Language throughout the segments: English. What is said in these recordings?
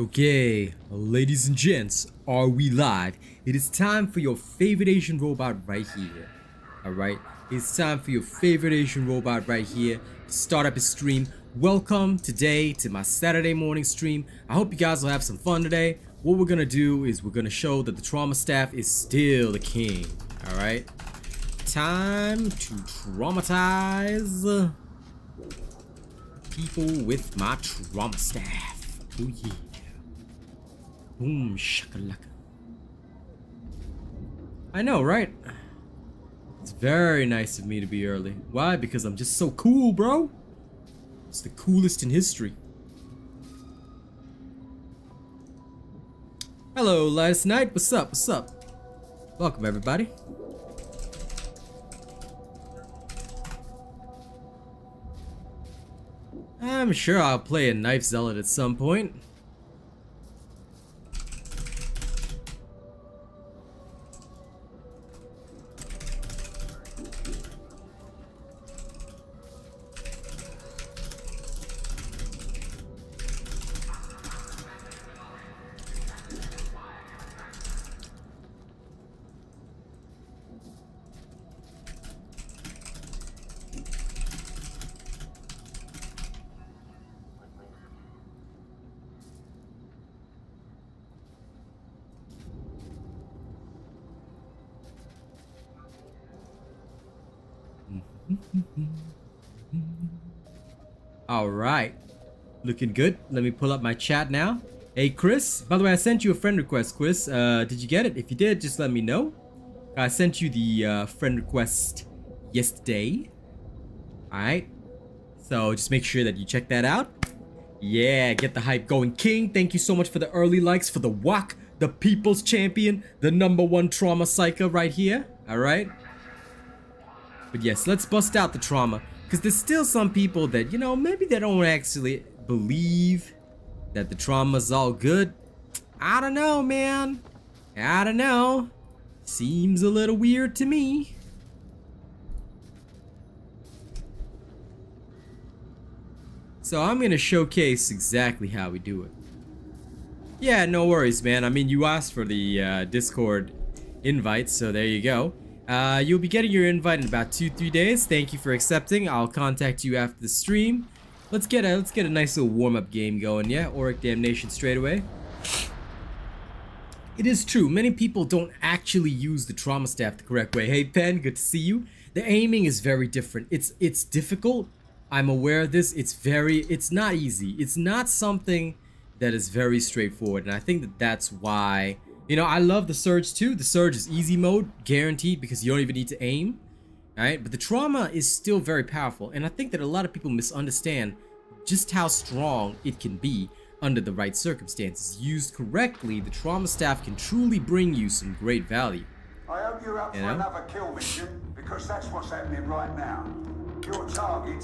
Okay, ladies and gents, are we live? It is time for your favorite Asian robot right here. Alright, it's time for your favorite Asian robot right here to start up his stream. Welcome today to my Saturday morning stream. I hope you guys will have some fun today. What we're gonna do is we're gonna show that the trauma staff is still the king. Alright, time to traumatize people with my trauma staff. Oh yeah. Boom shakalaka. I know, right? It's very nice of me to be early. Why? Because I'm just so cool, bro. It's the coolest in history. Hello, last night. What's up? What's up? Welcome, everybody. I'm sure I'll play a knife zealot at some point. Alright, looking good. Let me pull up my chat now. Hey Chris, by the way, I sent you a friend request, Chris. Did you get it? If you did, just let me know. I sent you the friend request yesterday. Alright, so just make sure that you check that out. Yeah, get the hype going. King, thank you so much for the early likes for the WAC, the people's champion, the #1 trauma psyker right here. Alright, but yes, let's bust out the trauma. Because there's still some people that, you know, maybe they don't actually believe that the trauma's all good. I don't know, man. I don't know. Seems a little weird to me. So I'm going to showcase exactly how we do it. Yeah, no worries, man. I mean, you asked for the Discord invite, so there you go. You'll be getting your invite in about 2-3 days. Thank you for accepting. I'll contact you after the stream. Let's get a nice little warm-up game going, yeah? Auric Damnation straight away. It is true, many people don't actually use the trauma staff the correct way. Hey Pen, good to see you. The aiming is very different. It's difficult. I'm aware of this. It's not easy. It's not something that is very straightforward, and I think that that's why. You know, I love the Surge too. The Surge is easy mode, guaranteed, because you don't even need to aim. Alright, but the trauma is still very powerful, and I think that a lot of people misunderstand just how strong it can be under the right circumstances. Used correctly, the trauma staff can truly bring you some great value. I hope you're up for another kill mission, because that's what's happening right now.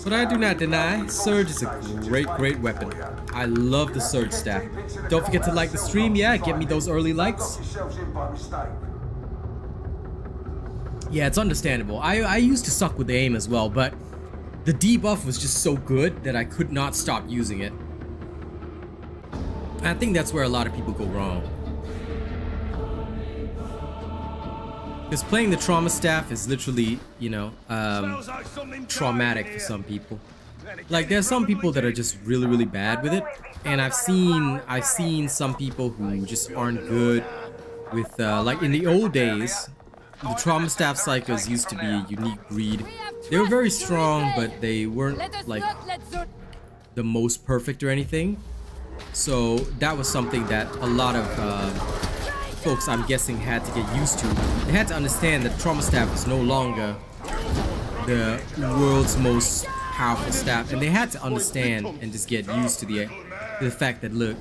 But I do not deny, Surge is a great weapon. I love the Surge staff. Don't forget to like the stream, yeah, get me those early likes. Yeah, it's understandable. I used to suck with the aim as well, but the debuff was just so good that I could not stop using it. I think that's where a lot of people go wrong. Because playing the trauma staff is literally, you know, traumatic for some people. Like, there's some people that are just really bad with it, and I've seen some people who just aren't good with, like in the old days, the trauma staff psychers used to be a unique breed. They were very strong, but they weren't like the most perfect or anything. So that was something that a lot of folks, I'm guessing, had to get used to. They had to understand that trauma staff is no longer the world's most powerful staff, and they had to understand and just get used to the fact that, look,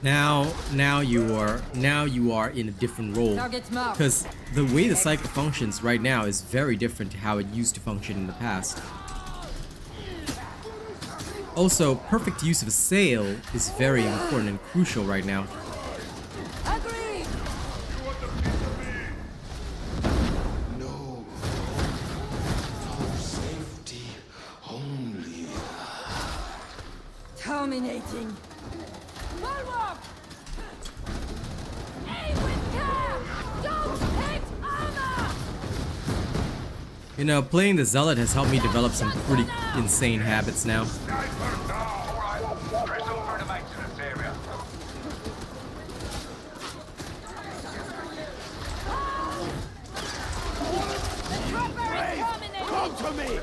now you are in a different role, because the way the cycle functions right now is very different to how it used to function in the past. Also, perfect use of a sail is very important and crucial right now. No, for safety only. Culminating. Bulwark! Aim with care! Don't hit armor! You know, playing the Zealot has helped me develop some pretty insane habits now. Come to me!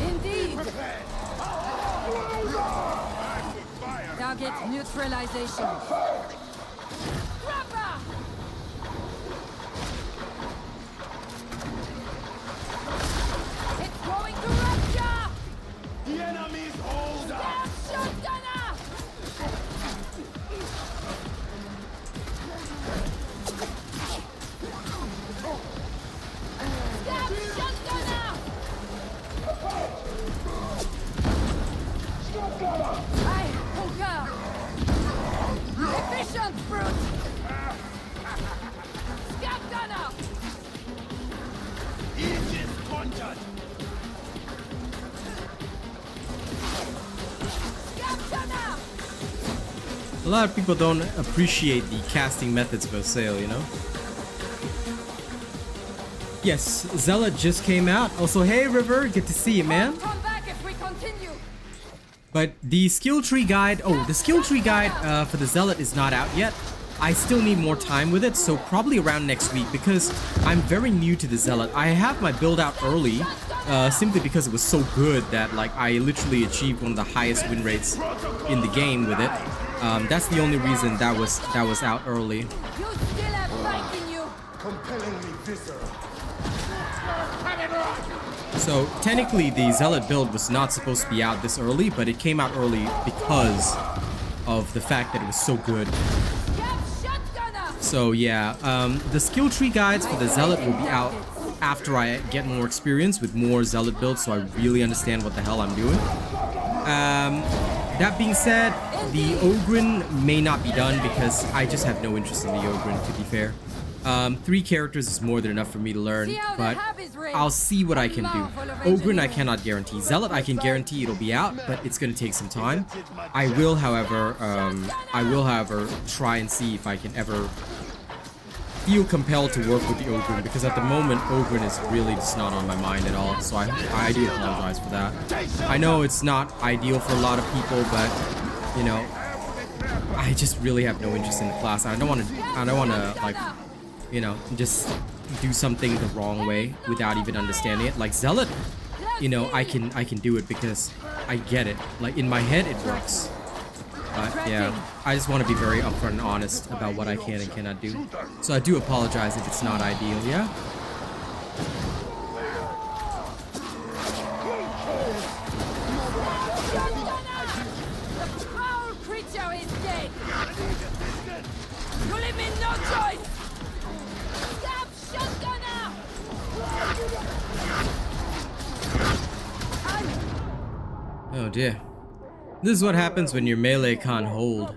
Indeed! Target neutralization. Dropper! It's going to rupture! The enemy's hold up! Shotgunner! Stab shotgunner! I concur! Efficient brute! Stab gunner! Aegis contact! Stab gunner! A lot of people don't appreciate the casting methods of Osail, you know? Yes, Zealot just came out. Also, hey River, good to see you, man. Come back if we continue! But the skill tree guide, the skill tree guide for the Zealot is not out yet. I still need more time with it, so probably around next week because I'm very new to the Zealot. I have my build out early, simply because it was so good that like I literally achieved one of the highest win rates in the game with it. That's the only reason that was out early. You still have fight in you! Compellingly visceral. So technically the Zealot build was not supposed to be out this early, but it came out early because of the fact that it was so good. Stab shotgunner! So yeah, the skill tree guides for the Zealot will be out after I get more experience with more Zealot builds, so I really understand what the hell I'm doing. That being said, the Ogren may not be done because I just have no interest in the Ogren, to be fair. 3 characters is more than enough for me to learn, but I'll see what I can do. Ogren I cannot guarantee. Zealot I can guarantee it'll be out, but it's gonna take some time. I will, however, try and see if I can ever feel compelled to work with the Ogren, because at the moment Ogren is really just not on my mind at all, so I do apologize for that. I know it's not ideal for a lot of people, but you know, I just really have no interest in the class. I don't want to like, you know, just do something the wrong way without even understanding it. Like Zealot, you know, I can do it because I get it. Like in my head it works. But yeah, I just want to be very upfront and honest about what I can and cannot do. So I do apologize if it's not ideal, yeah? The foul creature is dead! You leave me no choice! Stab shotgunner! Oh dear. This is what happens when your melee can't hold.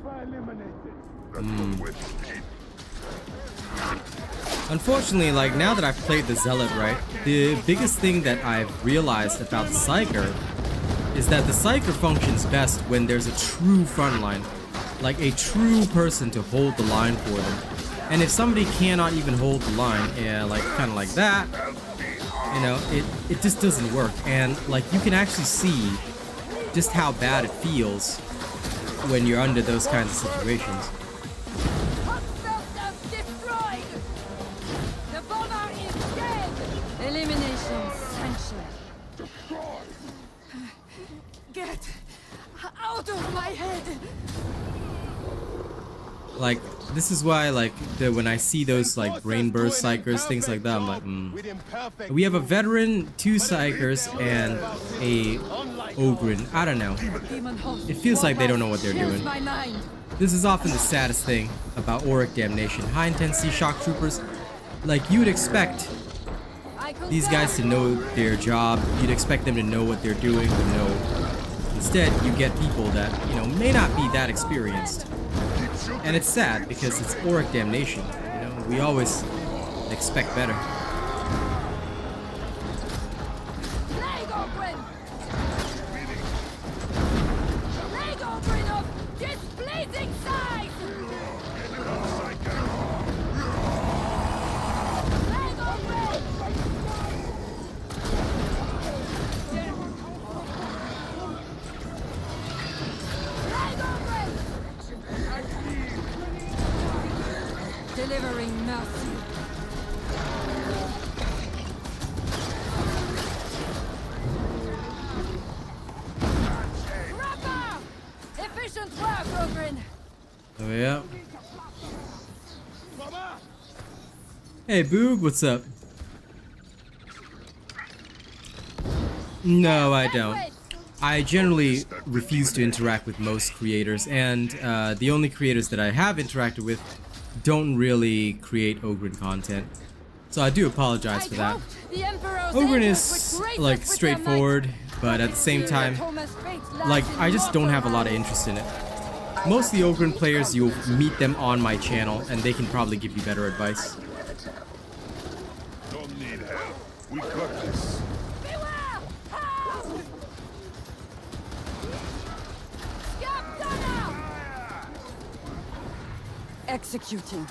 Unfortunately, like now that I've played the Zealot, right, the biggest thing that I've realized about the Psyker is that the Psyker functions best when there's a true front line, like a true person to hold the line for them. And if somebody cannot even hold the line, yeah, like kind of like that, you know, it just doesn't work. And like you can actually see just how bad it feels when you're under those kinds of situations. Hostiles destroyed! The bomber is dead! Elimination sanctioned. Get out of my head! Like, this is why, like, when I see those, like, brain burst Psykers, things like that, I'm like, We have a veteran, 2 Psykers, and a Ogren. I don't know. It feels like they don't know what they're doing. This is often the saddest thing about Auric Damnation. High intensity shock troopers. Like, you would expect these guys to know their job. You'd expect them to know what they're doing, but no. Instead, you get people that, you know, may not be that experienced. And it's sad because it's Auric Damnation, you know, we always expect better. mercy. Rapper! Efficient work, Ogrin. Oh yeah. Hey Boog, what's up? No, I don't. I generally refuse to interact with most creators, and the only creators that I have interacted with don't really create Ogrin content. So I do apologize for that. Ogrin is like straightforward, but at the same time, like I just don't have a lot of interest in it. Most of the Ogrin players, you'll meet them on my channel, and they can probably give you better advice. Don't need help. We got this. Beware! Help! Scab gunner! Executing.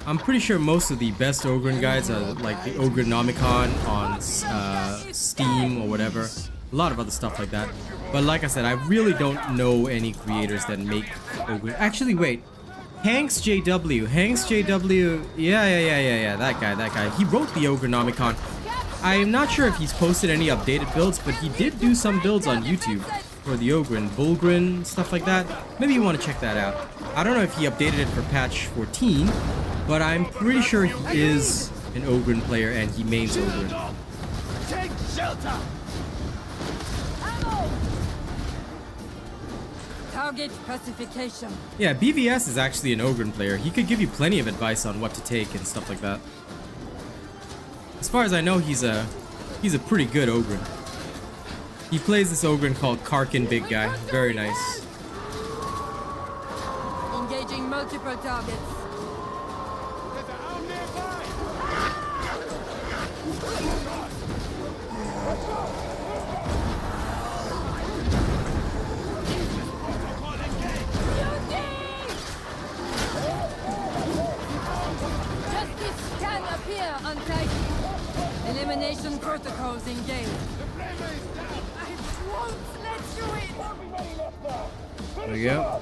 I'm pretty sure most of the best Ogrin guides are like the Ogrinomicon on Steam or whatever. A lot of other stuff like that. But like I said, I really don't know any creators that make Ogrin. Actually, wait. Hanks JW. Hanks JW. Yeah. That guy. He wrote the Ogrinomicon. I'm not sure if he's posted any updated builds, but he did do some builds on YouTube for the Ogrin, Bulgrin, stuff like that. Maybe you want to check that out. I don't know if he updated it for patch 14, but I'm pretty sure he is an Ogrin player and he mains Ogrin. Take shelter. Ammo! Target pacification. Yeah, BVS is actually an Ogrin player. He could give you plenty of advice on what to take and stuff like that. As far as I know, he's a pretty good Ogrin. He plays this Ogrin called Karkin Big Guy. Very nice. Engaging multiple targets. There's an arm nearby. Justice can appear untidy. Elimination protocols engaged. I won't let you in. There we go.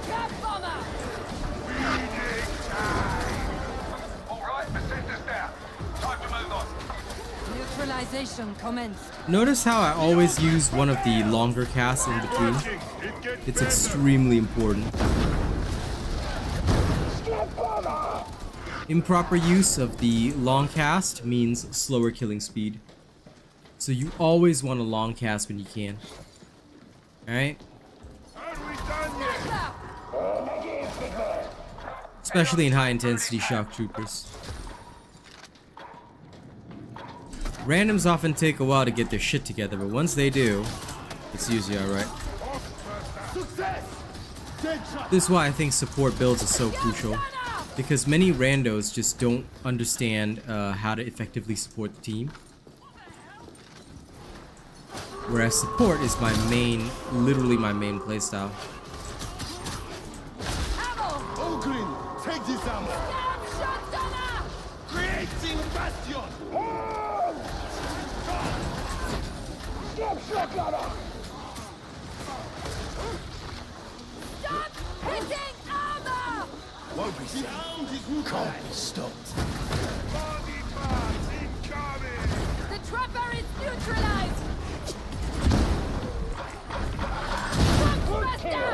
Grab bomber! Alright, the center's down. Time to move on. Neutralization commenced. Notice how I always use one of the longer casts in between. It's extremely important. Improper use of the long cast means slower killing speed. So you always want a long cast when you can. Alright? Especially in high intensity shock troopers. Randoms often take a while to get their shit together, but once they do, it's usually alright. This is why I think support builds are so crucial. Because many randos just don't understand how to effectively support the team. Whereas support is my main, literally my main playstyle. Ogrin, take this ammo. Creating bastion. Stop hitting armor! Won't be safe. Can't be stopped. Body parts incoming. The trapper is neutralized! Buster!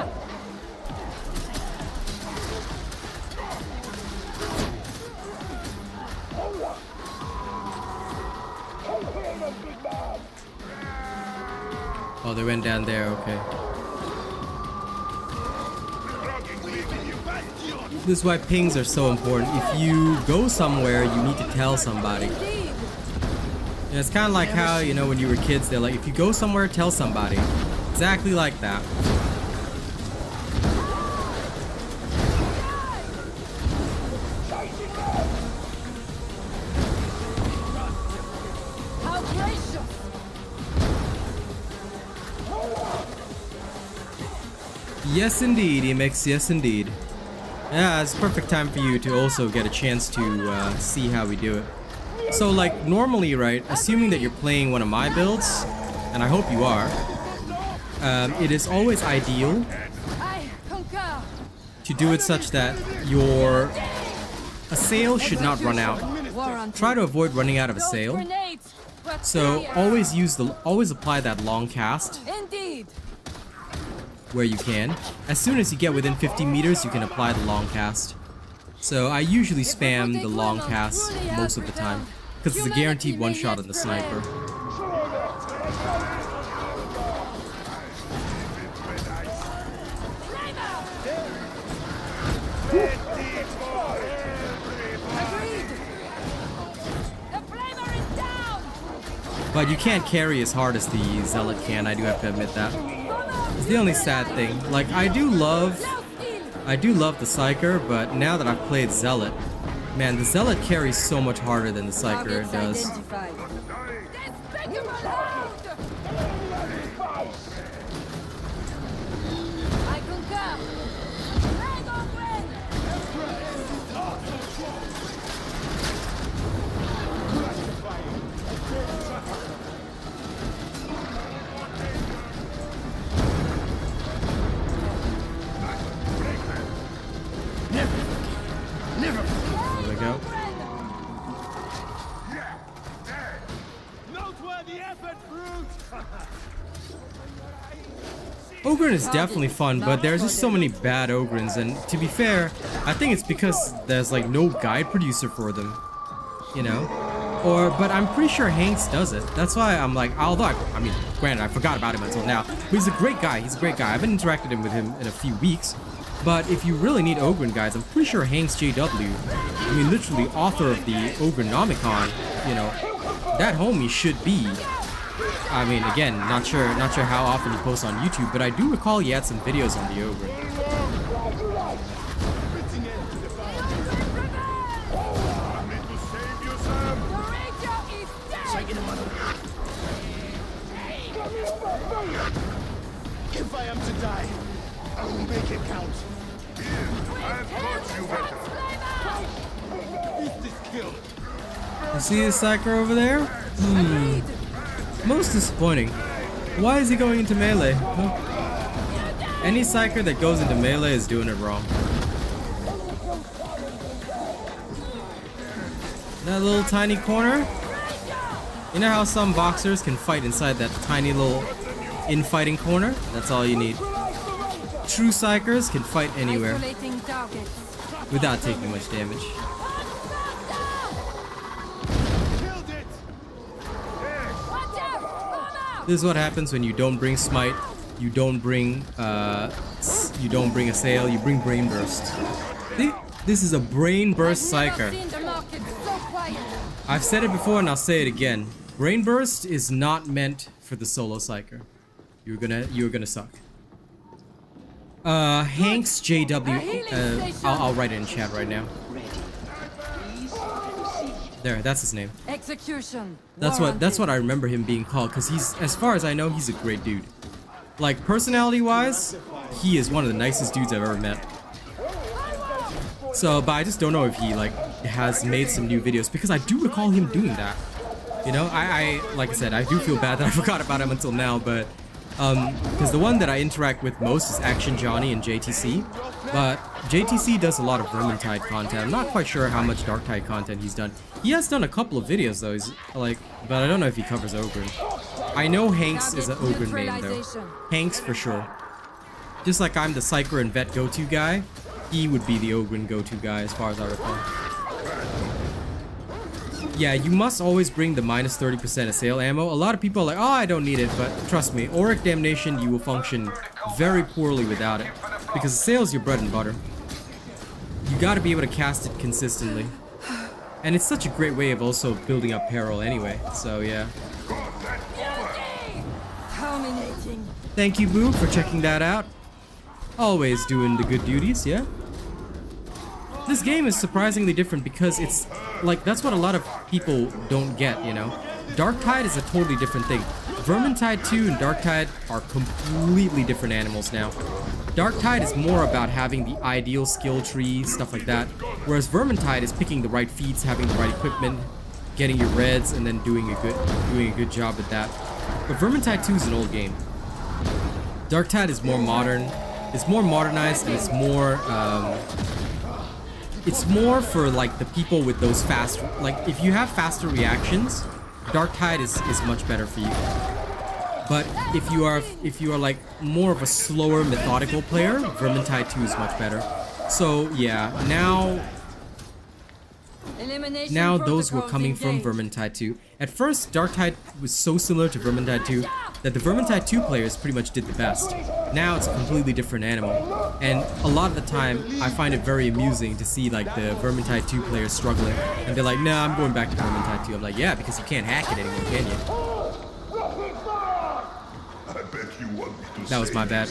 Oh, they went down there, okay. This is why pings are so important. If you go somewhere, you need to tell somebody. Indeed. And it's kind of like how, you know, when you were kids, they're like, if you go somewhere, tell somebody. Exactly like that. How gracious! Yes, indeed, Emix. Yes, indeed. Yeah, it's perfect time for you to also get a chance to see how we do it. So like normally, right, assuming that you're playing one of my builds, and I hope you are, it is always ideal I concur. to do it such that your assail should not run out. Warranted. Try to avoid running out of Those assail. grenades were So serious. always apply that long cast Indeed. where you can. As soon as you get within 50 meters, you can apply the long cast. So I usually spam the long cast most of the time because it's a guaranteed one shot on the sniper. Agreed. The flamer is down. But you can't carry as hard as the Zealot can, I do have to admit that. It's the only sad thing. Like, I do love the Psyker, but now that I've played Zealot, man, the Zealot carries so much harder than the Psyker does. Identified. Despicable hound. I concur. Hang on, Gwen. There we go. Noteworthy effort, brute! Ogren is definitely fun, but there's just so many bad Ogrens, and to be fair, I think it's because there's like no guide producer for them, you know? But I'm pretty sure Hanks does it. That's why I'm like, although I mean, granted, I forgot about him until now, but he's a great guy. He's a great guy. I haven't interacted with him in a few weeks, but if you really need Ogren guides, I'm pretty sure Hanks JW, I mean, literally author of the Ogrenomicon, you know, that homie should be. I mean, again, not sure how often he posts on YouTube, but I do recall he had some videos on the Ogre. If I am to die, I will make it count. Beast is killed. You see this Psyker over there? Agreed. Most disappointing. Why is he going into melee? Huh? Any Psyker that goes into melee is doing it wrong. That little tiny corner? You know how some boxers can fight inside that tiny little infighting corner? That's all you need. True Psykers can fight anywhere Isolating targets. without taking much damage. Killed it! Watch out! Bomber! This is what happens when you don't bring smite, you don't bring assail, you bring brain burst. This is a brain burst I've never Psyker. seen the market so quiet. I've said it before and I'll say it again. Brain burst is not meant for the solo Psyker. You're gonna suck. Hanks JW. I'll write it in chat right now. There, that's his name. Execution. That's what I remember him being called, because he's, as far as I know, he's a great dude. Like, personality-wise, he is one of the nicest dudes I've ever met. So, but I just don't know if he, like, has made some new videos, because I do recall him doing that. You know, like I said, I do feel bad that I forgot about him until now, but, because the one that I interact with most is Action Johnny and JTC, but JTC does a lot of Vermintide content. I'm not quite sure how much Darktide content he's done. He has done a couple of videos though, he's like, but I don't know if he covers Ogre. I know Hanks is an Ogre main though. Hanks for sure. Just like I'm the Psyker and Vet go-to guy, he would be the Ogre go-to guy as far as I recall. Yeah, you must always bring the minus 30% assail ammo. A lot of people are like, oh, I don't need it, but trust me, Auric Damnation, you will function very poorly without it. Because assail's your bread and butter. You gotta be able to cast it consistently. And it's such a great way of also building up peril anyway, so yeah. Culminating. Thank you, Boo, for checking that out. Always doing the good duties, yeah? This game is surprisingly different because it's, like, that's what a lot of people don't get, you know? Darktide is a totally different thing. Vermintide 2 and Darktide are completely different animals now. Darktide is more about having the ideal skill tree, stuff like that, whereas Vermintide is picking the right feats, having the right equipment, getting your reds and then doing a good job at that. But Vermintide 2 is an old game. Darktide is more modern. It's more modernized, and it's more for like the people with those fast, like if you have faster reactions, Darktide is much better for you. But if you are like more of a slower methodical player, Vermintide 2 is much better. So yeah, now those were coming from Vermintide 2. At first, Darktide was so similar to Vermintide 2 that the Vermintide 2 players pretty much did the best. Now it's a completely different animal. And a lot of the time, I find it very amusing to see like the Vermintide 2 players struggling. And they're like, nah, I'm going back to Vermintide 2. I'm like, yeah, because you can't hack it anymore, can you? That was my bad.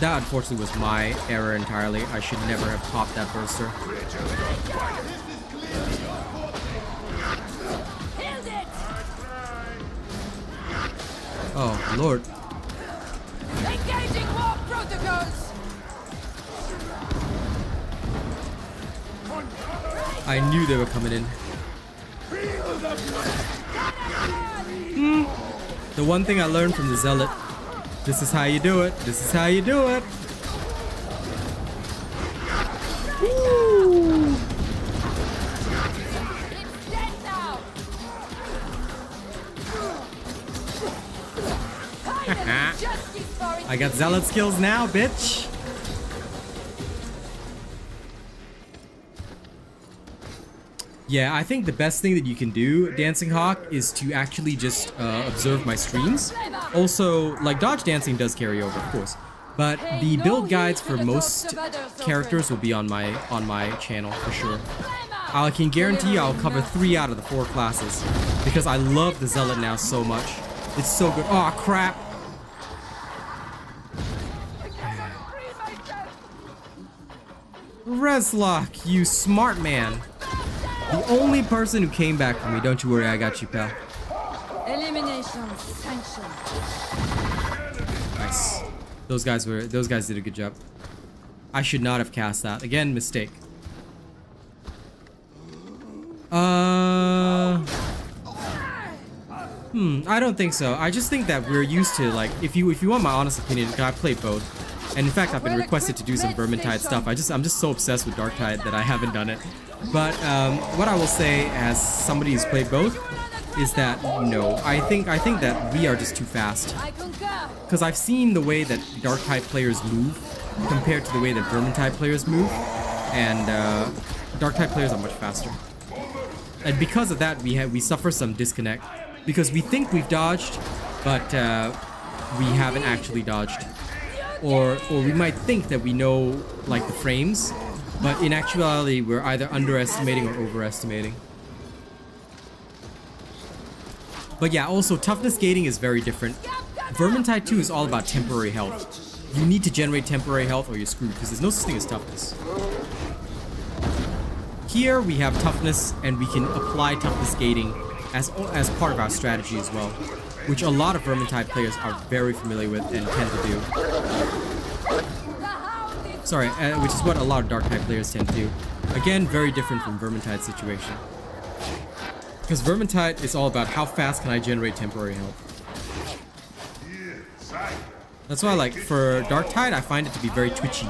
That unfortunately was my error entirely. I should never have popped that burster. Oh, Lord. Engaging war protocols. I knew they were coming in. The one thing I learned from the Zealot, this is how you do it. This is how you do it. Woo. It's dead now. Justice for it. I got Zealot skills now, bitch. Yeah, I think the best thing that you can do, Dancing Hawk, is to actually just observe my streams. Also, like, dodge dancing does carry over, of course. But the build guides for most characters will be on my channel for sure. I can guarantee I'll cover 3 out of the 4 classes because I love the Zealot now so much. It's so good. Oh crap! Reslock, you smart man. The only person who came back for me. Don't you worry, I got you, pal. Elimination sanctioned. Nice. Those guys did a good job. I should not have cast that. Again, mistake. I don't think so. I just think that we're used to, like, if you want my honest opinion, I play both. And in fact, I've been requested to do some Vermintide stuff. I'm just so obsessed with Darktide that I haven't done it. But what I will say, as somebody who's played both, is that no, I think that we are just too fast. Because I've seen the way that Darktide players move compared to the way that Vermintide players move, and Darktide players are much faster. And because of that, we suffer some disconnect because we think we've dodged, but we haven't actually dodged. Or we might think that we know like the frames, but in actuality we're either underestimating or overestimating. But yeah, also toughness gating is very different. Vermintide 2 is all about temporary health. You need to generate temporary health or you're screwed because there's no such thing as toughness. Here we have toughness and we can apply toughness gating as part of our strategy as well, which a lot of Vermintide players are very familiar with and tend to do. Sorry, which is what a lot of Darktide players tend to do. Again, very different from Vermintide's situation. Because Vermintide is all about how fast can I generate temporary health. That's why, like, for Darktide, I find it to be very twitchy.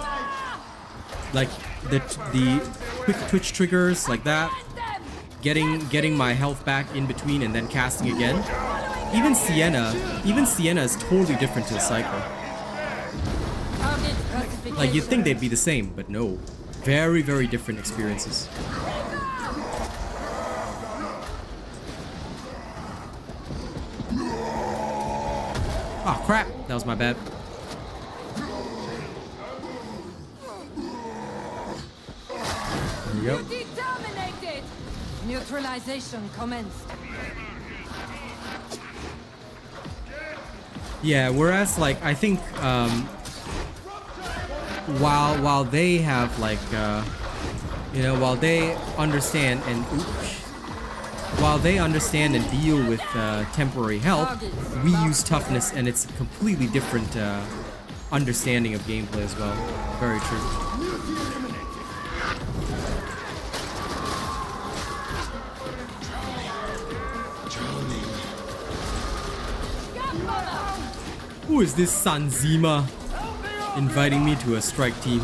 Like, the quick twitch triggers, like that. Getting my health back in between and then casting again. Even Sienna is totally different to the Psyker. Like, you'd think they'd be the same, but no. Very, very different experiences. Oh crap, that was my bad. There we go. Dominated. Neutralization commenced. Yeah, whereas like I think while they have like you know, while they understand and deal with temporary health, we use toughness and it's a completely different understanding of gameplay as well. Very true. Who is this Sanzima inviting me to a strike team?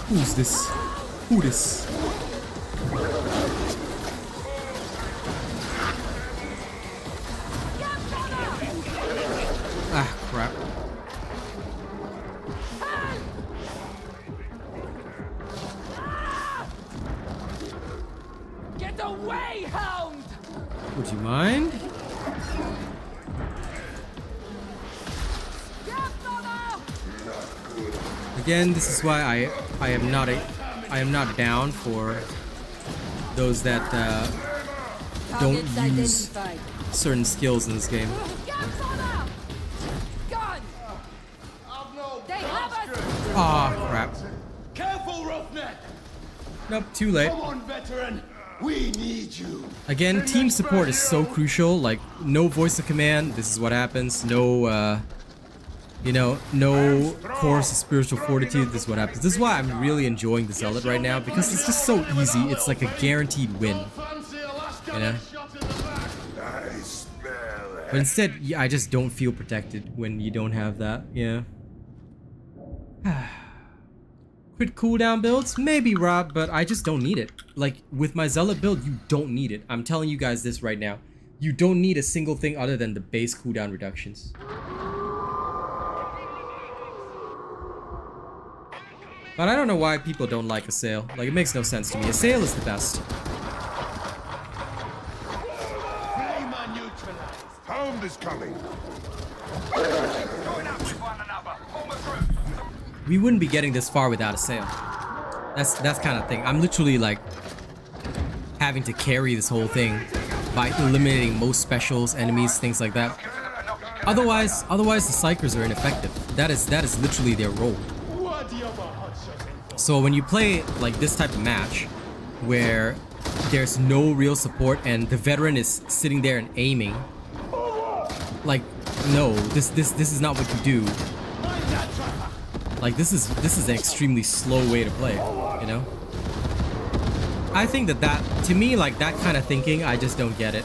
Who's this? Who this? Ah, crap. Get away, hound! Would you mind? Again, this is why I am not down for those that don't use certain skills in this game. Ah, crap. Careful, roughneck! Nope, too late. Come on, veteran! We need you! Again, team support is so crucial. Like, no voice of command, this is what happens. No, you know, no course of spiritual fortitude, this is what happens. This is why I'm really enjoying the Zealot right now, because it's just so easy. It's like a guaranteed win, you know? But instead, yeah, I just don't feel protected when you don't have that, yeah. Crit cooldown builds? Maybe, Rob, but I just don't need it. Like, with my Zealot build, you don't need it. I'm telling you guys this right now. You don't need a single thing other than the base cooldown reductions. But I don't know why people don't like Assail. Like, it makes no sense to me. Assail is the best. Hound is coming. We wouldn't be getting this far without Assail. That's kind of thing. I'm literally like having to carry this whole thing by eliminating most specials, enemies, things like that. Otherwise the Psykers are ineffective. That is literally their role. So when you play like this type of match where there's no real support and the veteran is sitting there and aiming, like, no, this is not what you do. Like, this is an extremely slow way to play, you know? I think that to me, like, that kind of thinking, I just don't get it.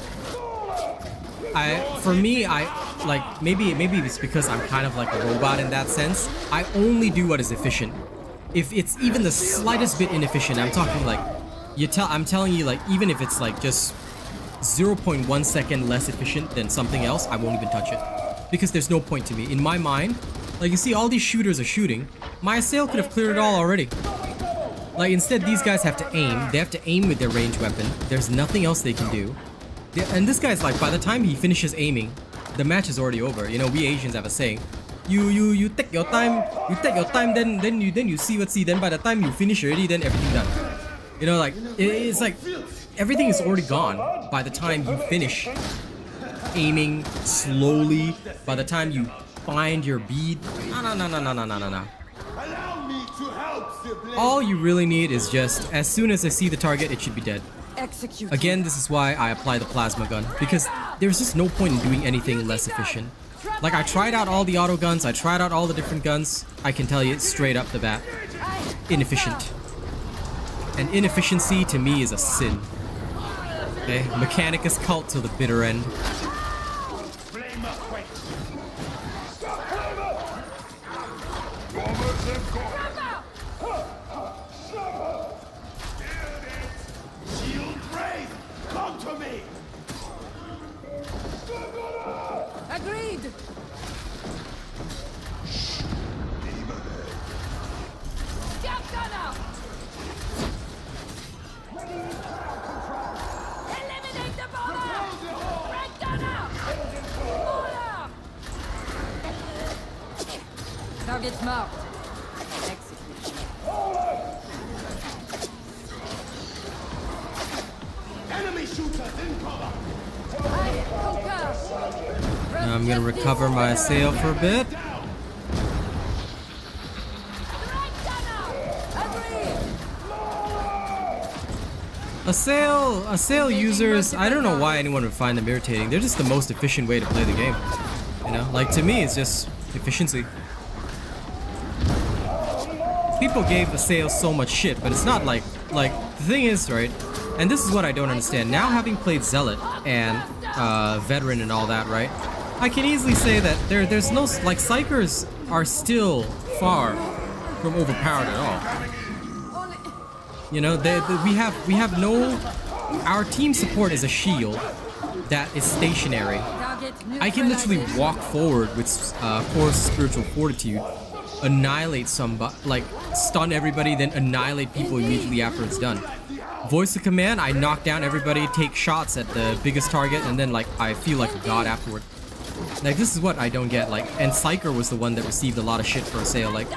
For me, like, maybe it's because I'm kind of like a robot in that sense. I only do what is efficient. If it's even the slightest bit inefficient, I'm talking like, I'm telling you, like, even if it's like just 0.1 second less efficient than something else, I won't even touch it. Because there's no point to me. In my mind, like, you see all these shooters are shooting, my Assail could have cleared it all already. Like, instead these guys have to aim. They have to aim with their ranged weapon. There's nothing else they can do. And this guy's like, by the time he finishes aiming, the match is already over. You know, we Asians have a saying. You take your time, then you see, then by the time you finish already, then everything done. You know, like, it's like everything is already gone by the time you finish aiming slowly, by the time you find your bead. No. All you really need is just, as soon as I see the target, it should be dead. Execute. Again, this is why I apply the plasma gun, because there's just no point in doing anything less efficient. Like, I tried out all the auto guns, I tried out all the different guns. I can tell you straight up the bat, inefficient. And inefficiency to me is a sin. Okay, Mechanicus cult to the bitter end. Agreed. Jump gunner. Eliminate the bomber. Red gunner. Baller. Target marked. Execute. Enemy shooters in cover! Now I'm gonna recover my Assail for a bit. Assail users, I don't know why anyone would find them irritating. They're just the most efficient way to play the game. You know, like, to me, it's just efficiency. People gave Assail so much shit, but it's not like the thing is, right? And this is what I don't understand. Now, having played Zealot and Veteran and all that, right? I can easily say that there's no, like, Psykers are still far from overpowered at all. Only... You know, we have no, our team support is a shield that is stationary. Target I can literally walk forward with force spiritual fortitude, annihilate somebody, like stun everybody, then annihilate people immediately after it's done. Voice of command, I knock down everybody, take shots at the biggest target, and then like I feel like a god afterward. Like, this is what I don't get. Like, and Psyker was the one that received a lot of shit for a sale. Like,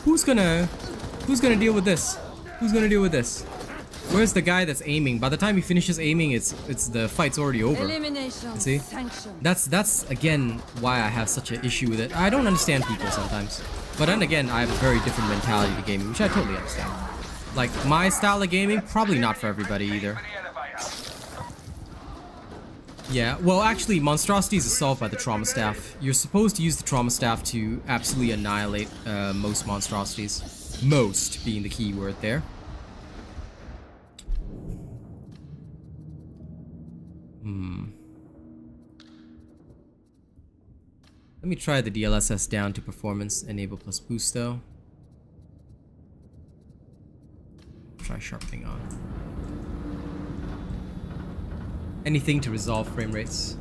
who's gonna deal with this? Who's gonna deal with this? Where's the guy that's aiming? By the time he finishes aiming, it's the fight's already over. Elimination. See? Sanction. That's again why I have such an issue with it. I don't understand people sometimes. But then again, I have a very different mentality to gaming, which I totally understand. Like, my style of gaming, probably not for everybody either. Yeah, well, actually, monstrosities is solved by the Trauma Staff. You're supposed to use the Trauma Staff to absolutely annihilate most monstrosities. Most being the key word there. Let me try the DLSS down to performance, enable plus boost though. Try sharpening on. Anything to resolve frame rates.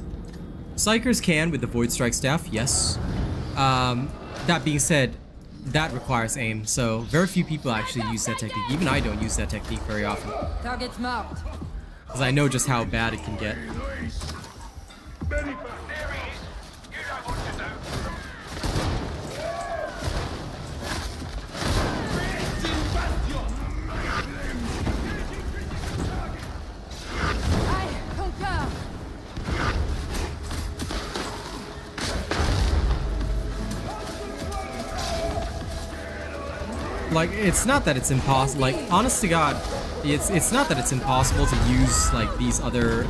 Psykers can with the Void Strike staff, yes. That being said, that requires aim, so very few people actually use that technique. Even I don't use that technique very often. Target marked. Because I know just how bad it can get. Like, it's not that it's impossible. Like, honest to God, it's not that it's impossible to use like these other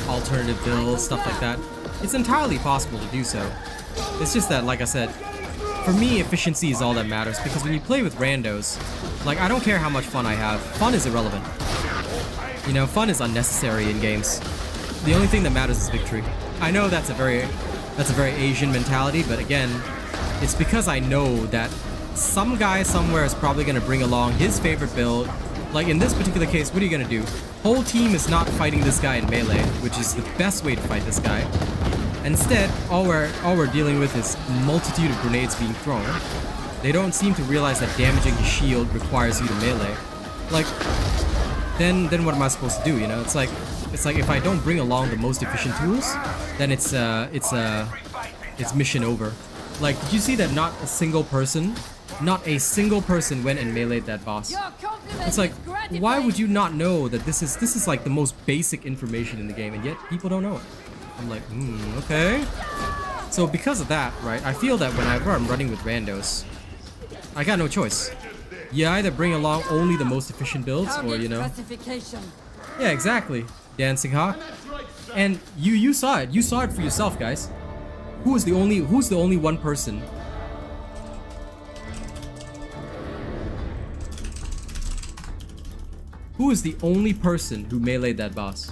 alternative builds, stuff like that. It's entirely possible to do so. It's just that, like I said, for me, efficiency is all that matters, because when you play with randos, like, I don't care how much fun I have. Fun is irrelevant. You know, fun is unnecessary in games. The only thing that matters is victory. I know that's a very Asian mentality, but again, it's because I know that some guy somewhere is probably going to bring along his favorite build. Like, in this particular case, what are you going to do? Whole team is not fighting this guy in melee, which is the best way to fight this guy. Instead, all we're dealing with is a multitude of grenades being thrown. They don't seem to realize that damaging his shield requires you to melee. Like, then what am I supposed to do, you know? It's like if I don't bring along the most efficient tools, then it's mission over. Like, did you see that not a single person went and meleeed that boss? It's like, why would you not know that this is like the most basic information in the game, and yet people don't know it? I'm like, okay. So because of that, right, I feel that whenever I'm running with randos, I got no choice. You either bring along only the most efficient builds, or, you know. Yeah, exactly, Dancing Hawk. And you saw it. You saw it for yourself, guys. Who's the only one person? Who is the only person who meleeed that boss?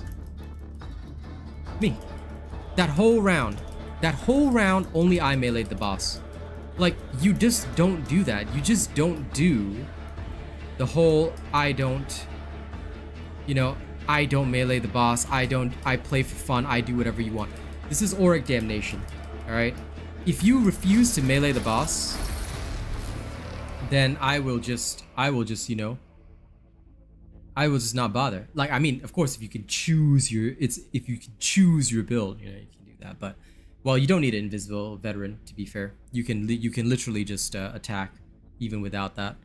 Me. That whole round, only I meleeed the boss. Like, you just don't do that. You just don't do the whole I don't melee the boss. I play for fun. I do whatever you want. This is Auric Damnation. Alright? If you refuse to melee the boss, then I will just, you know, I will just not bother. Like, I mean, of course, if you can choose your build, you know, you can do that. But, well, you don't need an invisible veteran, to be fair. You can literally just attack even without that.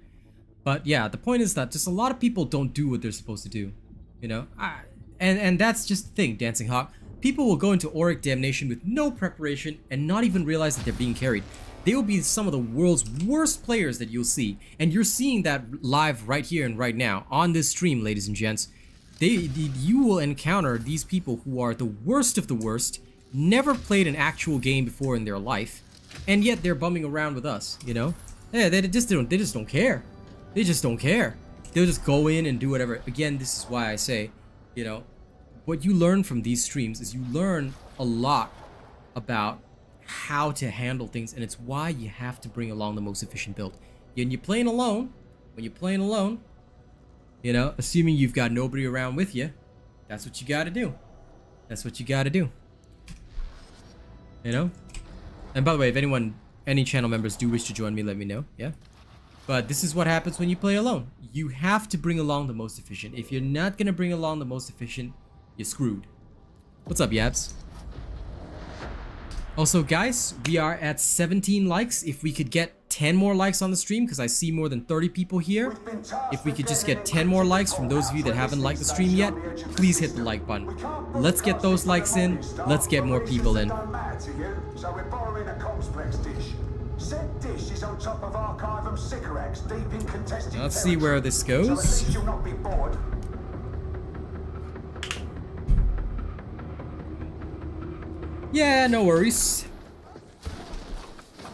But yeah, the point is that just a lot of people don't do what they're supposed to do, you know. And that's just the thing, Dancing Hawk. People will go into Auric Damnation with no preparation and not even realize that they're being carried. They will be some of the world's worst players that you'll see. And you're seeing that live right here and right now on this stream, ladies and gents. You will encounter these people who are the worst of the worst, never played an actual game before in their life, and yet they're bumming around with us, you know? Yeah, they just don't care. They just don't care. They'll just go in and do whatever. Again, this is why I say, you know, what you learn from these streams is you learn a lot about how to handle things, and it's why you have to bring along the most efficient build. When you're playing alone, you know, assuming you've got nobody around with you, that's what you got to do. That's what you got to do. You know? And by the way, if any channel members do wish to join me, let me know. Yeah. But this is what happens when you play alone. You have to bring along the most efficient. If you're not gonna bring along the most efficient, you're screwed. What's up, Yabs? Also, guys, we are at 17 likes. If we could get 10 more likes on the stream, because I see more than 30 people here. If we could just get 10 more likes from those of you that haven't liked the stream yet, please hit the like button. Let's get those likes in. Let's get more people in. So we're borrowing a complex dish. Said dish is on top of Archivum Sycorax, deep in contested Let's see where this goes. So at least you'll not be bored. Yeah, no worries.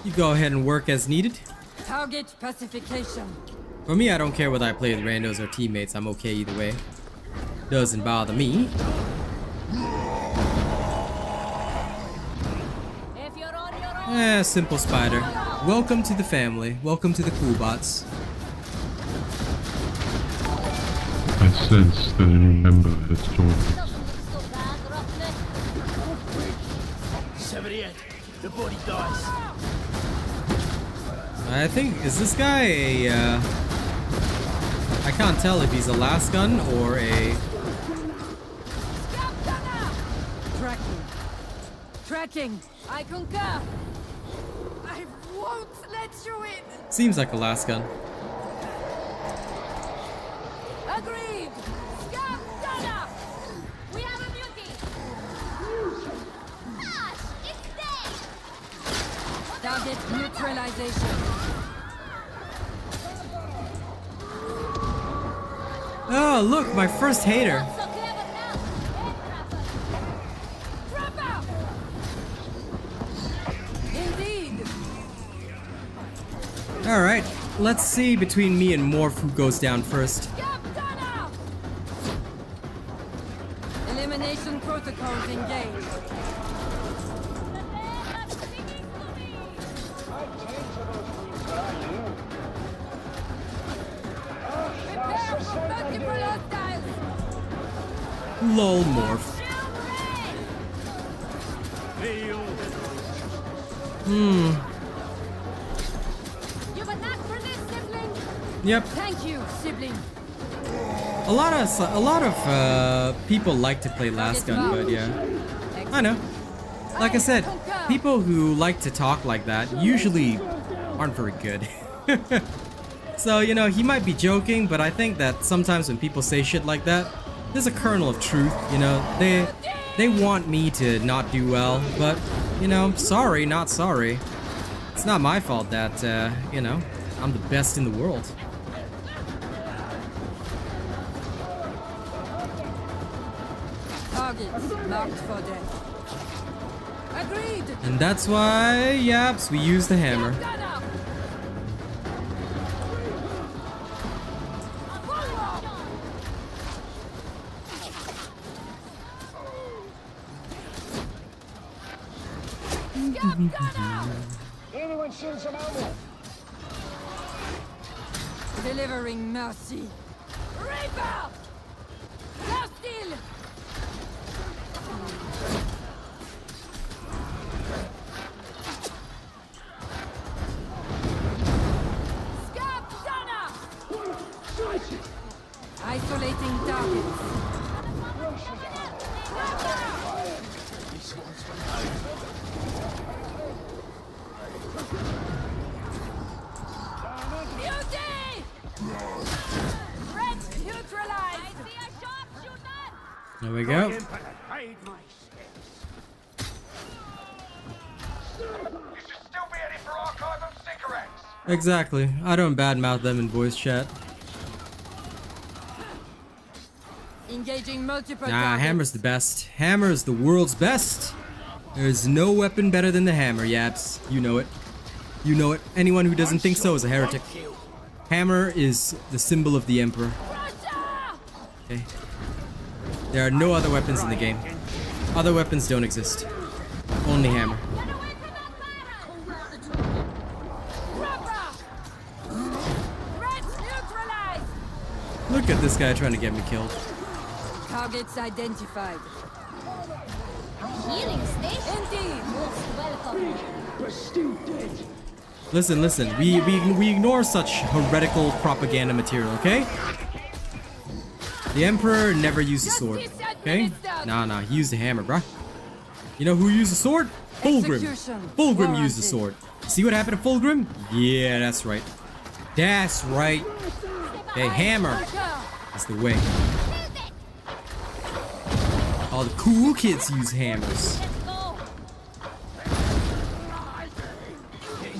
You go ahead and work as needed. Target pacification. For me, I don't care whether I play with randos or teammates. I'm okay either way. Doesn't bother me. If you're on your own. Simple spider. Welcome to the family. Welcome to the cool bots. I sense that a new member has joined us. 78. The body dies. I think, is this guy a, I can't tell if he's a Lasgun or a... Tracking. Tracking. I concur. I won't let you in. Seems like a Lasgun. Agreed. Scab Dana. We have a beauty. Target neutralization. Oh, look, my first hater. Indeed. Alright, let's see between me and Morph who goes down first. Scab Dana. Elimination protocols engaged. Prepare for multiple hostiles. Lol, Morph. You've attacked for this, sibling. Yep. Thank you, sibling. A lot of people like to play Lasgun, but yeah. I know. Like I said, people who like to talk like that usually aren't very good. So, you know, he might be joking, but I think that sometimes when people say shit like that, there's a kernel of truth, you know. They want me to not do well, but, you know, sorry, not sorry. It's not my fault that, you know, I'm the best in the world. Targets marked for death. Agreed. And that's why, yaps, we use the hammer. Anyone seen some ammo? Delivering mercy. Reaper! Now still! Scab Dana! Isolating targets. Beauty! Threat neutralized! I see a sharpshooter! There we go. You should still be heading for Archivum Sycorax. Exactly. I don't badmouth them in voice chat. Engaging multiple Nah, targets. hammer's the best. Hammer's the world's best. There's no weapon better than the hammer, yaps. You know it. You know it. Anyone who doesn't think so is a heretic. Hammer is the symbol of the Emperor. Okay. There are no other weapons in the game. Other weapons don't exist. Only hammer. Get away from that fire! Rubber! Threats neutralized! Look at this guy trying to get me killed. Targets identified. Healing station. Indeed! Most welcome. Listen, listen. We ignore such heretical propaganda material, okay? The Emperor never used a sword, okay? Nah, he used a hammer, bruh. You know who used a sword? Fulgrim. Execution. Fulgrim used a Warranted. sword. See what happened to Fulgrim? Yeah, that's right. That's right. Okay, hammer is the way. All the cool kids use hammers. Let's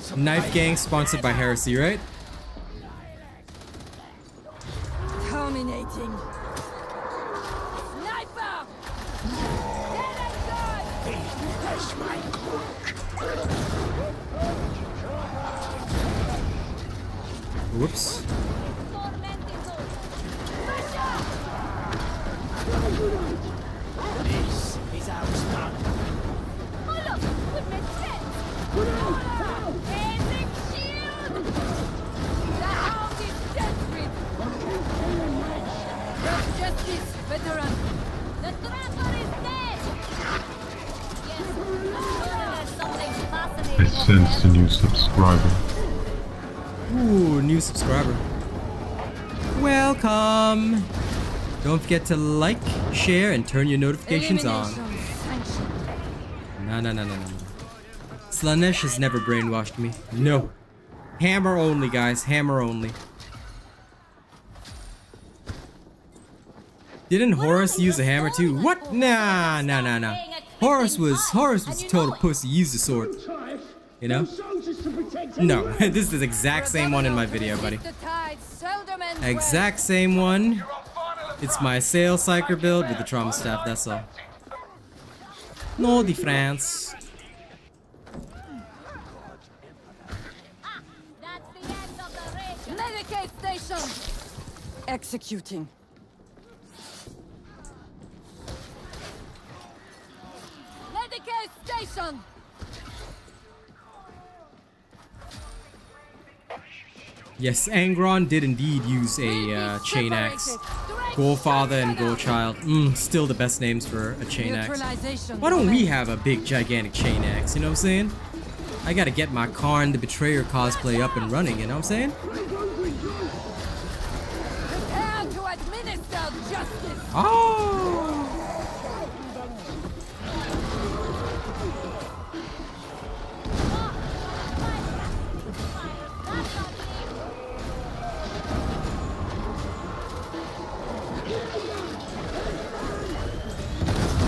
go. Knife Gang sponsored by Heresy, right? Terminating. Sniper! Whoops. This is our start. Justice, veteran. The trapper is dead. Yes, I'm sure there's something fascinating. I sense a new subscriber. Ooh, new subscriber. Welcome. Don't forget to like, share, and turn your notifications on. Elimination sanctioned. No. Slanesh has never brainwashed me. No. Hammer only, guys. Hammer only. Didn't Horus use a hammer too? What? Nah. Horus was a total pussy. He used a sword. You know? No, this is the exact same one in my video, buddy. The tide seldom ends Exact same one. It's my Psyker build with the trauma staff, that's all. No difference. That's the end of the race. well. Medicate station. Executing. Medicate station. Yes, Angron did indeed use a chain axe. Gorefather and Gorechild. Still the best names for a chain axe. Neutralization. Why don't we have a big gigantic chain axe, you know what I'm saying? I gotta get my Karn the Betrayer cosplay up and running, you know what I'm saying? Prepare to administer justice. Oh!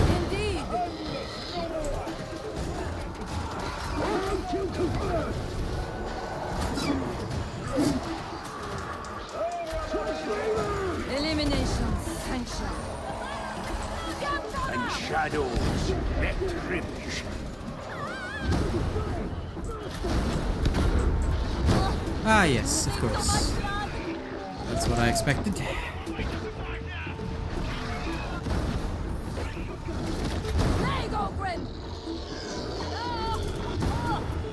Indeed. Elimination sanctioned. And shadows retribution. Ah, yes, of course. That's what I expected. Lego grin.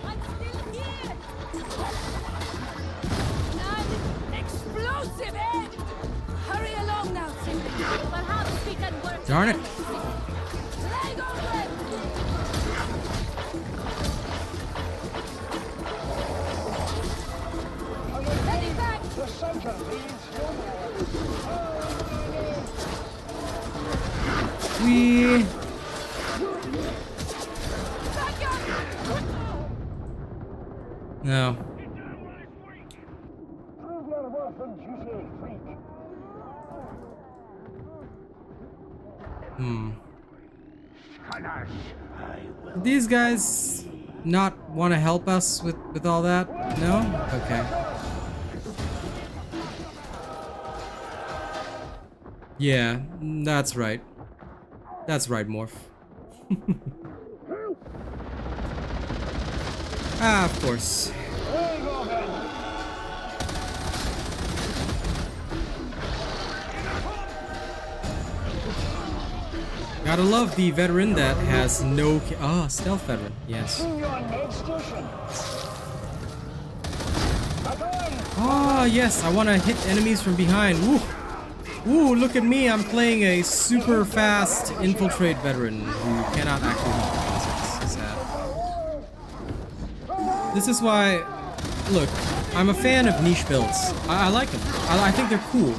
I'm still here. An explosive head. Hurry along now, Cindy. Perhaps we can work. Darn it. Lego grin. Heading back. We. No. These guys not want to help us with all that? No? Okay. Yeah, that's right. That's right, Morph. Ah, of course. Gotta love the veteran that has no... stealth veteran. Yes. Oh, yes. I want to hit enemies from behind. Woo. Ooh, look at me. I'm playing a super fast infiltrate veteran who cannot actually hit the bosses. Sad. This is why... Look, I'm a fan of niche builds. I like them. I think they're cool.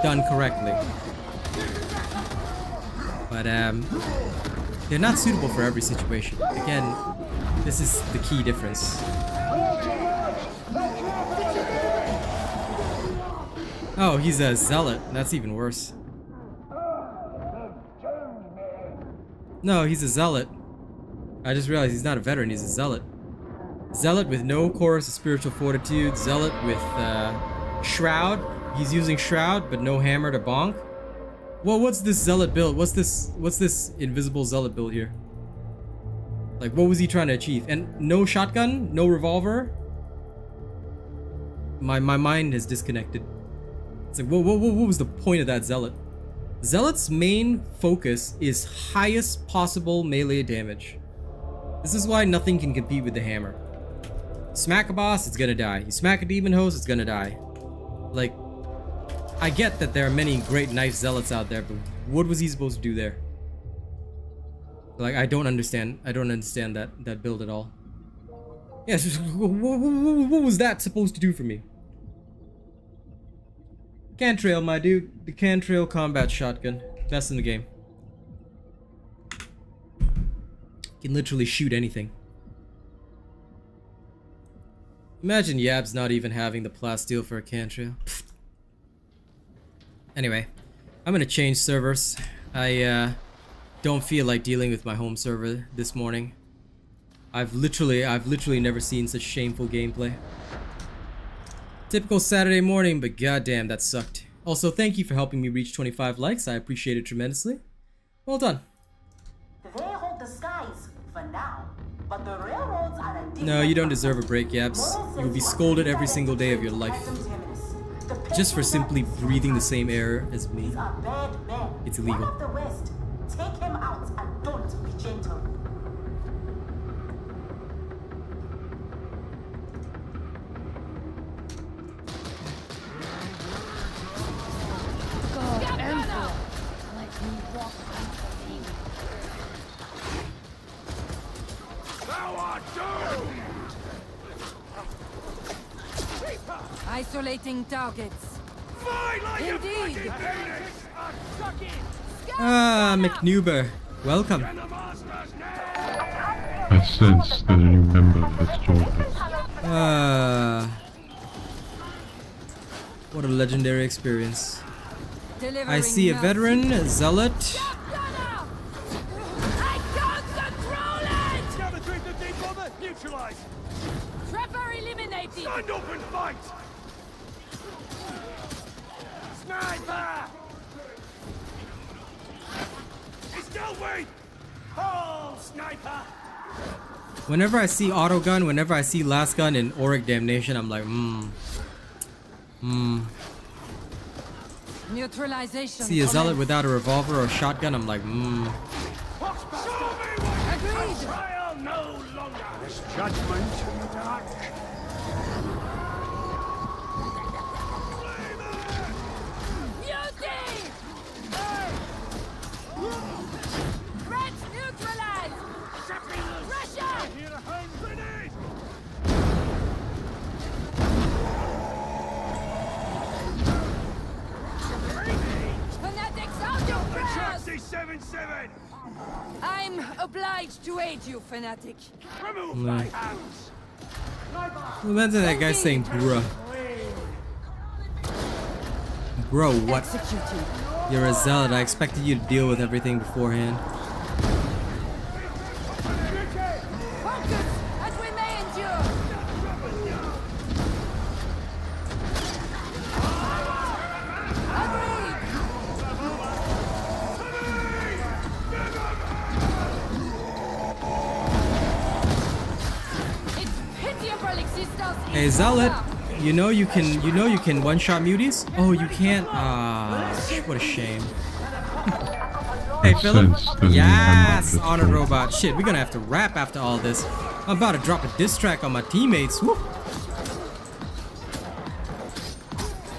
Done correctly. But, they're not suitable for every situation. Again, this is the key difference. Oh, he's a Zealot. That's even worse. No, he's a Zealot. I just realized he's not a veteran, he's a Zealot. Zealot with no chorus of spiritual fortitude. Zealot with, Shroud. He's using Shroud, but no hammer to bonk. Well, what's this Zealot build? What's this invisible Zealot build here? Like, what was he trying to achieve? And no shotgun? No revolver? My mind is disconnected. It's like, what was the point of that Zealot? Zealot's main focus is highest possible melee damage. This is why nothing can compete with the hammer. Smack a boss, it's gonna die. You smack a demon host, it's gonna die. Like, I get that there are many great knife Zealots out there, but what was he supposed to do there? Like, I don't understand that build at all. Yeah, it's just, what was that supposed to do for me? Cantrail, my dude. The Cantrail combat shotgun. Best in the game. Can literally shoot anything. Imagine Yabs not even having the plasteel for a Cantrail. Anyway, I'm gonna change servers. I don't feel like dealing with my home server this morning. I've literally never seen such shameful gameplay. Typical Saturday morning, but goddamn, that sucked. Also, thank you for helping me reach 25 likes. I appreciate it tremendously. Well done. They hold the skies for now, but the railroads are a different. No, you don't deserve a break, Yaps. You will be scolded every single day of your life. Just for simply breathing the same air as me. These are bad men. It's illegal. One of the West. Take him out and don't be gentle. God, Emperor, let me walk Thou art doomed! Isolating targets. Fight like Indeed. a fucking suck it! Ah, McNuber. Welcome. And the master's name! I sense that a new member has joined us. What a legendary experience. Delivering I see a mercy. veteran, a Zealot. I can't control it! Gather through the deep bomber, neutralize! Trapper eliminated. Stand up and fight! Sniper! It's still weak! Oh, sniper! Whenever I see auto gun, whenever I see last gun in Auric Damnation, I'm like, Neutralization. See a Zealot commenced. without a revolver or shotgun, I'm like, Show me what Agreed. trial no longer! This judgment in the dark. Beauty! Threat neutralized! Russia! Here a hand grenade! Fanatics out your prayers! Chassis 7-7! I'm obliged to aid you, fanatic. Remove my hands! imagine that guy saying, bruh. Bro, what? Executed. You're a Zealot. I expected you to deal with everything beforehand. Focus as we may endure. Agreed. It's pitiable existence. Hey, Zealot. You know you can one-shot muties? Oh, you can't. Ah, what a shame. Hey, I Philip. sense the new Yes, hammer honored that's robot. Shit, we're gonna have to rap after all this. I'm about to drop a diss track on my teammates. Woo.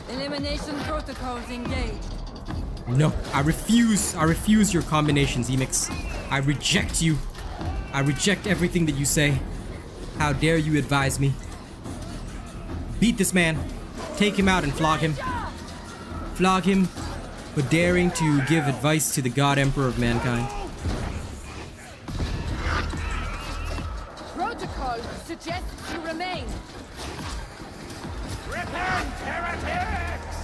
Elimination protocols engaged. No, I refuse. I refuse your combinations, Emix. I reject you. I reject everything that you say. How dare you advise me? Beat this man. Take him out and flog him. Flog him for daring to give advice to the God Emperor of mankind. Protocol suggests you remain. Repent, heretics!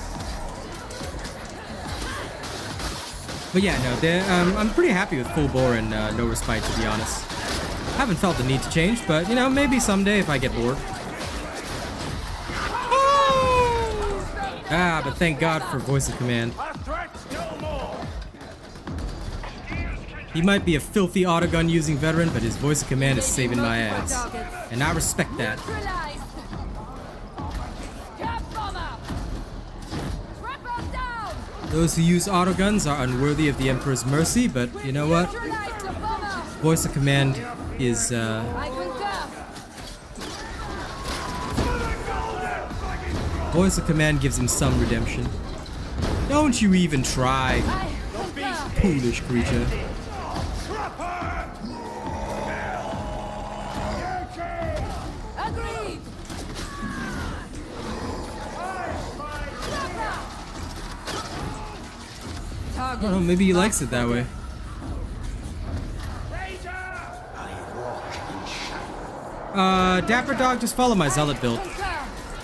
But yeah, no, I'm pretty happy with full bore and no respite, to be honest. Haven't felt the need to change, but you know, maybe someday if I get bored. Ah, but thank God for voice of command. A threat no more! He might be a filthy autogun using veteran, but his voice of command is saving my ass. And I respect that. Neutralized. Cap bomber. Trapper down. Those who use autoguns are unworthy of the Emperor's mercy, but you know what? Neutralize the bomber. Voice of command is, I concur. Voice of command gives him some redemption. Don't you even try, I concur. foolish creature. Agreed. I don't know, maybe he likes it that way. Dapper Dog, just follow my Zealot build.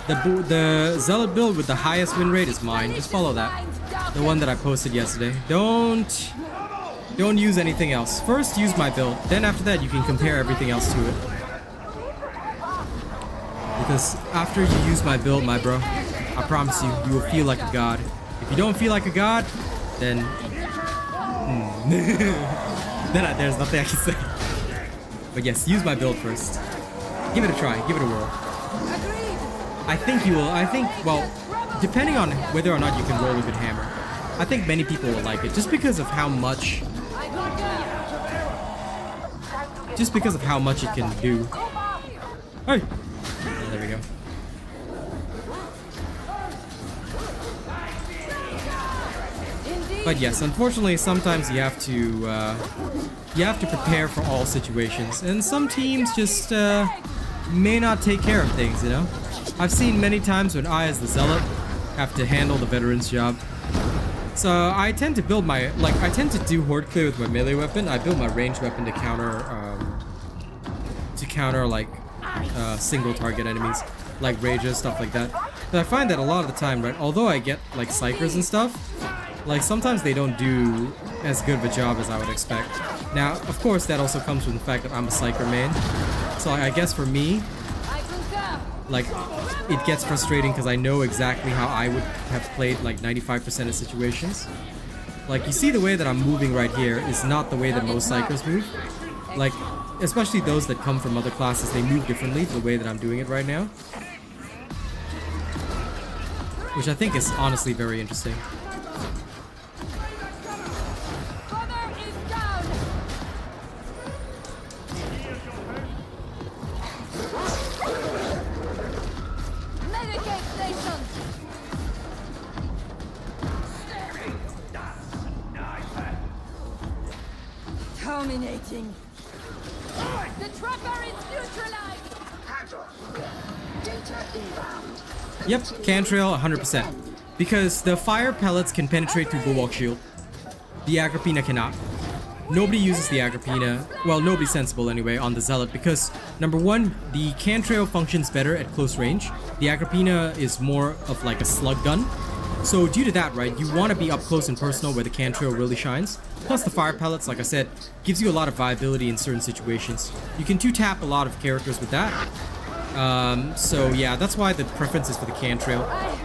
The Zealot build with the highest win rate is mine. Just follow that. The one that I posted yesterday. Don't use anything else. First, use my build. Then after that, you can compare everything else to it. Because after you use my build, my bro, I promise you, you will feel like a god. If you don't feel like a god, then... there's nothing I can say. But yes, use my build first. Give it a try. Give it a whirl. I think you will. Well, depending on whether or not you can roll a good hammer, I think many people will like it just because of how much. Just because of how much it can do. Hey! Yeah, there we go. But yes, unfortunately, sometimes you have to prepare for all situations, and some teams just may not take care of things, you know? I've seen many times when I, as the Zealot, have to handle the veteran's job. So I tend to build my, I tend to do horde clear with my melee weapon. I build my ranged weapon to counter, single target enemies, like rages, stuff like that. But I find that a lot of the time, right, although I get, like, Psykers and stuff, like, sometimes they don't do as good of a job as I would expect. Now, of course, that also comes from the fact that I'm a Psyker main. So I guess for me, like, it gets frustrating because I know exactly how I would have played like 95% of situations. Like, you see the way that I'm moving right here is not the way that most Psykers move. Like, especially those that come from other classes, they move differently to the way that I'm doing it right now. Which I think is honestly very interesting. Terminating. The trapper is neutralized. Data inbound. Yep, Cantrail 100%. Because the fire pellets can penetrate through Bulwark Shield. The Agrippina cannot. Nobody uses the Agrippina, well, nobody sensible anyway, on the Zealot because, number one, the Cantrail functions better at close range. The Agrippina is more of like a slug gun. So due to that, right, you want to be up close and personal where the Cantrail really shines. Plus the fire pellets, like I said, gives you a lot of viability in certain situations. You can 2-tap a lot of characters with that. So yeah, that's why the preference is for the Cantrail.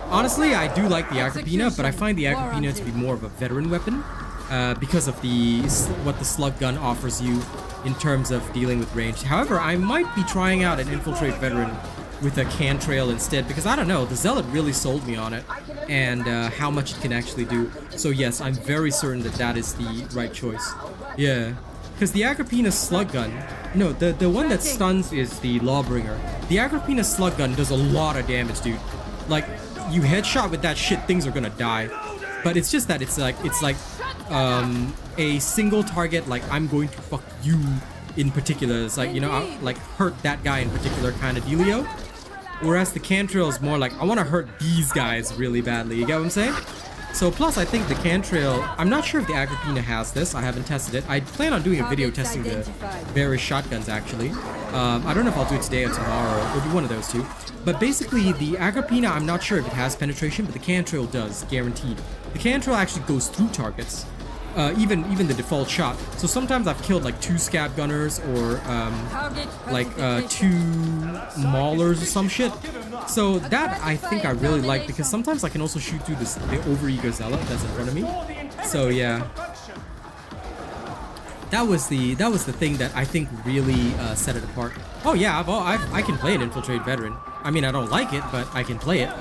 Honestly, I do like the Agrippina, but I find the Agrippina to be more of a veteran weapon. Because of what the slug gun offers you in terms of dealing with range. However, I might be trying out an infiltrate veteran with a cantrail instead, because I don't know, the Zealot really sold me on it and how much it can actually do. So yes, I'm very certain that that is the right choice. Yeah, because the Agrippina slug gun, no, the one that stuns is the Lawbringer. The Agrippina slug gun does a lot of damage, dude. Like, you headshot with that shit, things are gonna die. But it's just that it's like a single target, like I'm going to fuck you in particular. It's like, you know, like hurt that guy in particular kind of dealio. Whereas the cantrail is more like, I want to hurt these guys really badly. You get what I'm saying? So plus I think the cantrail, I'm not sure if the Agrippina has this. I haven't tested it. I plan on doing a video testing the various shotguns actually. I don't know if I'll do it today or tomorrow. It'll be one of those two. But basically the Agrippina, I'm not sure if it has penetration, but the cantrail does, guaranteed. The cantrail actually goes through targets. Even the default shot. So sometimes I've killed like 2 scab gunners or like 2 maulers or some shit. So that I think I really like, because sometimes I can also shoot through this, the overeager Zealot that's in front of me. So yeah, that was the thing that I think really set it apart. Oh yeah, I can play an infiltrate veteran. I mean, I don't like it, but I can play it.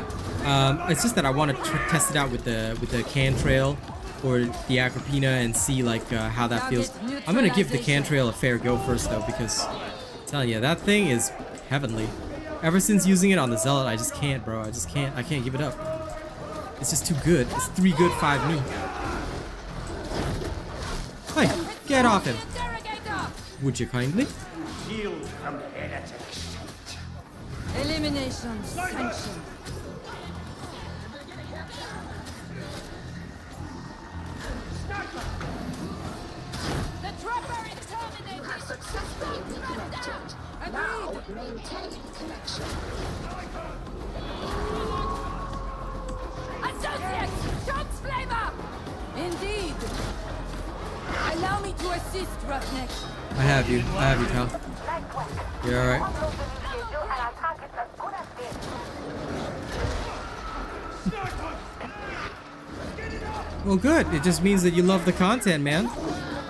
It's just that I want to test it out with the cantrail or the Agrippina and see like how that feels. I'm gonna give the cantrail a fair go first though, because I'm telling you, that thing is heavenly. Ever since using it on the Zealot, I just can't, bro. I can't give it up. It's just too good. It's 3 good, 5 me. Hey, get off him. Would you kindly? Shield from heretics. Elimination sanctioned. The trapper is terminated. Successfully reconnected. Now maintain connection. Associates, shots flame up. Indeed. Allow me to assist, Roughneck. I have you, pal. You're alright. Well, good. It just means that you love the content, man.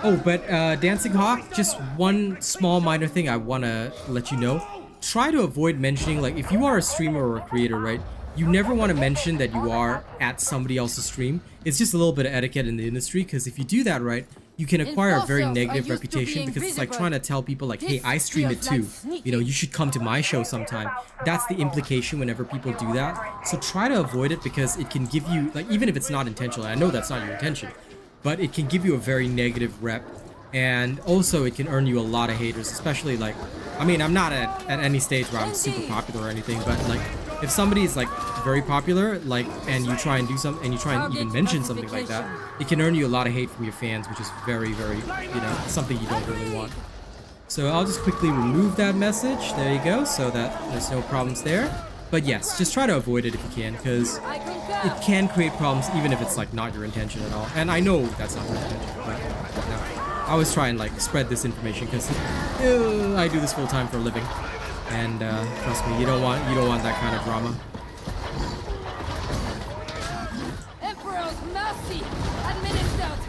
Oh, but Dancing Hawk, just one small minor thing I want to let you know. Try to avoid mentioning, like, if you are a streamer or a creator, right? You never want to mention that you are at somebody else's stream. It's just a little bit of etiquette in the industry, because if you do that, right, you can acquire a very negative reputation, because it's like trying to tell people like, hey, I stream it too. You know, you should come to my show sometime. That's the implication whenever people do that. So try to avoid it, because it can give you, like, even if it's not intentional, I know that's not your intention, but it can give you a very negative rep. And also it can earn you a lot of haters, especially like, I mean, I'm not at any stage where I'm super popular or anything, but like, if somebody's like very popular, like, and you try and do something, and you try and even mention something like that, it can earn you a lot of hate from your fans, which is very, very, you know, something you don't really want. So I'll just quickly remove that message. There you go, so that there's no problems there. But yes, just try to avoid it if you can, because it can create problems even if it's like not your intention at all. And I know that's not your intention, but no. I always try and like spread this information, because I do this full time for a living. And trust me, you don't want that kind of drama. Emperor's mercy administered.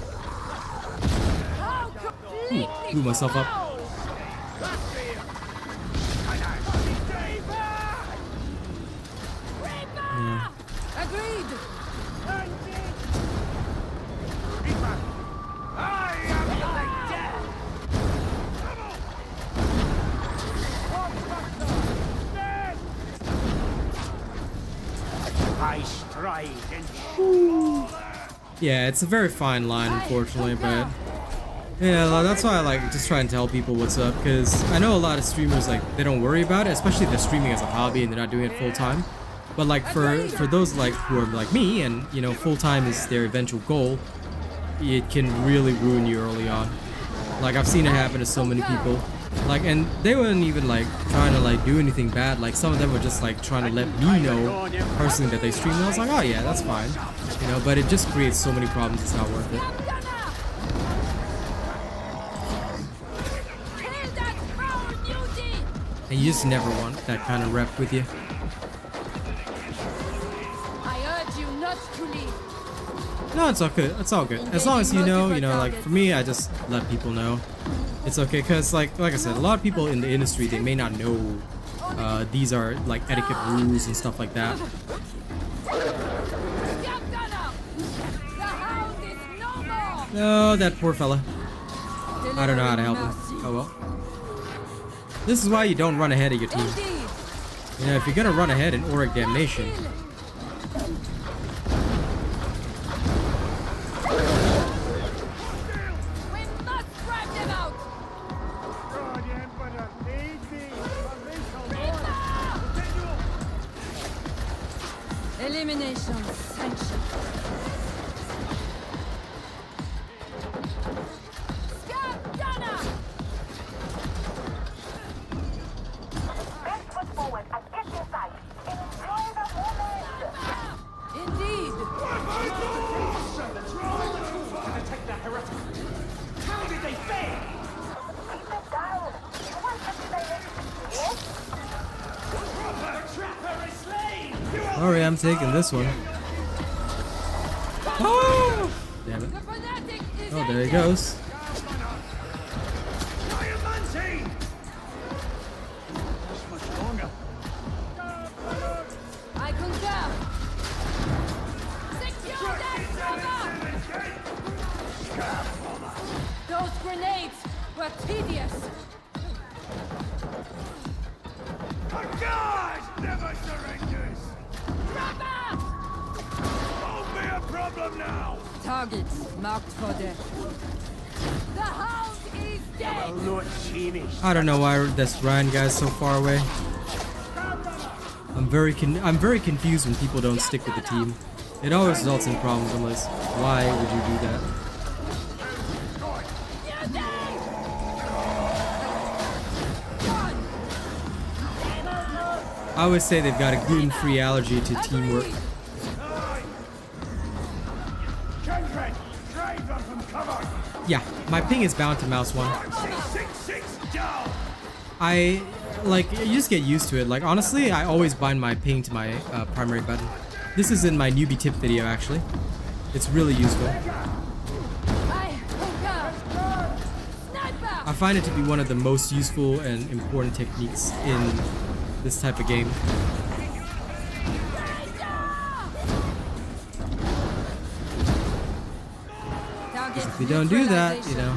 How completely Blew myself up. Yeah. agreed. I stride and Yeah, it's a very fine line, unfortunately, but yeah, that's why I like just try and tell people what's up, because I know a lot of streamers, like, they don't worry about it, especially if they're streaming as a hobby and they're not doing it full time. But like for those like who are like me, and you know, full time is their eventual goal, it can really ruin you early on. Like, I've seen it happen to so many people. Like, and they weren't even like trying to like do anything bad. Like, some of them were just like trying to let me know personally that they stream, and I was like, oh yeah, that's fine, you know. But it just creates so many problems. It's not worth it. And you just never want that kind of rep with you. I urge you not to leave. No, it's all good. It's all good. As long as you know, like for me, I just let people know. It's okay, because like I said, a lot of people in the industry, they may not know These are like etiquette rules and stuff like that. No, that poor fella. I don't know how to help him. Oh well. This is why you don't run ahead of your team. You know, if you're gonna run ahead in Auric Damnation, elimination sanction. Indeed. How did they fail? Trapper is slain! sorry, I'm taking this one. Oh! Damn it. Oh, there he goes. I concur. Secure that cover. Those grenades were tedious. A guard never surrenders! Won't be a problem now! Targets marked for death. The hound is dead. I don't know why this Ryan guy's so far away. I'm very confused when people don't stick with the team. It always results in problems unless why would you do that? I always say they've got a gluten-free allergy to teamwork. Yeah, my ping is bound to mouse 1. You just get used to it. Like, honestly, I always bind my ping to my primary button. This is in my newbie tip video, actually. It's really useful. I find it to be one of the most useful and important techniques in this type of game. If you don't do that, you know.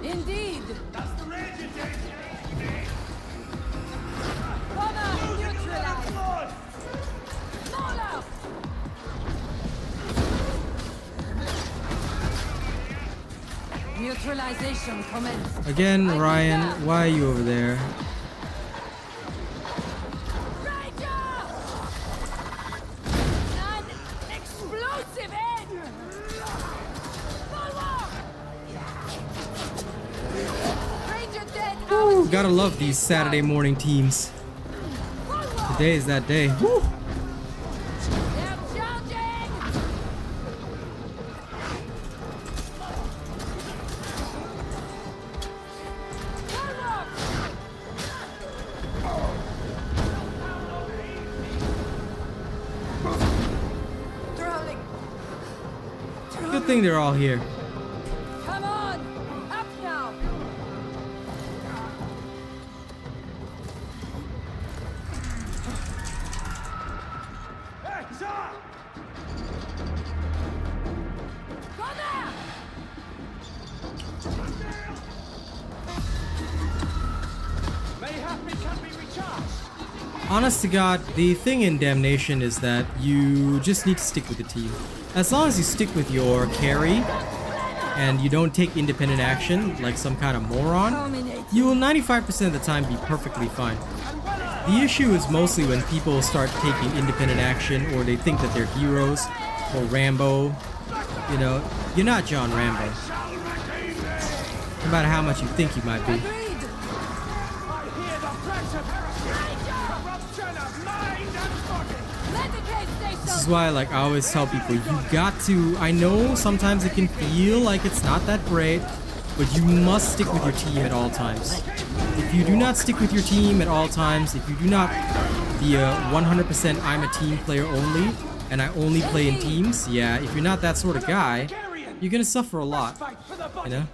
Indeed. Neutralization commenced. Again, Ryan, why are you over there? An explosive head. Ranger dead. Ooh, gotta love these Saturday morning teams. Today is that day. Woo. They're charging. Good thing they're all here. Come on, up now. Hey, sir! Go there. Mayhap it can be recharged! Honest to God, the thing in Damnation is that you just need to stick with the team. As long as you stick with your carry and you don't take independent action like some kind of moron, you will 95% of the time be perfectly fine. The issue is mostly when people start taking independent action or they think that they're heroes or Rambo. You know, you're not John Rambo. No matter how much you think you might be. Agreed. I hear the flash of corruption of mind and body! Medicate This station. is why, like, I always tell people, you got to, I know sometimes it can feel like it's not that great, but you must stick with your team at all times. If you do not stick with your team at all times, if you do not be a 100% I'm a team player only, and I only play in teams, yeah, if you're not that sort of guy, you're gonna suffer a lot, you know?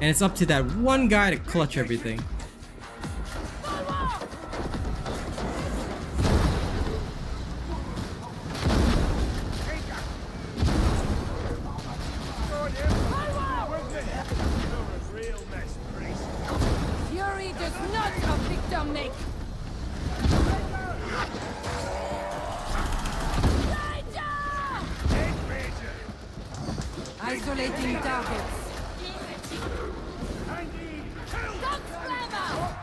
And it's up to that one guy to clutch everything. Isolating targets. Gunsflamer!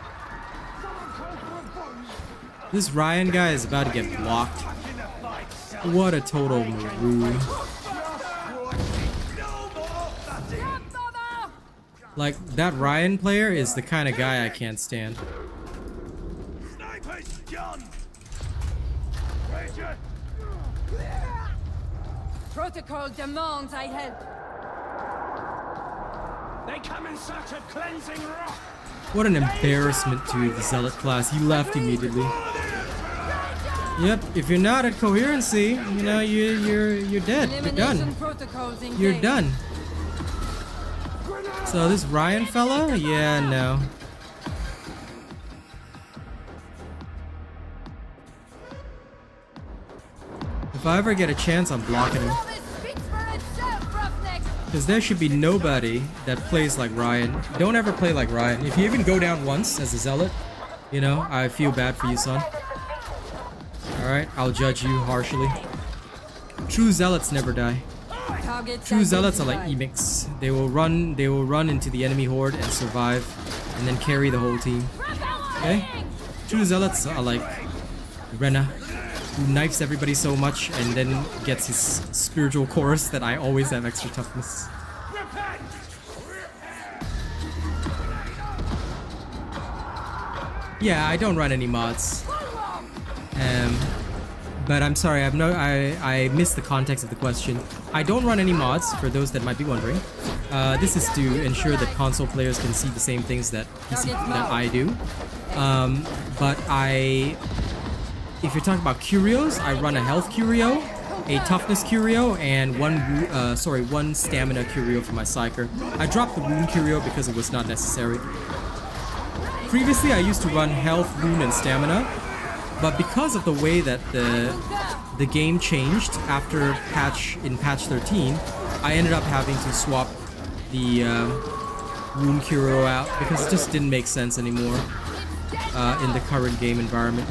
This Ryan guy is about to get blocked. What a total maroon. Like, that Ryan player is the kind of guy I can't stand. Sniper's gun! Ranger! Protocol demands I help. They come in search of cleansing rock! What an embarrassment to the Zealot class. He left immediately. Yep, if you're not at Coherency, you know, you're dead. You're done. Protocols engaged. You're done. So this Ryan fella? Yeah, no. If I ever get a chance, I'm blocking him. Because there should be nobody that plays like Ryan. Don't ever play like Ryan. If you even go down once as a Zealot, you know, I feel bad for you, son. Alright, I'll judge you harshly. True Zealots never die. True Zealots are like Emix. They will run into the enemy horde and survive, and then carry the whole team. Okay? True Zealots are like Rena, who knifes everybody so much and then gets his spiritual chorus that I always have extra toughness. Yeah, I don't run any mods. But I'm sorry, I missed the context of the question. I don't run any mods, for those that might be wondering. This is to ensure that console players can see the same things that I do. But if you're talking about Curios, I run a health Curio, a toughness Curio, and one stamina Curio for my Psyker. I dropped the wound Curio because it was not necessary. Previously, I used to run health, wound, and stamina. But because of the way that the game changed after patch 13, I ended up having to swap the wound Curio out because it just didn't make sense anymore in the current game environment.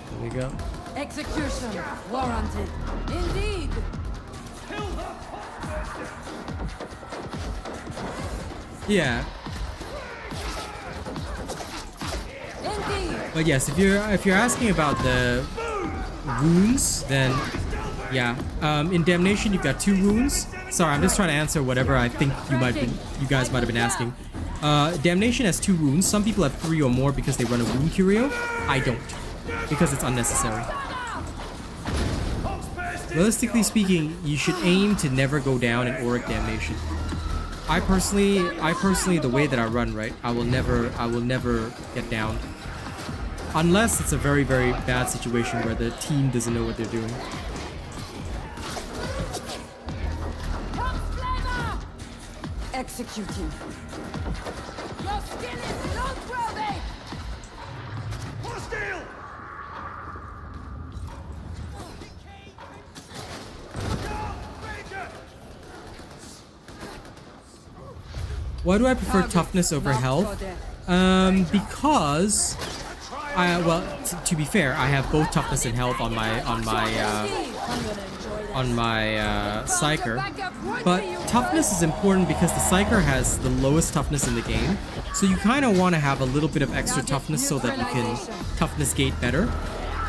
There we go. Execution warranted. Indeed. Yeah. Indeed. But yes, if you're asking about the wounds, then yeah. In Damnation you've got 2 wounds. Sorry, I'm just trying to answer whatever I think you guys might have been asking. Damnation has 2 wounds. Some people have 3 or more because they run a wound Curio. I don't, because it's unnecessary. Realistically speaking, you should aim to never go down in Auric Damnation. I personally, the way that I run, right, I will never get down. Unless it's a very, very bad situation where the team doesn't know what they're doing. Executing. Your skill is noteworthy. Hostile! Why do I prefer toughness over health? Because to be fair, I have both toughness and health on my Psyker. But toughness is important because the Psyker has the lowest toughness in the game. So you kind of want to have a little bit of extra toughness so that you can toughness gate better.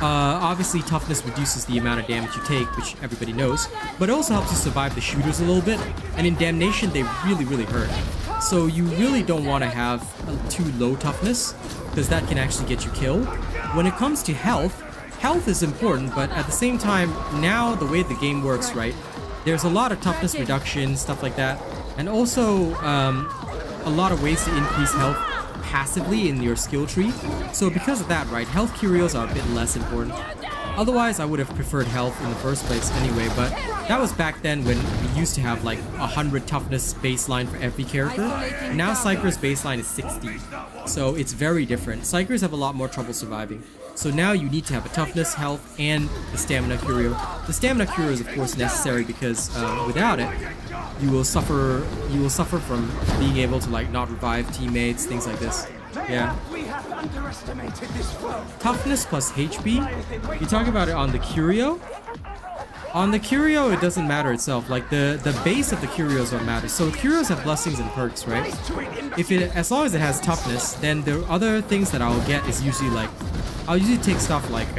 Obviously, toughness reduces the amount of damage you take, which everybody knows, but it also helps you survive the shooters a little bit. And in Damnation, they really, really hurt. So you really don't want to have too low toughness, because that can actually get you killed. When it comes to health, health is important, but at the same time, now the way the game works, right, there's a lot of toughness reduction, stuff like that, and also a lot of ways to increase health passively in your skill tree. So because of that, right, health Curios are a bit less important. Otherwise, I would have preferred health in the first place anyway, but that was back then when we used to have like 100 toughness baseline for every character. Now Psyker's baseline is 60, so it's very different. Psykers have a lot more trouble surviving. So now you need to have a toughness, health, and the stamina Curio. The stamina Curio is of course necessary because without it, you will suffer from being able to like not revive teammates, things like this. Yeah. We have underestimated this foe. Toughness plus HP. You talk about it on the Curio. On the Curio, it doesn't matter itself. Like the base of the Curios don't matter. So Curios have blessings and perks, right? If it, as long as it has toughness, then the other things that I'll get is usually like, I'll usually take stuff like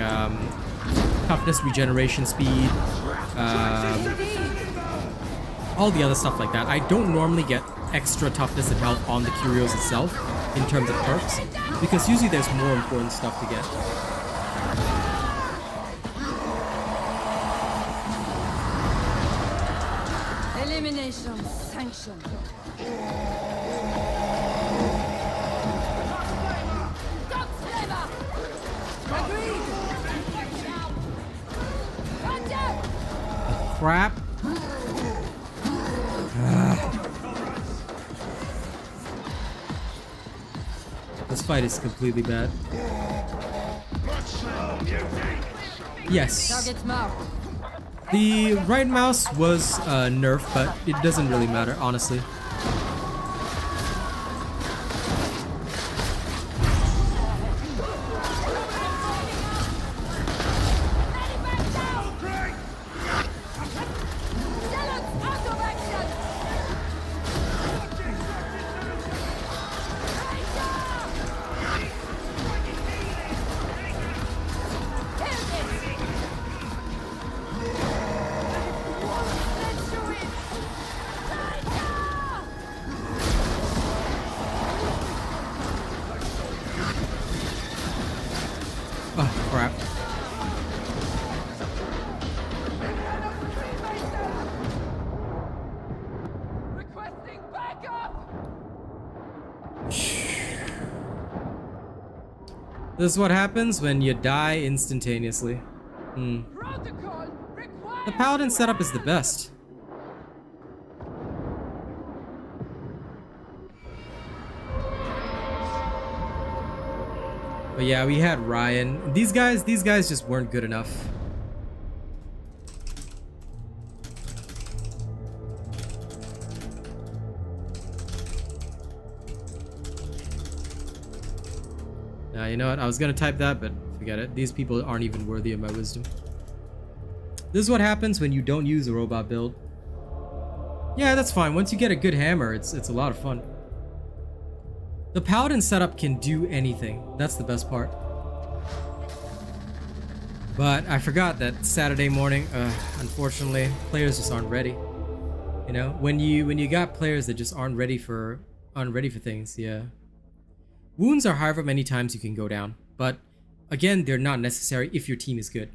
toughness, regeneration speed, all the other stuff like that. I don't normally get extra toughness and health on the Curios itself in terms of perks, because usually there's more important stuff to get. Elimination sanctioned. Agreed. Gotcha. Crap. This fight is completely bad. Yes. Target's marked. The right mouse was nerfed, but it doesn't really matter, honestly. Oh, crap. Requesting backup. This is what happens when you die instantaneously. Protocol required. The Paladin setup is the best. But yeah, we had Ryan. These guys just weren't good enough. Now, you know what? I was gonna type that, but forget it. These people aren't even worthy of my wisdom. This is what happens when you don't use a robot build. Yeah, that's fine. Once you get a good hammer, it's a lot of fun. The Paladin setup can do anything. That's the best part. But I forgot that Saturday morning, unfortunately, players just aren't ready. You know, when you got players that just aren't ready for things, yeah. Wounds are however many times you can go down, but again, they're not necessary if your team is good.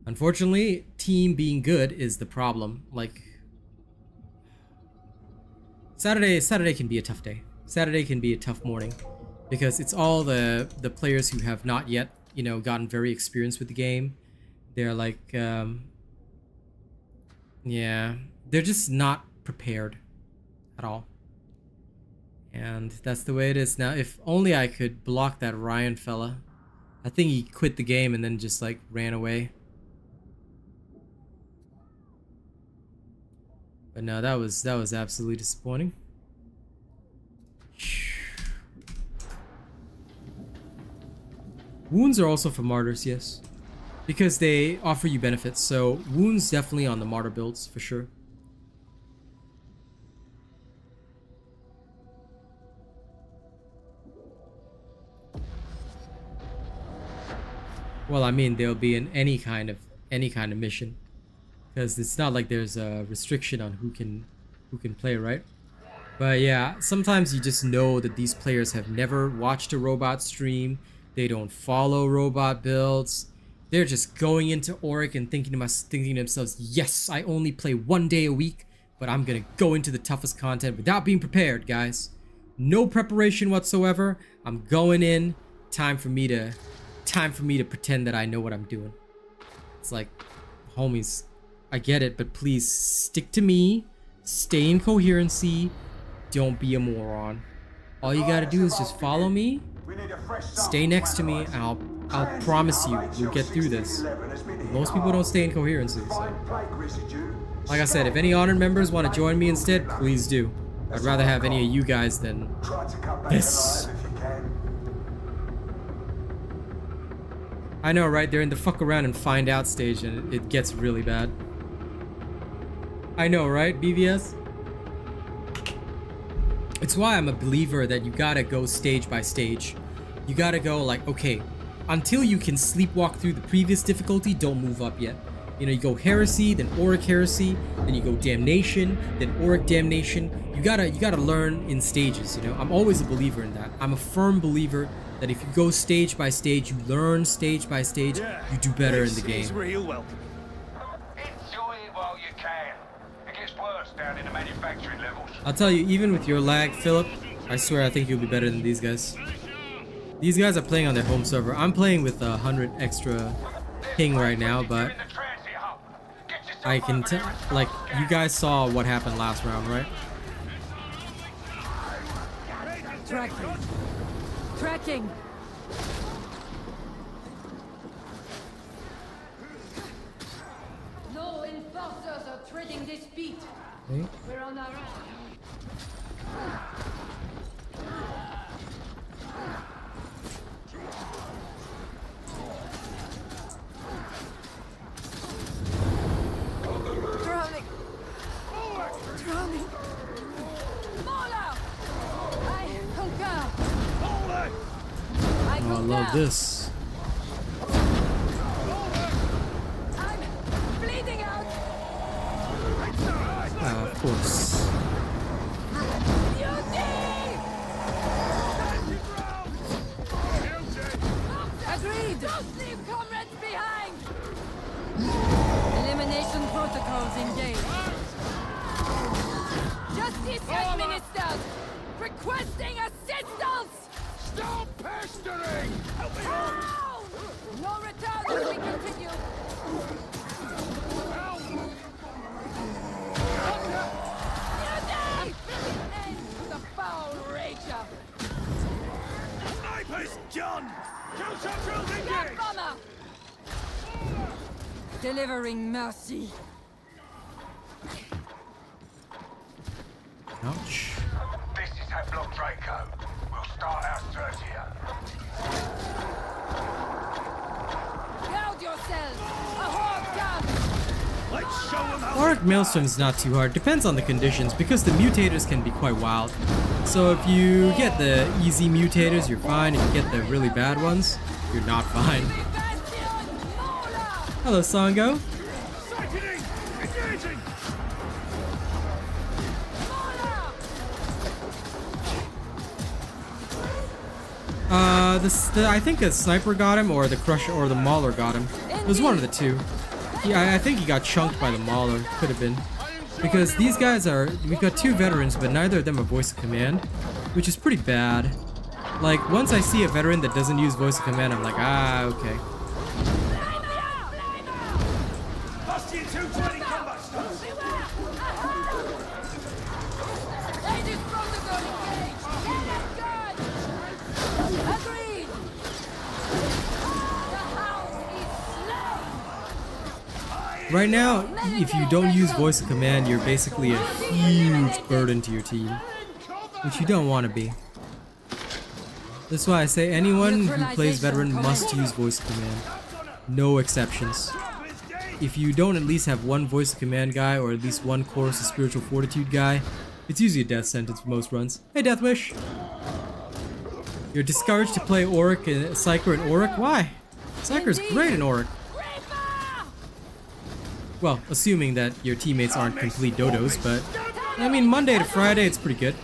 Unfortunately, team being good is the problem. Like, Saturday can be a tough day. Saturday can be a tough morning because it's all the players who have not yet, you know, gotten very experienced with the game. They're like, yeah, they're just not prepared at all. And that's the way it is now. If only I could block that Ryan fella. I think he quit the game and then just like ran away. But no, that was absolutely disappointing. Wounds are also for martyrs, yes. Because they offer you benefits, so wounds definitely on the martyr builds, for sure. Well, I mean, they'll be in any kind of mission. Because it's not like there's a restriction on who can play, right? But yeah, sometimes you just know that these players have never watched a robot stream. They don't follow robot builds. They're just going into Auric and thinking to themselves, yes, I only play 1 day a week, but I'm gonna go into the toughest content without being prepared, guys. No preparation whatsoever. I'm going in. Time for me to pretend that I know what I'm doing. It's like, homies, I get it, but please stick to me. Stay in coherency. Don't be a moron. All you gotta do is just follow me. Stay next to me, and I'll promise you, we'll get through this. Most people don't stay in Coherency, so. Like I said, if any honored members want to join me instead, please do. I'd rather have any of you guys than this. I know, right? They're in the fuck around and find out stage and it gets really bad. I know, right, BVS? It's why I'm a believer that you gotta go stage by stage. You gotta go like, okay, until you can sleepwalk through the previous difficulty, don't move up yet. You know, you go Heresy, then Auric Heresy, then you go Damnation, then Auric Damnation. You gotta learn in stages, you know? I'm always a believer in that. I'm a firm believer that if you go stage by stage, you learn stage by stage, you do better in the game. Real welcome. Enjoy it while you can. It gets worse down in the manufacturing levels. I'll tell you, even with your lag, Philip, I swear I think you'll be better than these guys. These guys are playing on their home server. I'm playing with 100 extra ping right now, but I can tell, like, you guys saw what happened last round, right? Tracking. Tracking. No enforcers are treading this beat. Okay. We're on our own. Drowning. Drowning. Mola! I conquer. I Oh, I love this. I'm bleeding out. Of course. Agreed. Don't leave comrades behind. Elimination protocols engaged. Justice administered. Requesting assistance. Stop pestering! Help me Down! No return as we continue. Mutiny! End to the foul rager. Snipers, John! Kill some drills Gas engaged! bomber! Delivering mercy. Ouch. This is Havelock Draco. We'll start our search here. Guard yourselves! A horde comes! Let's show them how Auric Maelstrom is not too hard. Depends on the conditions, because the mutators can be quite wild. So if you get the easy mutators, you're fine. If you get the really bad ones, you're not fine. Hello, Sango. Sickening! Engaging! I think a sniper got him, or the Crusher, or the Mauler got him. It was one of the two. I think he got chunked by the Mauler. Could have been. Because these guys are... We've got two veterans, but neither of them are voice of command, which is pretty bad. Like, once I see a veteran that doesn't use voice of command, I'm like, ah, okay. Bastion 220 combat stars! Ladies protocol engaged! Get it good! Agreed! The house is slain! Right now, if you don't use voice of command, you're basically a huge burden to your team, which you don't want to be. That's why I say anyone who plays veteran must use voice of command. No exceptions. If you don't at least have one voice of command guy, or at least one chorus of spiritual fortitude guy, it's usually a death sentence for most runs. Hey, Deathwish! You're discouraged to play Auric and Psyker and Auric? Why? Psyker's great in Auric. Well, assuming that your teammates aren't complete dodos, but I mean, Monday to Friday, it's pretty good.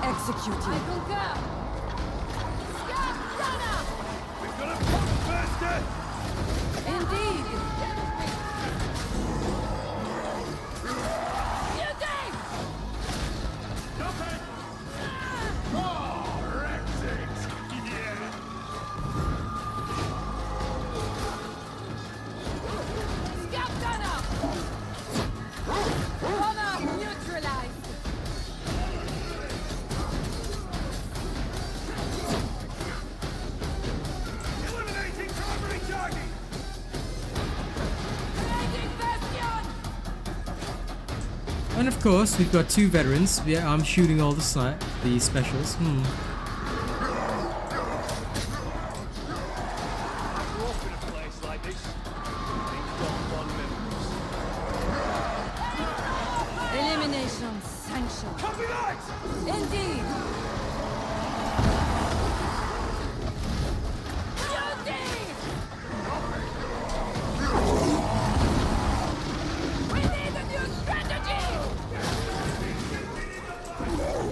Executed. I concur. We've got a pump burster! Indeed. And of course, we've got 2 veterans. Yeah, I'm shooting all the specials. Elimination sanctioned. Copy that! Indeed. We need a new strategy.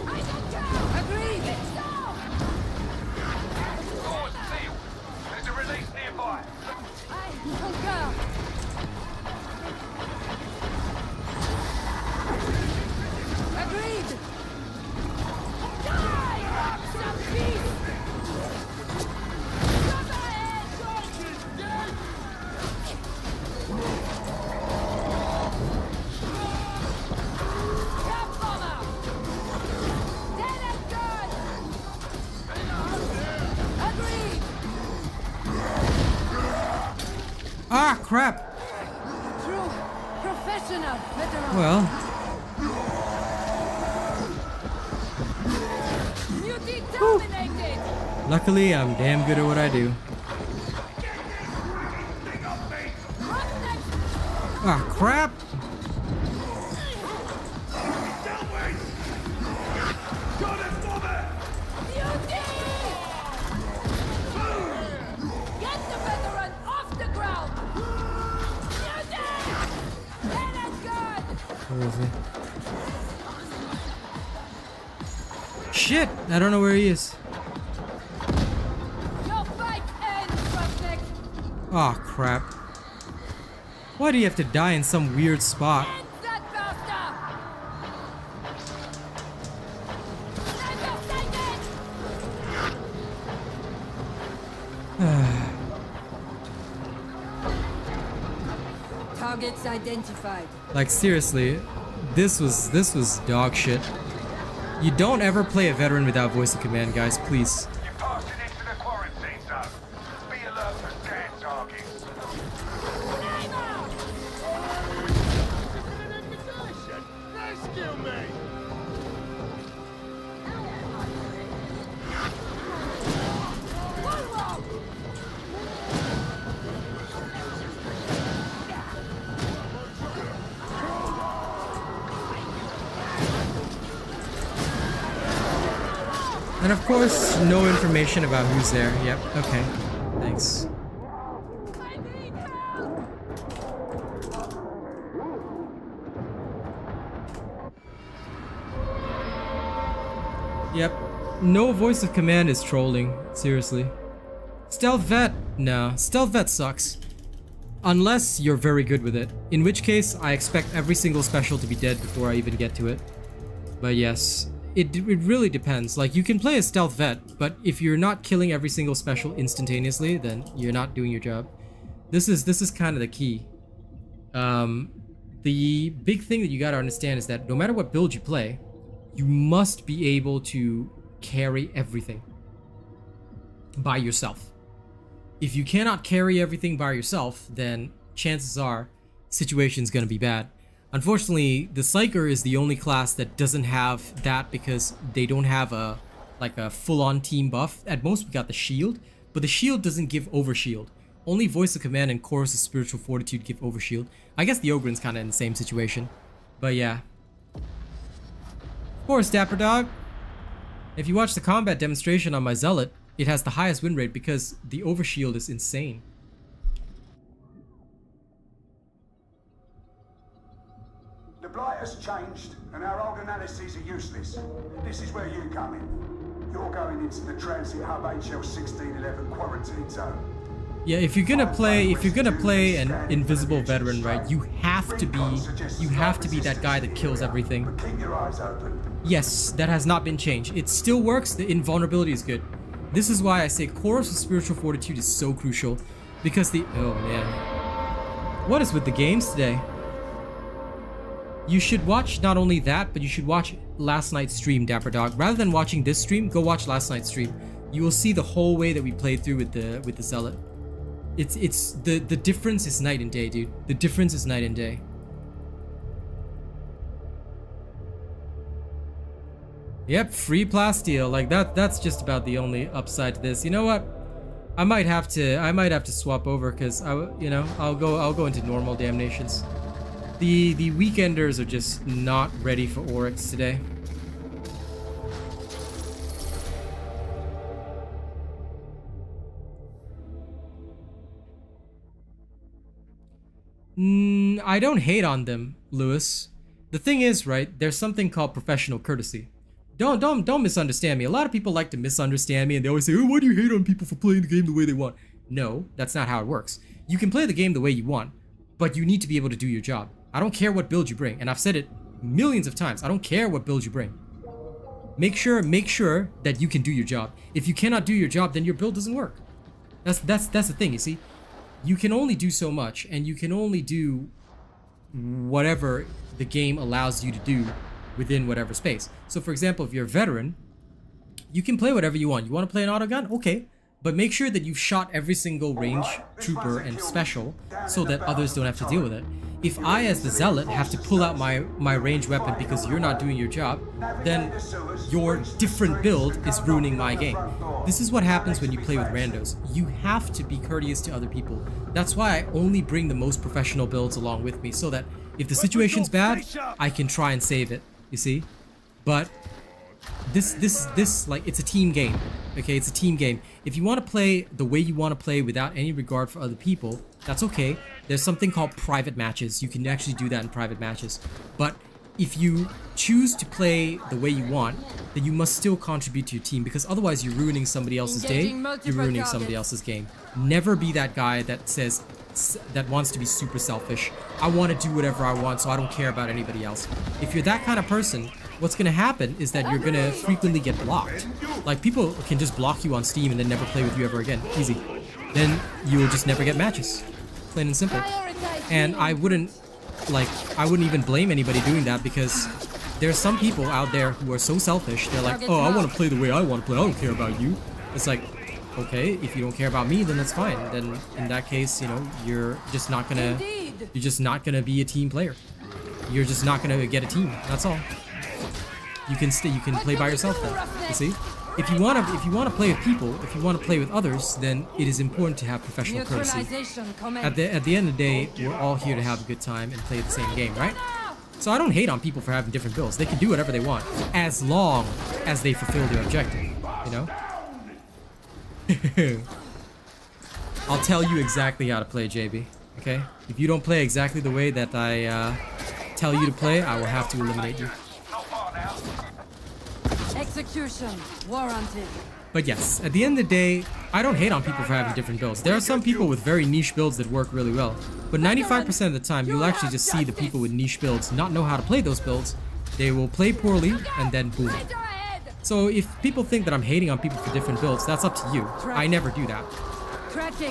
I don't care. Agreed. Forward, seal. There's a release nearby. I concur. Agreed. Die! Some peace. Come ahead, soldiers. Cap bomber. Dead and good. Agreed. Ah, crap! True. Professional veteran. Well, Beauty dominated. luckily I'm damn good at what I do. Ah, crap! Beauty! Get the veteran off the ground. Beauty! Dead and good. Where is he? Shit! I don't know where he is. Your fight ends, Roughneck. Oh crap. Why do you have to die in some weird spot? End that bastard! Never take it! Targets identified. Like seriously, this was dog shit. You don't ever play a veteran without voice of command, guys, please. You're passing into the quarantine zone. Be alert for scan targets. Rescue me! And of course, no information about who's there. Yep, okay. Thanks. I need help! Yep. No voice of command is trolling. Seriously. Stealth vet? No. Stealth vet sucks. Unless you're very good with it. In which case, I expect every single special to be dead before I even get to it. But yes. It really depends. Like, you can play a stealth vet, but if you're not killing every single special instantaneously, then you're not doing your job. This is kind of the key. The big thing that you gotta understand is that no matter what build you play, you must be able to carry everything by yourself. If you cannot carry everything by yourself, then chances are situation's gonna be bad. Unfortunately, the Psyker is the only class that doesn't have that because they don't have a full-on team buff. At most, we got the shield, but the shield doesn't give overshield. Only Voice of Command and Chorus of Spiritual Fortitude give overshield. I guess the Ogren's kind of in the same situation, but yeah. Of course, Dapper Dog. If you watch the combat demonstration on my Zealot, it has the highest win rate because the overshield is insane. The blight has changed, and our old analyses are useless. This is where you come in. You're going into the transit hub HL 1611 quarantine zone. Yeah, if you're gonna play an invisible veteran, right, you have to be that guy that kills everything. But keep your eyes open. Yes, that has not been changed. It still works. The invulnerability is good. This is why I say Chorus of Spiritual Fortitude is so crucial, because oh man, what is with the games today? You should watch not only that, but you should watch last night's stream, Dapper Dog. Rather than watching this stream, go watch last night's stream. You will see the whole way that we played through with the Zealot. It's the difference is night and day, dude. The difference is night and day. Yep, free plasteel. Like that's just about the only upside to this. You know what? I might have to swap over because I'll go into normal damnations. The weekenders are just not ready for Aurics today. I don't hate on them, Lewis. The thing is, right, there's something called professional courtesy. Don't misunderstand me. A lot of people like to misunderstand me and they always say, oh, why do you hate on people for playing the game the way they want? No, that's not how it works. You can play the game the way you want, but you need to be able to do your job. I don't care what build you bring, and I've said it millions of times. I don't care what build you bring. Make sure that you can do your job. If you cannot do your job, then your build doesn't work. That's the thing, you see? You can only do so much, and you can only do whatever the game allows you to do within whatever space. So for example, if you're a veteran, you can play whatever you want. You want to play an auto gun? Okay. But make sure that you've shot every single range trooper and special so that others don't have to deal with it. If I, as the Zealot, have to pull out my ranged weapon because you're not doing your job, then your different build is ruining my game. This is what happens when you play with randos. You have to be courteous to other people. That's why I only bring the most professional builds along with me, so that if the situation's bad, I can try and save it, you see? But this like, it's a team game, okay? It's a team game. If you want to play the way you want to play without any regard for other people, that's okay. There's something called private matches. You can actually do that in private matches. But if you choose to play the way you want, then you must still contribute to your team, because otherwise you're ruining somebody else's day, you're ruining somebody else's game. Never be that guy that wants to be super selfish. I want to do whatever I want, so I don't care about anybody else. If you're that kind of person, what's going to happen is that you're going to frequently get blocked. Like, people can just block you on Steam and then never play with you ever again. Easy. Then you'll just never get matches. Plain and simple. And I wouldn't even blame anybody doing that, because there's some people out there who are so selfish. They're like, oh, I want to play the way I want to play. I don't care about you. It's like, okay, if you don't care about me, then that's fine. Then in that case, you know, you're just not gonna be a team player. You're just not gonna get a team. That's all. You can play by yourself then. You see? If you wanna play with people, if you wanna play with others, then it is important to have professional courtesy. At the end of the day, we're all here to have a good time and play the same game, right? So I don't hate on people for having different builds. They can do whatever they want, as long as they fulfill their objective, you know? I'll tell you exactly how to play, JB, okay? If you don't play exactly the way that I tell you to play, I will have to eliminate you. Execution warranted. But yes, at the end of the day, I don't hate on people for having different builds. There are some people with very niche builds that work really well, but 95% of the time, you'll actually just see the people with niche builds not know how to play those builds. They will play poorly, and then boom. So if people think that I'm hating on people for different builds, that's up to you. I never do that.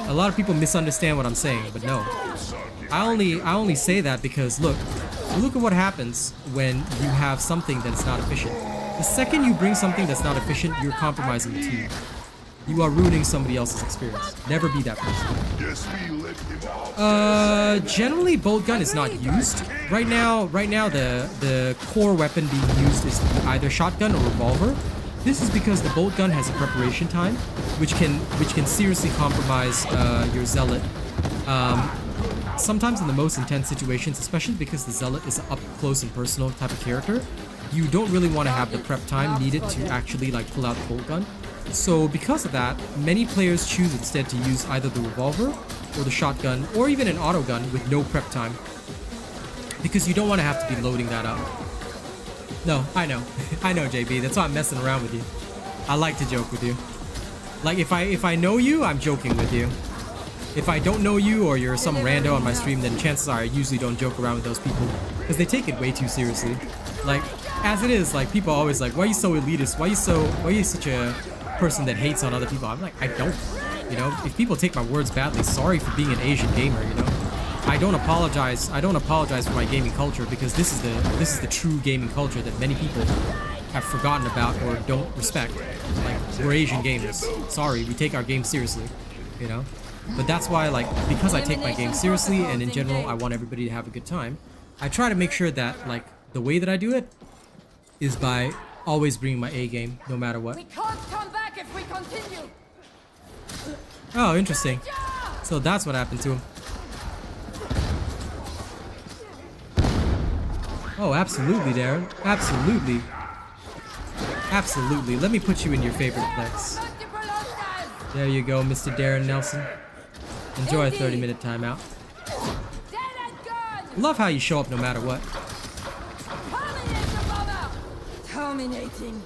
A lot of people misunderstand what I'm saying, but no. I only say that because look at what happens when you have something that's not efficient. The second you bring something that's not efficient, you're compromising the team. You are ruining somebody else's experience. Never be that person. Generally bolt gun is not used. Right now the core weapon being used is either shotgun or revolver. This is because the bolt gun has a preparation time, which can seriously compromise your Zealot. Sometimes in the most intense situations, especially because the Zealot is an up close and personal type of character, you don't really want to have the prep time needed to actually like pull out the bolt gun. So because of that, many players choose instead to use either the revolver or the shotgun or even an auto gun with no prep time, because you don't want to have to be loading that up. No, I know. I know, JB. That's why I'm messing around with you. I like to joke with you. Like, if I know you, I'm joking with you. If I don't know you or you're some rando on my stream, then chances are I usually don't joke around with those people, because they take it way too seriously. Like, as it is, like, people are always like, why are you so elitist? Why are you such a person that hates on other people? I'm like, I don't. You know, if people take my words badly, sorry for being an Asian gamer, you know? I don't apologize for my gaming culture, because this is the true gaming culture that many people have forgotten about or don't respect. Like, we're Asian gamers. Sorry, we take our game seriously, you know? But that's why, like, because I take my game seriously and in general I want everybody to have a good time, I try to make sure that, like, the way that I do it is by always bring my A game, no matter what. We can't come back if we continue. Oh, interesting. So that's what happened to him. Oh, absolutely, Darren. Absolutely. Absolutely. Let me put you in your favorite place. There you go, Mr. Darren Nelson. Enjoy a 30-minute timeout. Love how you show up no matter what. Terminating.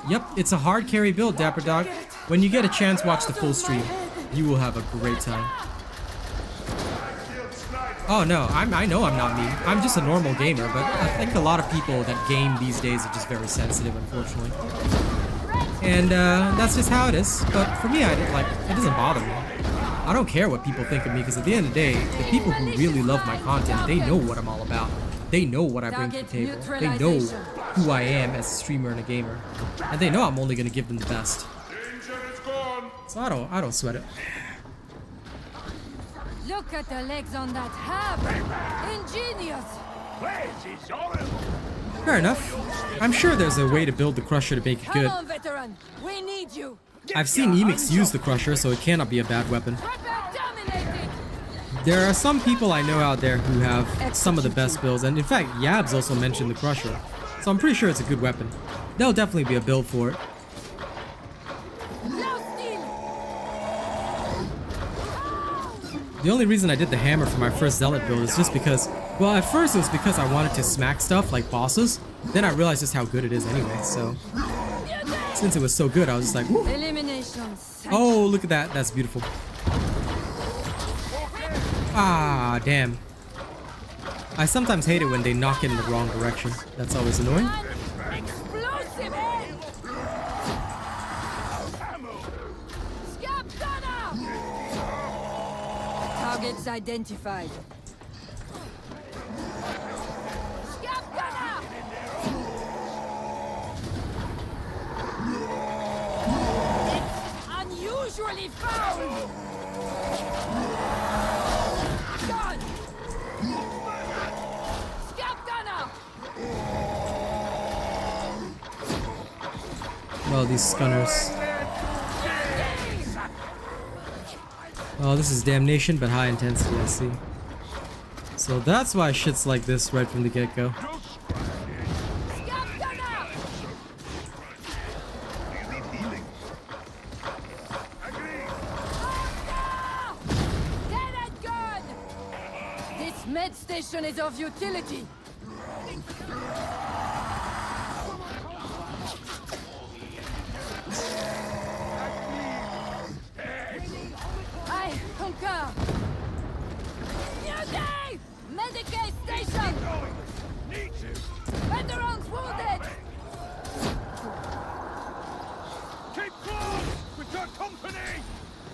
Yep, it's a hard carry build, Dapper Dog. When you get a chance, watch the full stream. You will have a great time. Oh no, I know I'm not mean. I'm just a normal gamer, but I think a lot of people that game these days are just very sensitive, unfortunately. And that's just how it is. But for me, it doesn't bother me. I don't care what people think of me, because at the end of the day, the people who really love my content, they know what I'm all about. They know what I bring to the table. They know who I am as a streamer and a gamer. And they know I'm only gonna give them the best. So I don't sweat it. Look at the legs on that hab. Ingenious. Fair enough. I'm sure there's a way to build the Crusher to make it Come good. on, veteran. We need you. I've seen Emix use the Crusher, so it cannot be a bad weapon. Dominating. There are some people I know out there who have some of the best builds, and in fact, Yabs also mentioned the Crusher. So I'm pretty sure it's a good weapon. There'll definitely be a build for it. The only reason I did the hammer for my first Zealot build is just because, well, at first it was because I wanted to smack stuff like bosses. Then I realized just how good it is anyway, so since it was so good, I was just like, woo. Oh, look at that. That's beautiful. Ah, damn. I sometimes hate it when they knock it in the wrong direction. That's always annoying. Explosive head. Scab gunner. Targets identified. Scab gunner. It's unusually foul. Gun. Scab gunner. Well, these Skunners. Oh, this is Damnation, but high intensity, I see. So that's why shit's like this right from the get-go. Scab gunner. Dead gun. This med station is of utility. I concur. New day! Medicaid station! Veterans wounded! Keep close! We've got company!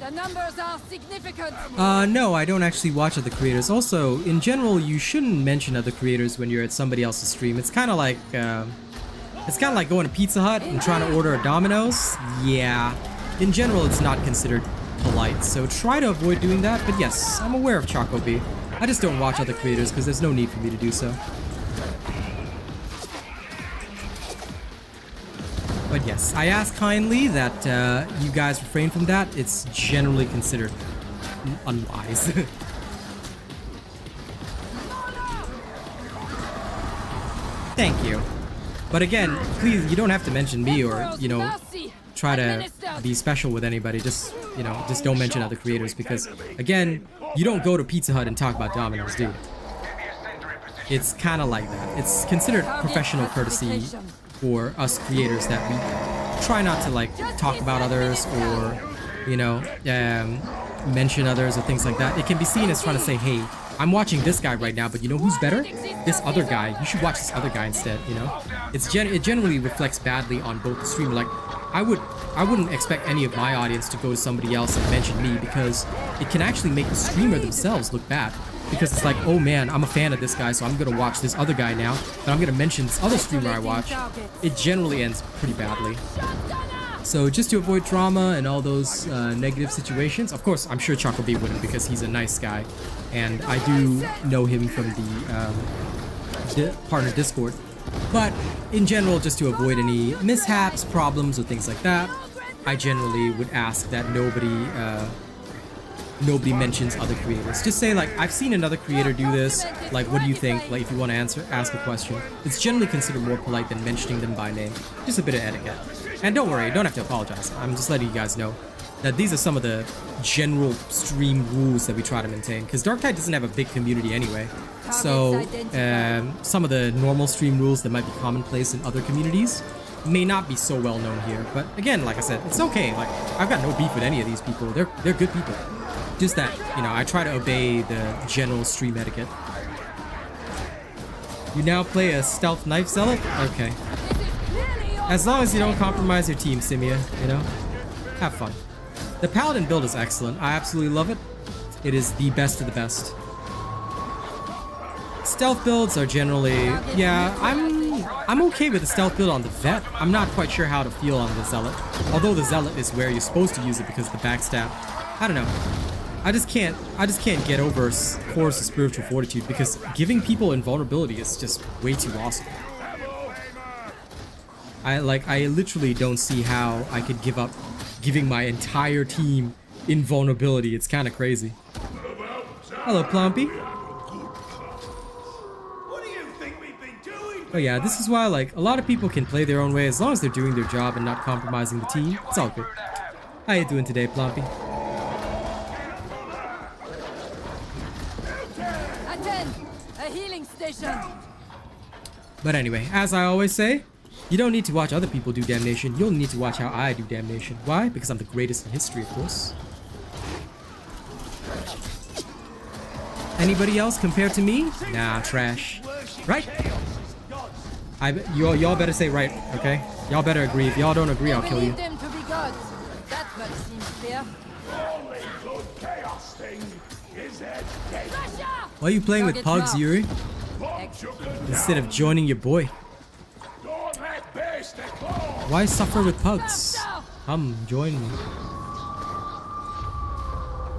The numbers are significant. No, I don't actually watch other creators. Also, in general, you shouldn't mention other creators when you're at somebody else's stream. It's kind of like, going to Pizza Hut and trying to order a Domino's. Yeah. In general, it's not considered polite, so try to avoid doing that. But yes, I'm aware of Choco B. I just don't watch other creators because there's no need for me to do so. But yes, I ask kindly that you guys refrain from that. It's generally considered unwise. Thank you. But again, please, you don't have to mention me or, you know, try to be special with anybody. Just, you know, just don't mention other creators because, again, you don't go to Pizza Hut and talk about Domino's, do you? It's kind of like that. It's considered professional courtesy for us creators that we try not to, like, talk about others or, you know, mention others or things like that. It can be seen as trying to say, hey, I'm watching this guy right now, but you know who's better? This other guy. You should watch this other guy instead, you know? It generally reflects badly on both the streamer. Like, I wouldn't expect any of my audience to go to somebody else and mention me because it can actually make the streamer themselves look bad. Because it's like, oh man, I'm a fan of this guy, so I'm gonna watch this other guy now, but I'm gonna mention this other streamer I watch. It generally ends pretty badly. So just to avoid drama and all those negative situations, of course, I'm sure Choco B wouldn't because he's a nice guy, and I do know him from the partner Discord. But in general, just to avoid any mishaps, problems, or things like that, I generally would ask that nobody mentions other creators. Just say like, I've seen another creator do this, like what do you think, like if you want to ask a question. It's generally considered more polite than mentioning them by name. Just a bit of etiquette. And don't worry, you don't have to apologize. I'm just letting you guys know that these are some of the general stream rules that we try to maintain, because Darktide doesn't have a big community anyway. So some of the normal stream rules that might be commonplace in other communities may not be so well known here. But again, like I said, it's okay. Like, I've got no beef with any of these people. They're good people. Just that, you know, I try to obey the general stream etiquette. You now play a stealth knife zealot? Okay. As long as you don't compromise your team, Simia, you know? Have fun. The paladin build is excellent. I absolutely love it. It is the best of the best. Stealth builds are generally, yeah, I'm okay with the stealth build on the vet. I'm not quite sure how to feel on the zealot. Although the zealot is where you're supposed to use it because of the backstab. I don't know. I just can't get over Chorus of Spiritual Fortitude because giving people invulnerability is just way too awesome. I literally don't see how I could give up giving my entire team invulnerability. It's kind of crazy. Hello, Plumpy. What do you think we've been doing? Oh yeah, this is why like a lot of people can play their own way as long as they're doing their job and not compromising the team. It's all good. How you doing today, Plumpy? Attend! A healing station! But anyway, as I always say, you don't need to watch other people do damnation, you'll need to watch how I do damnation. Why? Because I'm the greatest in history, of course. Anybody else compared to me? Nah, trash. Right? Y'all better say right, okay? Y'all better agree. If y'all don't agree, I'll kill you. Them to be gods. That much seems fair. Only good chaos thing is that Why are you playing with Pugs, Yuri? Instead of joining your boy. don't let bears to claw. Why suffer with Pugs? Come, join me.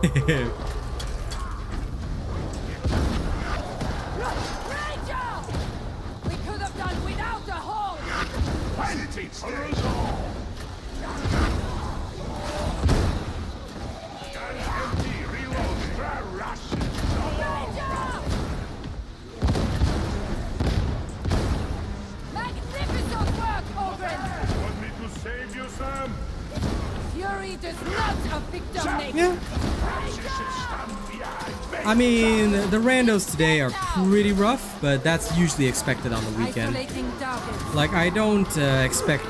We could have done without the hole! Vanity for us all. Stand empty, reload, try ration. Magnificent work, Ogren! Want me to save you, Sam? Fury does not a victim make. Yeah. I mean, the randos today are pretty rough, but that's usually expected on the weekend. Isolating targets. Like, I don't expect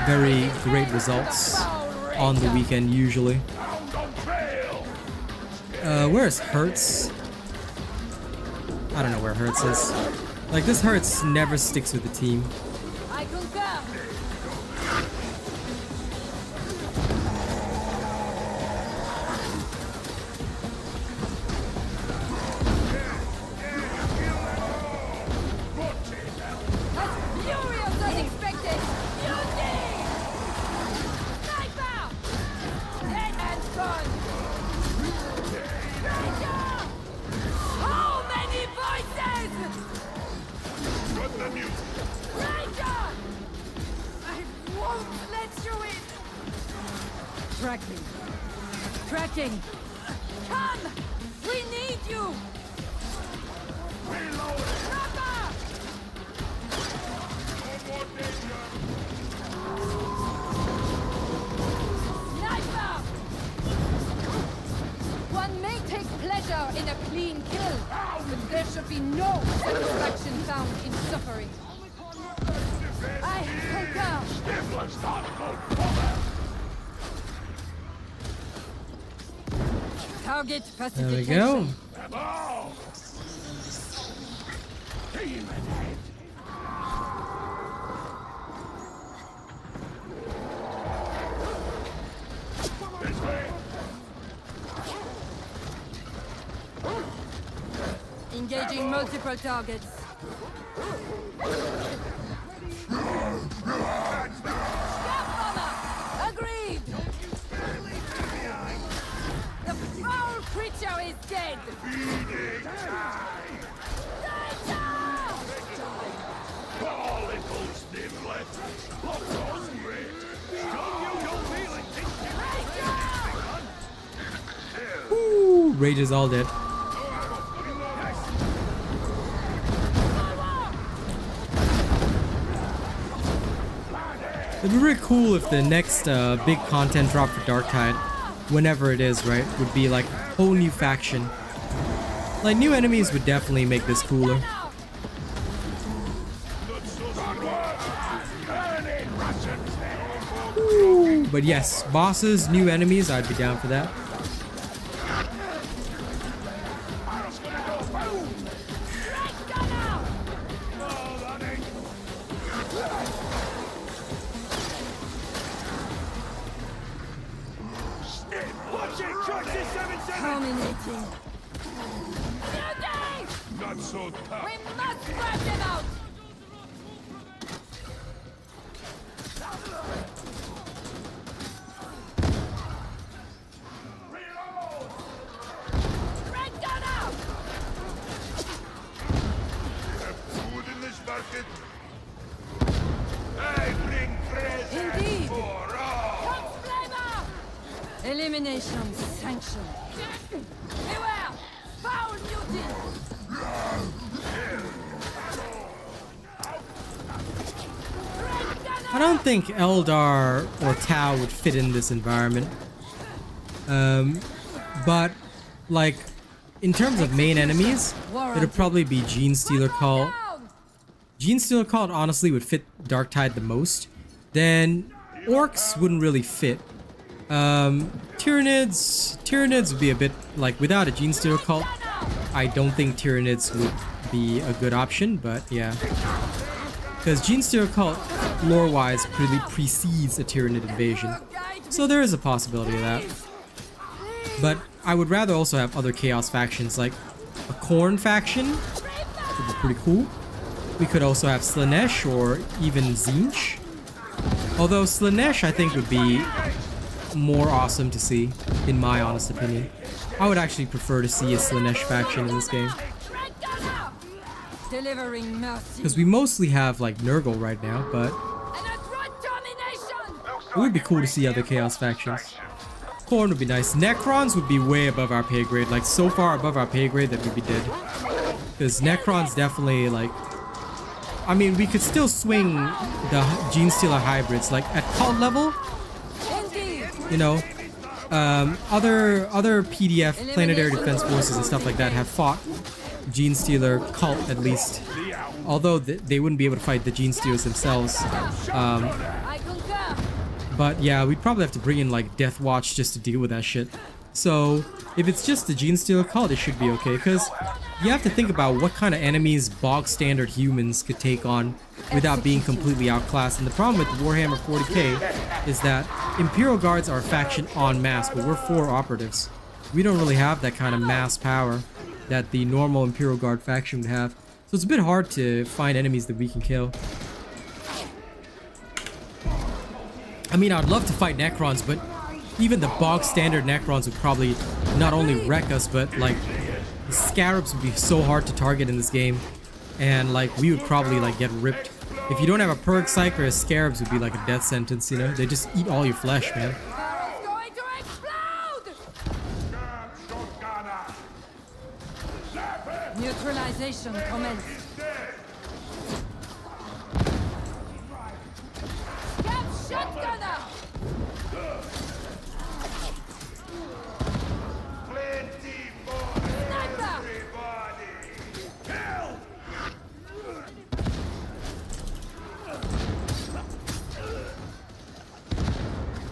very great results on the weekend usually. Where's Hertz? I don't know where Hertz is. Like, this Hertz never sticks with the team. I concur. As furious as expected. Beauty! Sniper! Dead and gone. Ranger! How many voices? Ranger! I won't let you in! Tracking. Tracking! Come! We need you! Trapper! Sniper! One may take pleasure in a clean kill, but there should be no satisfaction found in suffering. I concur. Target There we pacification. go. Engaging multiple targets. Scout bomber! Agreed! The foul creature is dead! Danger! Rage is all dead. It'd be really cool if the next big content drop for Darktide, whenever it is, right, would be like a whole new faction. Like, new enemies would definitely make this cooler. Ooh, but yes, bosses, new enemies, I'd be down for that. Not so tough. We must drive them out! Red gun out! Food in this market. I bring presents Indeed. for all. Flamer! Elimination sanctioned. Beware! Foul mutant! I don't think Eldar or Tau would fit in this environment. But, like, in terms of main enemies, it'd probably be Genestealer Cult. Genestealer Cult honestly would fit Darktide the most. Then Orcs wouldn't really fit. Tyranids would be a bit, like, without a Genestealer Cult, I don't think Tyranids would be a good option, but yeah. Because Genestealer Cult, lore-wise, really precedes a Tyranid invasion. So there is a possibility of that. But I would rather also have other Chaos factions, like a Khorne faction would be pretty cool. We could also have Slaanesh or even Tzeentch. Although Slaanesh, I think, would be more awesome to see, in my honest opinion. I would actually prefer to see a Slaanesh faction in this game. Delivering mercy. Because we mostly have, like, Nurgle right now, but it would be cool to see other Chaos factions. Khorne would be nice. Necrons would be way above our pay grade. Like, so far above our pay grade that we'd be dead. Because Necrons definitely, like... I mean, we could still swing the Genestealer hybrids. Like, at cult level, you know, other PDF, Planetary Defense Forces and stuff like that have fought Genestealer cult, at least. Although they wouldn't be able to fight the Genestealers themselves. But yeah, we'd probably have to bring in like Death Watch just to deal with that shit. So if it's just the Genestealer cult, it should be okay. Because you have to think about what kind of enemies bog standard humans could take on without being completely outclassed. And the problem with Warhammer 40k is that Imperial Guards are a faction en masse, but we're 4 operatives. We don't really have that kind of mass power that the normal Imperial Guard faction would have. So it's a bit hard to find enemies that we can kill. I mean, I'd love to fight Necrons, but even the bog standard Necrons would probably not only wreck us, but like the Scarabs would be so hard to target in this game. And like we would probably like get ripped. If you don't have a perk Psyker, Scarabs would be like a death sentence, you know? They just eat all your flesh, man. Neutralization commence. Shotgunner! Plenty for Sniper! everybody. Kill!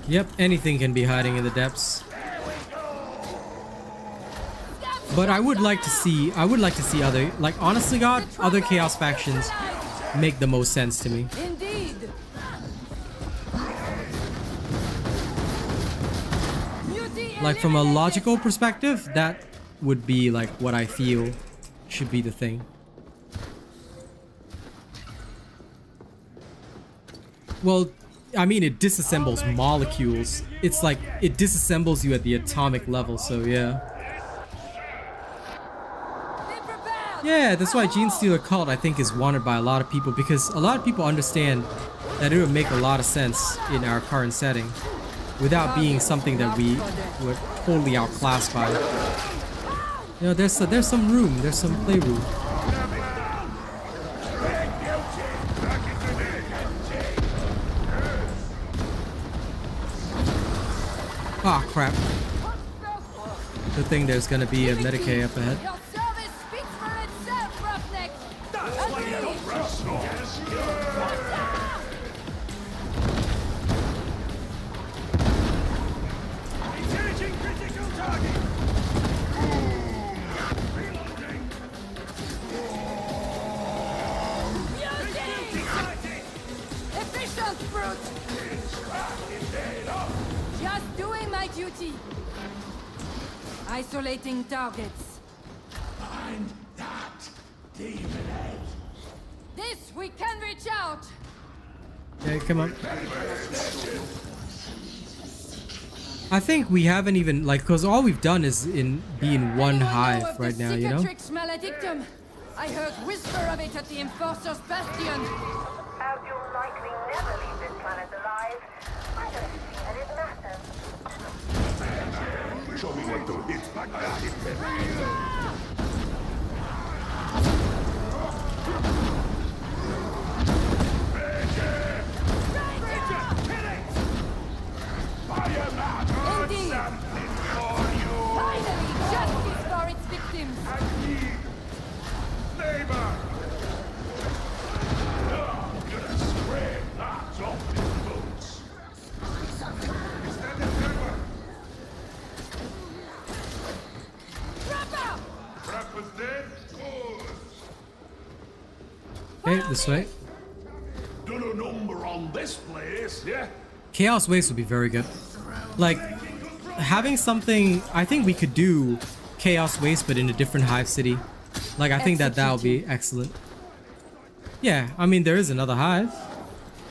Yep, anything can be hiding in the depths. But I would like to see other, like, honestly God, other Chaos factions make the most sense to me. Indeed. Like, from a logical perspective, that would be like what I feel should be the thing. Well, I mean, it disassembles molecules. It's like, it disassembles you at the atomic level, so yeah. Yeah, that's why Genestealer Cult, I think, is wanted by a lot of people, because a lot of people understand that it would make a lot of sense in our current setting, without being something that we were totally outclassed by. You know, there's some room. There's some playroom. Ah, crap. Good thing there's gonna be a Medicaid up ahead. Your service speaks for itself, roughneck. Agreed. Engaging critical target. Reloading. Beauty! Efficient, brute! Just doing my duty. Isolating targets. Find that demon head. This we can reach out. Okay, come on. I think we haven't even, like, because all we've done is be in one hive right now, you know? Cicatrix maledictum. I heard whisper of it at the Enforcer's Bastion. As you'll likely never leave this planet alive, I don't see that it matters. Show me what to hit like that. Indeed. Finally, justice for its victims. Neighbor! Gonna spread lots of these boots. Is that the neighbor? Trapper! Trapper's dead? Okay, this way. Got a number on this place, yeah? Chaos Waste would be very good. Like, having something, I think we could do Chaos Waste, but in a different hive city. Like, I think that would be excellent. Yeah, I mean, there is another hive.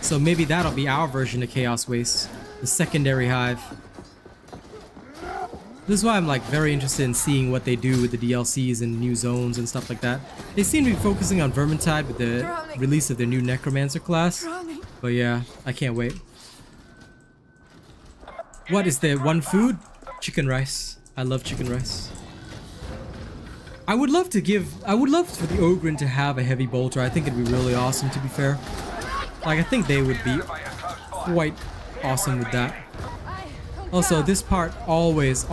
So maybe that'll be our version of Chaos Waste. The secondary hive. This is why I'm, like, very interested in seeing what they do with the DLCs and new zones and stuff like that. They seem to be focusing on Vermintide with the release of their new Necromancer class. But yeah, I can't wait. What is there? One food? Chicken rice. I love chicken rice. I would love for the Ogren to have a heavy bolter. I think it'd be really awesome, to be fair. Like, I think they would be quite awesome with that. Also, this part always,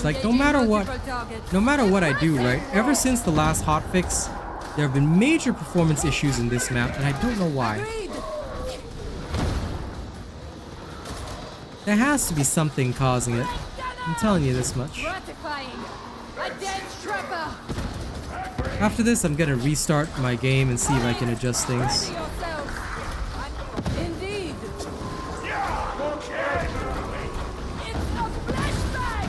like, no matter what I do, right? Ever since the last hotfix, there have been major performance issues in this map, and I don't know why. There has to be something causing it. I'm telling you this much. After this, I'm gonna restart my game and see if I can adjust things. Indeed. It's a flashback.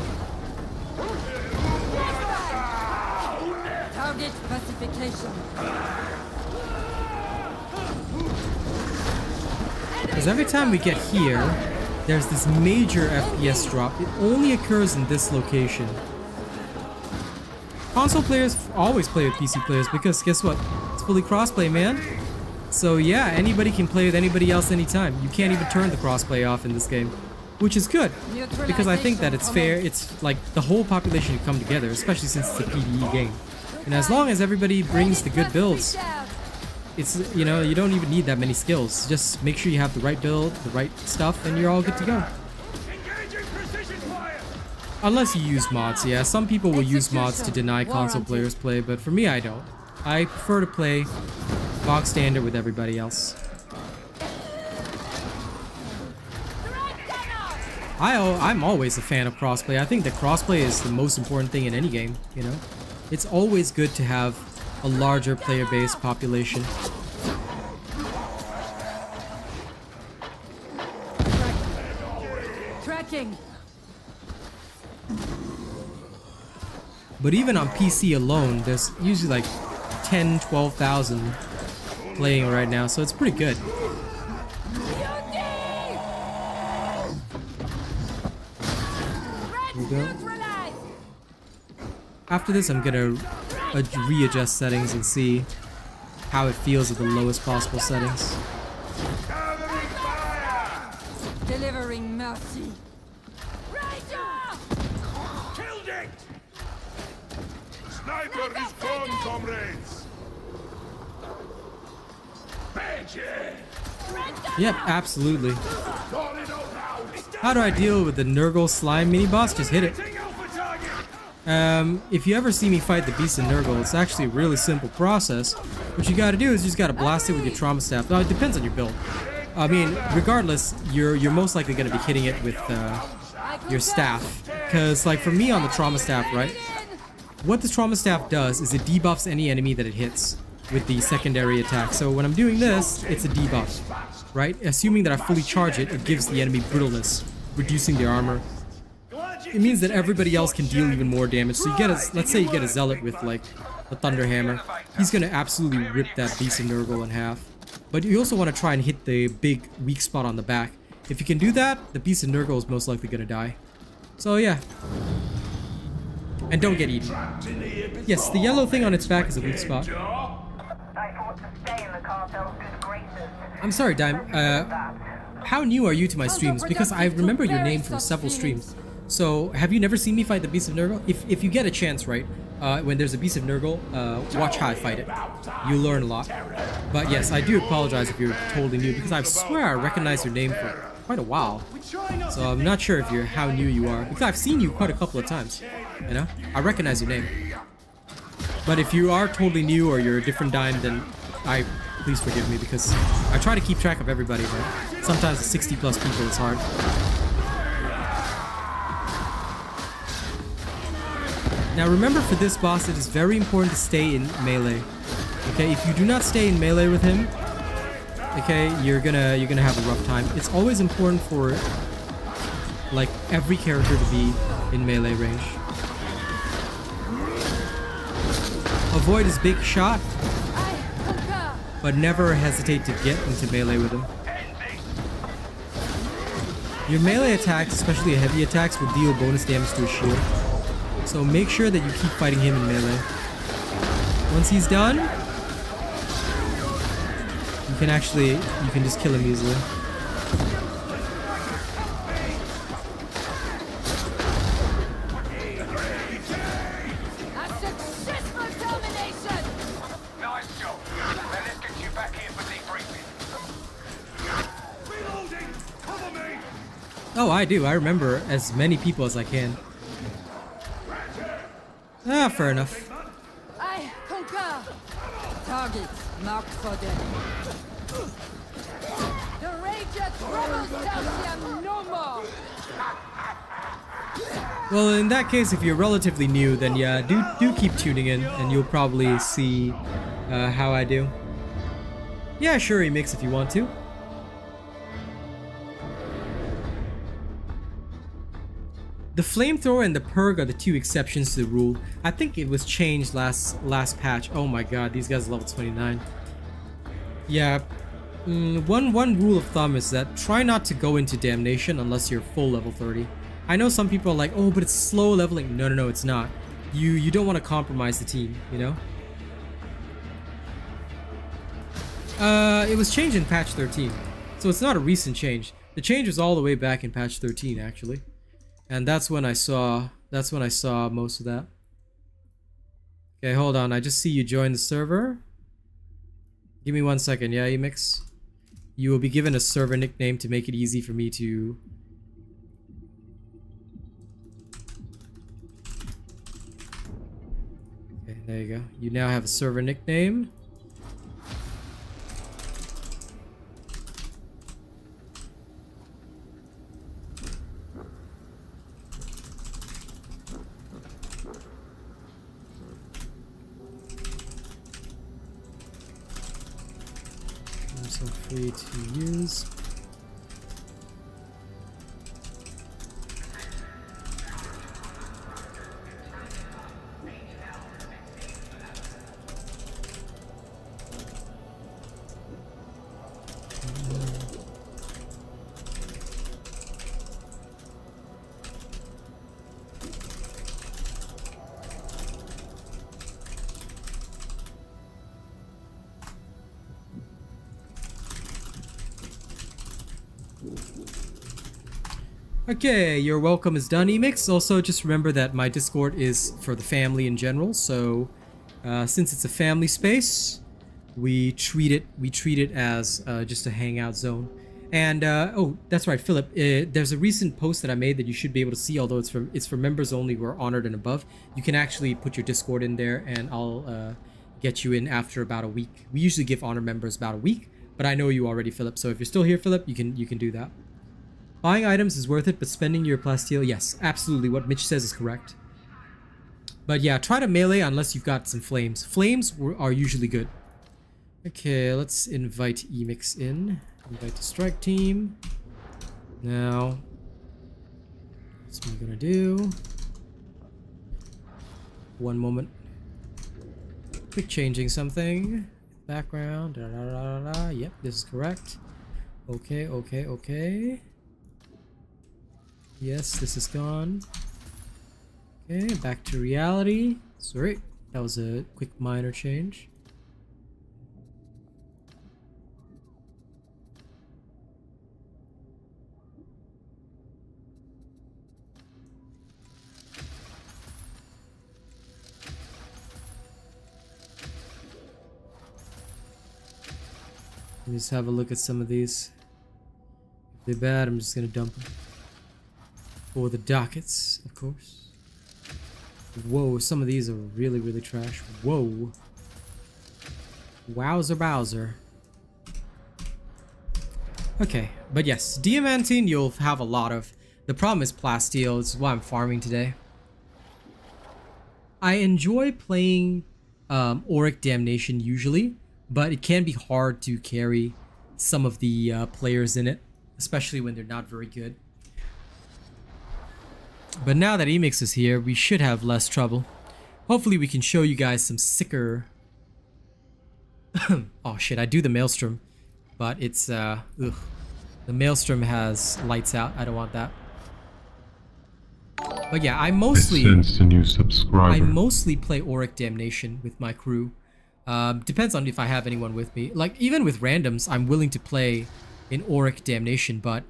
Target pacification. Because every time we get here, there's this major FPS drop. It only occurs in this location. Console players always play with PC players because guess what? It's fully crossplay, man. So yeah, anybody can play with anybody else anytime. You can't even turn the crossplay off in this game, which is good because I think that it's fair. It's like the whole population can come together, especially since it's a PvE game. And as long as everybody brings the good builds, it's, you know, you don't even need that many skills. Just make sure you have the right build, the right stuff, and you're all good to go. Unless you use mods, yeah. Some people will use mods to deny console players play, but for me, I don't. I prefer to play box standard with everybody else. I'm always a fan of crossplay. I think that crossplay is the most important thing in any game, you know? It's always good to have a larger player base population. Tracking. But even on PC alone, there's usually like 10, 12,000 playing right now, so it's pretty good. There we go. After this, I'm gonna readjust settings and see how it feels at the lowest possible settings. Delivering mercy. comrades! Magic! Yep, absolutely. Call it out now! How do I deal with the Nurgle slime mini boss? Just hit it. If you ever see me fight the beast of Nurgle, it's actually a really simple process. What you gotta do is you just gotta blast it with your trauma staff. Now, it depends on your build. I mean, regardless, you're most likely gonna be hitting it with your staff. Because, like, for me on the trauma staff, right? What the trauma staff does is it debuffs any enemy that it hits with the secondary attack. So when I'm doing this, it's a debuff, right? Assuming that I fully charge it, it gives the enemy brittleness, reducing their armor. It means that everybody else can deal even more damage. So you get a, let's say you get a Zealot with like a Thunder Hammer. He's gonna absolutely rip that Beast of Nurgle in half. But you also want to try and hit the big weak spot on the back. If you can do that, the Beast of Nurgle is most likely gonna die. So yeah. And don't get eaten. Yes, the yellow thing on its back is a weak spot. I fought to stay in the cartel's good graces. I'm sorry, Dime. How new are you to my streams? Because I remember your name from several streams. So, have you never seen me fight the Beast of Nurgle? If you get a chance, right, when there's a Beast of Nurgle, watch how I fight it. You learn a lot. But yes, I do apologize if you're totally new, because I swear I recognized your name for quite a while. So I'm not sure if you're how new you are, because I've seen you quite a couple of times. You know, I recognize your name. But if you are totally new or you're a different Dime, then please forgive me, because I try to keep track of everybody, but sometimes 60+ people is hard. Now remember, for this boss, it is very important to stay in melee. Okay, if you do not stay in melee with him, okay, you're gonna have a rough time. It's always important for like every character to be in melee range. Avoid his big shot, but never hesitate to get into melee with him. Your melee attacks, especially heavy attacks, will deal bonus damage to his shield. So make sure that you keep fighting him in melee. Once he's done, you can just kill him easily. A successful termination! Nice job. Now let's get you back here for debriefing. Reloading! Cover me! Oh, I do. I remember as many people as I can. Ah, fair enough. I concur. Target marked for them. The Rager troubles Celsium no more. Well, in that case, if you're relatively new, then yeah, do keep tuning in, and you'll probably see how I do. Yeah, sure, remix if you want to. The flamethrower and the purg are the two exceptions to the rule. I think it was changed last patch. Oh my god, these guys are level 29. Yeah, one rule of thumb is that try not to go into damnation unless you're full level 30. I know some people are like, oh, but it's slow leveling. No, it's not. You don't want to compromise the team, you know? It was changed in patch 13, so it's not a recent change. The change was all the way back in patch 13, actually. And that's when I saw most of that. Okay, hold on. I just see you join the server. Give me 1 second, yeah, Emix? You will be given a server nickname to make it easy for me to... Okay, there you go. You now have a server nickname. Free to use. Okay, your welcome is done, Emix. Also, just remember that my Discord is for the family in general, so Since it's a family space, we treat it as just a hangout zone. And oh, that's right, Philip. There's a recent post that I made that you should be able to see, although it's for members only who are honored and above. You can actually put your Discord in there, and I'll get you in after about a week. We usually give honor members about a week, but I know you already, Philip. So if you're still here, Philip, you can do that. Buying items is worth it, but spending your plasteel, yes, absolutely. What Mitch says is correct. But yeah, try to melee unless you've got some flames. Flames are usually good. Okay, let's invite Emix in. Invite the strike team. Now, what's am I gonna do? One moment. Quick changing something. Background. Da, da, da, da, da. Yep, this is correct. Okay, okay, okay. Yes, this is gone. Okay, back to reality. Sorry, that was a quick minor change. Let me just have a look at some of these. If they're bad, I'm just gonna dump them. For the dockets, of course. Whoa, some of these are really, really trash. Whoa. Wowzer Bowser. Okay, but yes, diamantine you'll have a lot of. The problem is plasteel. This is why I'm farming today. I enjoy playing Auric Damnation usually, but it can be hard to carry some of the players in it, especially when they're not very good. But now that Emix is here, we should have less trouble. Hopefully we can show you guys some sicker... Oh shit, I do the Maelstrom, but it's ugh. The Maelstrom has lights out. I don't want that. But yeah, I mostly play Auric Damnation with my crew. Depends on if I have anyone with me. Like even with randoms, I'm willing to play in Auric Damnation, but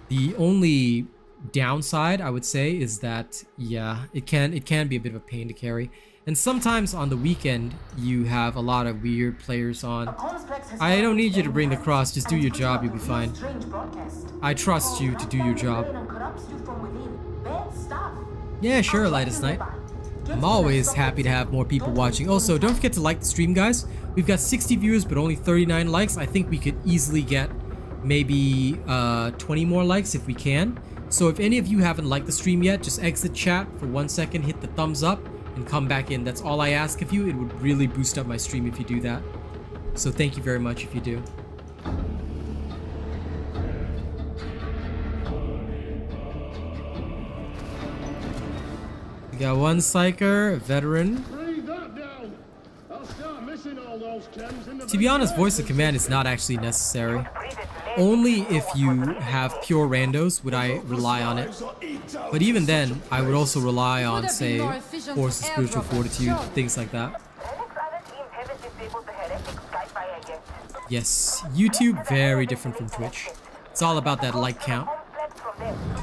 the only downside I would say is that yeah, it can be a bit of a pain to carry. And sometimes on the weekend you have a lot of weird players on. I don't need you to bring the cross, just do your job, you'll be fine. I trust you to do your job. Yeah, sure, Lightest Night. I'm always happy to have more people watching. Also, don't forget to like the stream, guys. We've got 60 viewers but only 39 likes. I think we could easily get maybe 20 more likes if we can. So if any of you haven't liked the stream yet, just exit chat for 1 second, hit the thumbs up, and come back in. That's all I ask of you. It would really boost up my stream if you do that. So thank you very much if you do. We got one Psyker, a veteran. To be honest, voice of command is not actually necessary. Only if you have pure randos would I rely on it. But even then, I would also rely on, say, Force of Spiritual Fortitude, things like that. Yes, YouTube, very different from Twitch. It's all about that like count.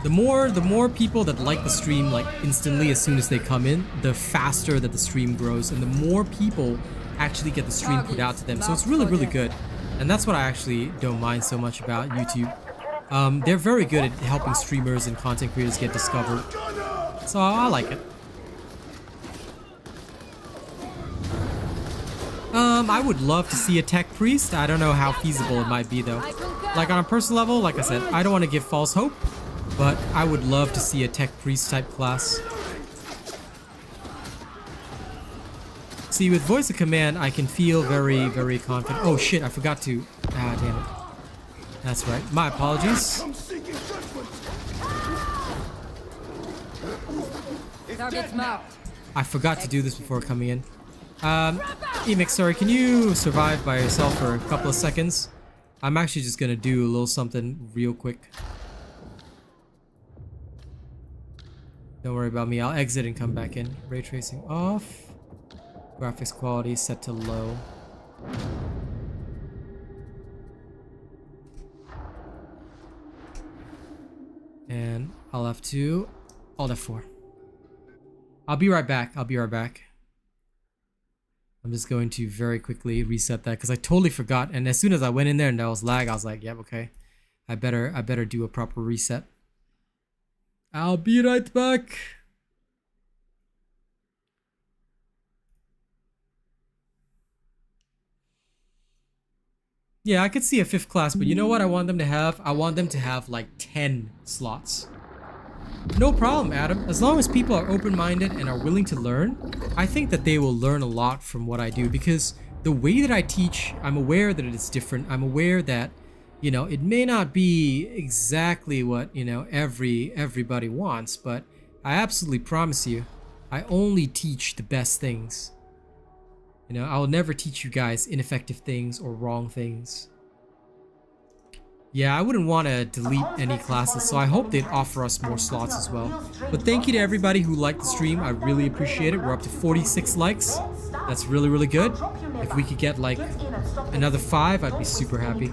The more people that like the stream like instantly as soon as they come in, the faster that the stream grows, and the more people actually get the stream put out to them. So it's really, really good. And that's what I actually don't mind so much about YouTube. They're very good at helping streamers and content creators get discovered. So I like it. I would love to see a tech priest. I don't know how feasible it might be though. Like on a personal level, like I said, I don't want to give false hope, but I would love to see a tech priest type class. See, with voice of command, I can feel very, very confident. Oh shit, I forgot to... Ah, damn it. That's right. My apologies. I forgot to do this before coming in. Emix, sorry, can you survive by yourself for a couple of seconds? I'm actually just gonna do a little something real quick. Don't worry about me. I'll exit and come back in. Ray tracing off. Graphics quality set to low. And I'll F2. Alt F4. I'll be right back. I'm just going to very quickly reset that because I totally forgot. And as soon as I went in there and there was lag, I was like, yep, okay. I better do a proper reset. I'll be right back. Yeah, I could see a 5th class, but you know what I want them to have? I want them to have like 10 slots. No problem, Adam. As long as people are open-minded and are willing to learn, I think that they will learn a lot from what I do, because the way that I teach, I'm aware that it is different. I'm aware that, you know, it may not be exactly what, you know, everybody wants, but I absolutely promise you, I only teach the best things. You know, I will never teach you guys ineffective things or wrong things. Yeah, I wouldn't want to delete any classes, so I hope they'd offer us more slots as well. But thank you to everybody who liked the stream. I really appreciate it. We're up to 46 likes. That's really, really good. If we could get like another 5, I'd be super happy.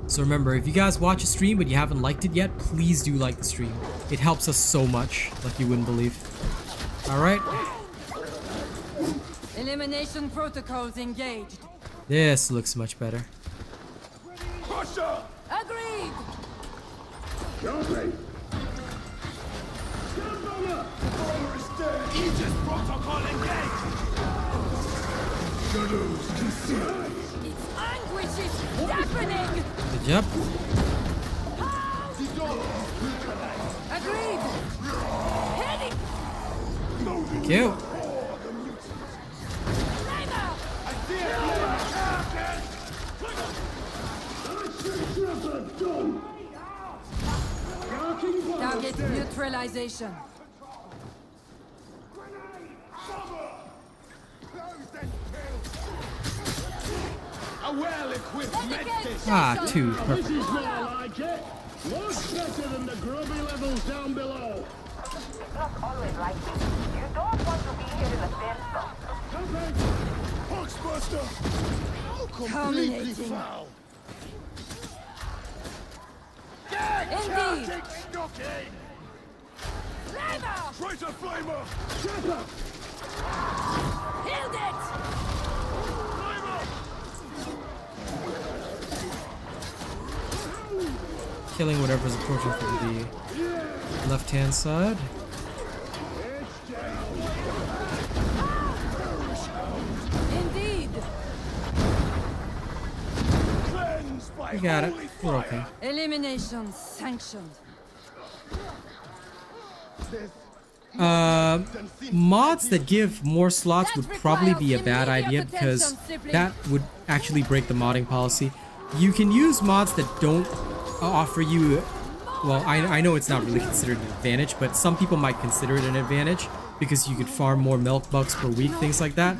So remember, if you guys watch a stream but you haven't liked it yet, please do like the stream. It helps us so much, like you wouldn't believe. Alright. Elimination protocols engaged. This looks much better. Agreed. Aegis protocol engaged. Its anguish is deafening. Good job. Agreed. Heading. Thank you. Target neutralization. A well-equipped medkit. Ah, 2. Perfect. This is more like it. Much better than the grubby levels down below. It's not always like this. You don't want to be here in a sandbox. Hogsbuster! How completely Culminating. foul. Indeed. Chaotic stocking! Flavor. Traitor flamer! Healed it. Killing whatever's approaching from the left-hand side. Indeed. We got it. We're okay. Elimination sanctioned. Mods that give more slots would probably be a bad idea because that would actually break the modding policy. You can use mods that don't offer you, well, I know it's not really considered an advantage, but some people might consider it an advantage because you could farm more milk bucks per week, things like that.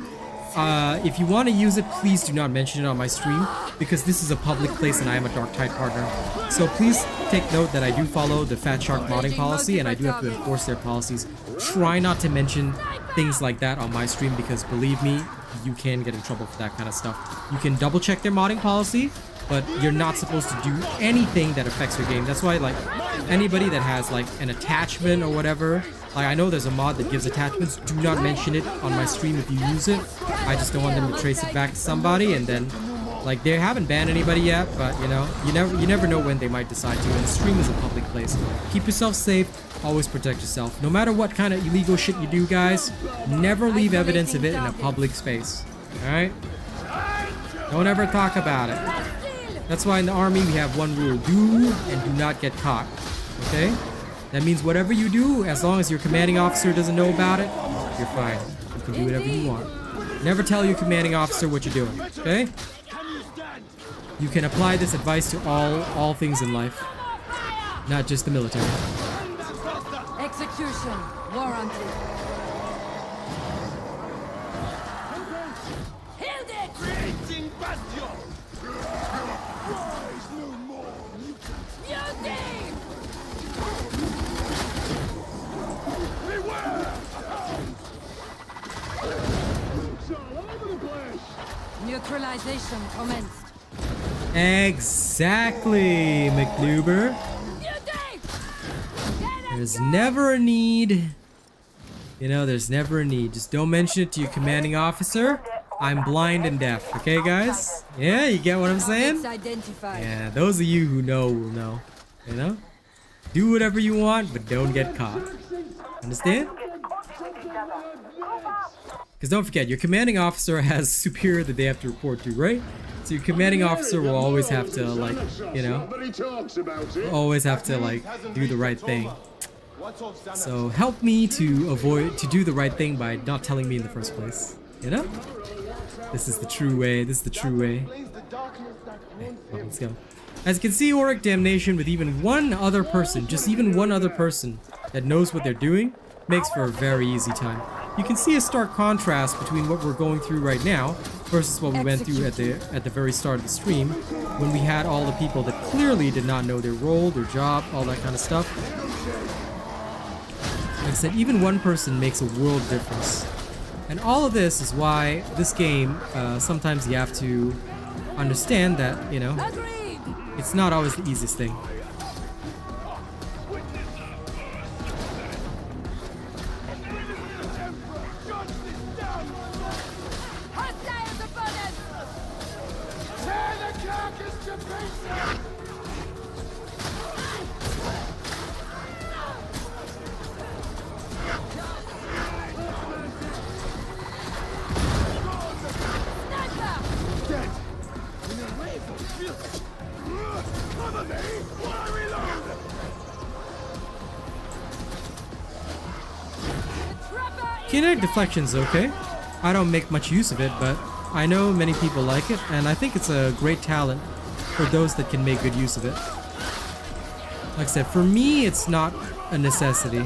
If you want to use it, please do not mention it on my stream because this is a public place and I am a Darktide partner. So please take note that I do follow the Fat Shark modding policy and I do have to enforce their policies. Try not to mention things like that on my stream because believe me, you can get in trouble for that kind of stuff. You can double check their modding policy, but you're not supposed to do anything that affects your game. That's why, like, anybody that has like an attachment or whatever, like I know there's a mod that gives attachments, do not mention it on my stream if you use it. I just don't want them to trace it back to somebody and then, like, they haven't banned anybody yet, but you know, you never know when they might decide to, and the stream is a public place. Keep yourself safe, always protect yourself. No matter what kind of illegal shit you do, guys, never leave evidence of it in a public space. Alright? Don't ever talk about it. That's why in the army we have one rule: do and do not get caught. Okay? That means whatever you do, as long as your commanding officer doesn't know about it, you're fine. You can do whatever you want. Never tell your commanding officer what you're doing. Okay? You can apply this advice to all things in life, not just the military. Execution warranted. Healed it. Creating bastion! Rise no more, mutants! Beauty. Beware! It's all over the place! Neutralization commenced. Exactly, McLuber. There's never a need, You know, there's never a need. Just don't mention it to your commanding officer. I'm blind and deaf. Okay, guys? Yeah, you get what I'm saying? Yeah, those of you who know will know. You know? Do whatever you want, but don't get caught. Understand? Because don't forget, your commanding officer has superior that they have to report to, right? So your commanding officer will always have to, like, you know, always have to, like, do the right thing. So help me to do the right thing by not telling me in the first place. You know? This is the true way. This is the true way. Okay, well, let's go. As you can see, Auric Damnation with even one other person, just even one other person that knows what they're doing, makes for a very easy time. You can see a stark contrast between what we're going through right now versus what we went through at the very start of the stream, when we had all the people that clearly did not know their role, their job, all that kind of stuff. Like I said, even one person makes a world difference. And all of this is why this game, sometimes you have to understand that, you know, it's not always the easiest thing. Kinetic deflection's okay. I don't make much use of it, but I know many people like it, and I think it's a great talent for those that can make good use of it. Like I said, for me, it's not a necessity.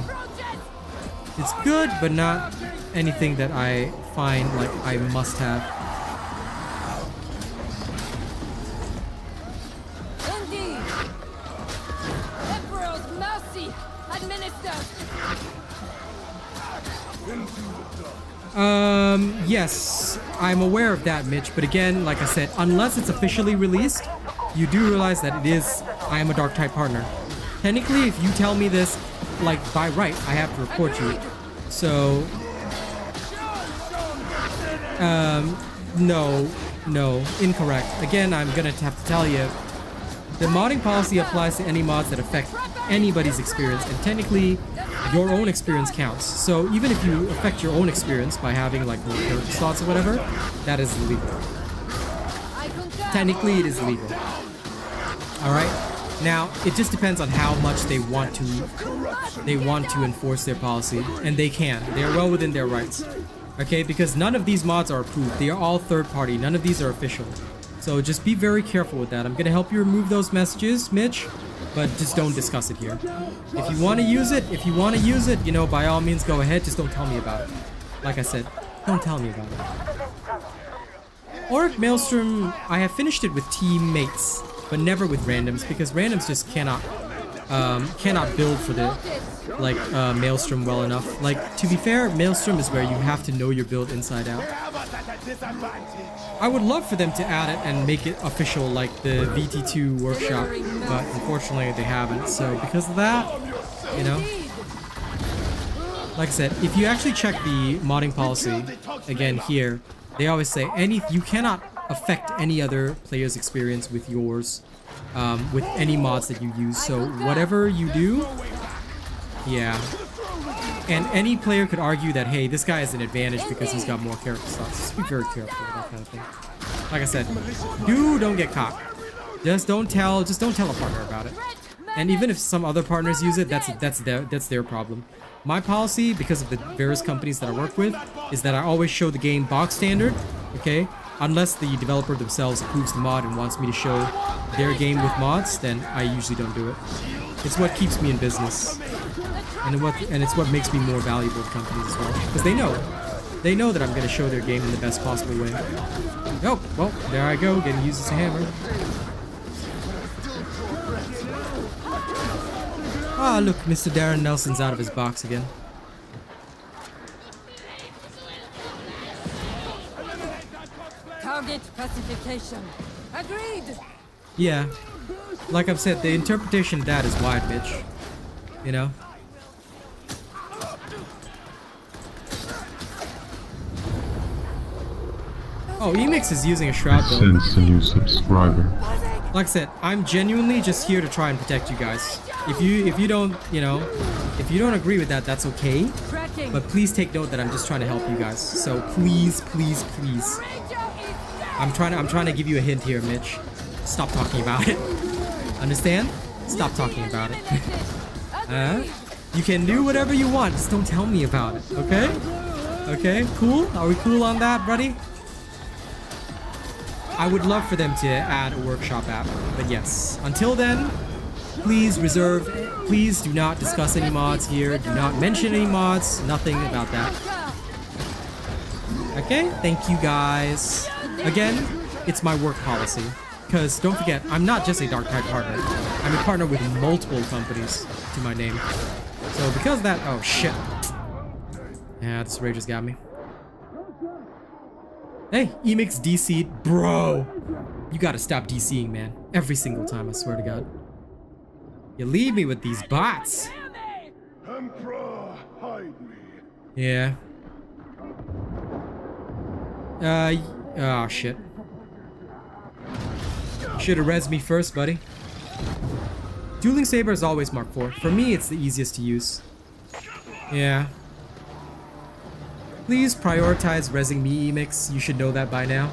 It's good, but not anything that I find like I must have. Indeed. Emperor's mercy administered. Yes, I'm aware of that, Mitch, but again, like I said, unless it's officially released, you do realize that I am a Darktide partner. Technically, if you tell me this, like, by right, I have to report you. So, no, incorrect. Again, I'm gonna have to tell you, the modding policy applies to any mods that affect anybody's experience, and technically, your own experience counts. So even if you affect your own experience by having like more character slots or whatever, that is illegal. Technically, it is legal. All right. Now it just depends on how much they want to enforce their policy, and they can. They are well within their rights. Okay, because none of these mods are approved. They are all third party. None of these are official. So just be very careful with that. I'm gonna help you remove those messages, Mitch, but just don't discuss it here. If you want to use it, you know, by all means go ahead. Just don't tell me about it. Like I said, don't tell me about it. Auric Maelstrom, I have finished it with teammates, but never with randoms, because randoms just cannot build for the Maelstrom well enough. Like, to be fair, Maelstrom is where you have to know your build inside out. I would love for them to add it and make it official like the VT2 workshop, but unfortunately they haven't. So because of that, you know, like I said, if you actually check the modding policy, again here, they always say you cannot affect any other player's experience with yours, with any mods that you use. So whatever you do, yeah. And any player could argue that, hey, this guy has an advantage because he's got more character slots. Just be very careful with that kind of thing. Like I said, don't get caught. Just don't tell a partner about it. And even if some other partners use it, that's their problem. My policy, because of the various companies that I work with, is that I always show the game box standard, okay? Unless the developer themselves approves the mod and wants me to show their game with mods, then I usually don't do it. It's what keeps me in business. And it's what makes me more valuable to companies as well. Because they know that I'm going to show their game in the best possible way. Oh, well, there I go, getting used as a hammer. Ah, look, Mr. Darren Nelson's out of his box again. Target pacification. Agreed. Yeah. Like I've said, the interpretation of that is wide, Mitch. You know? Oh, Emix is using a shroud build. Since a new subscriber. Like I said, I'm genuinely just here to try and protect you guys. If you don't, you know, if you don't agree with that, that's okay. But please take note that I'm just trying to help you guys. So please, please, please. I'm trying to give you a hint here, Mitch. Stop talking about it. Understand? Stop talking about it. You can do whatever you want, just don't tell me about it, okay? Okay, cool? Are we cool on that, buddy? I would love for them to add a workshop app, but yes. Until then, please please do not discuss any mods here. Do not mention any mods. Nothing about that. Okay, thank you guys. Again, it's my work policy. Because don't forget, I'm not just a Darktide partner. I'm a partner with multiple companies to my name. So because of that, oh shit. Yeah, this rage has got me. Hey, Emix DC'd. Bro! You gotta stop DCing, man. Every single time, I swear to God. You leave me with these bots. Emperor, hide me. Yeah. Oh shit. Should've res me first, buddy. Dueling Saber is always Mark 4. For me, it's the easiest to use. Yeah. Please prioritize rezzing me, Emix. You should know that by now.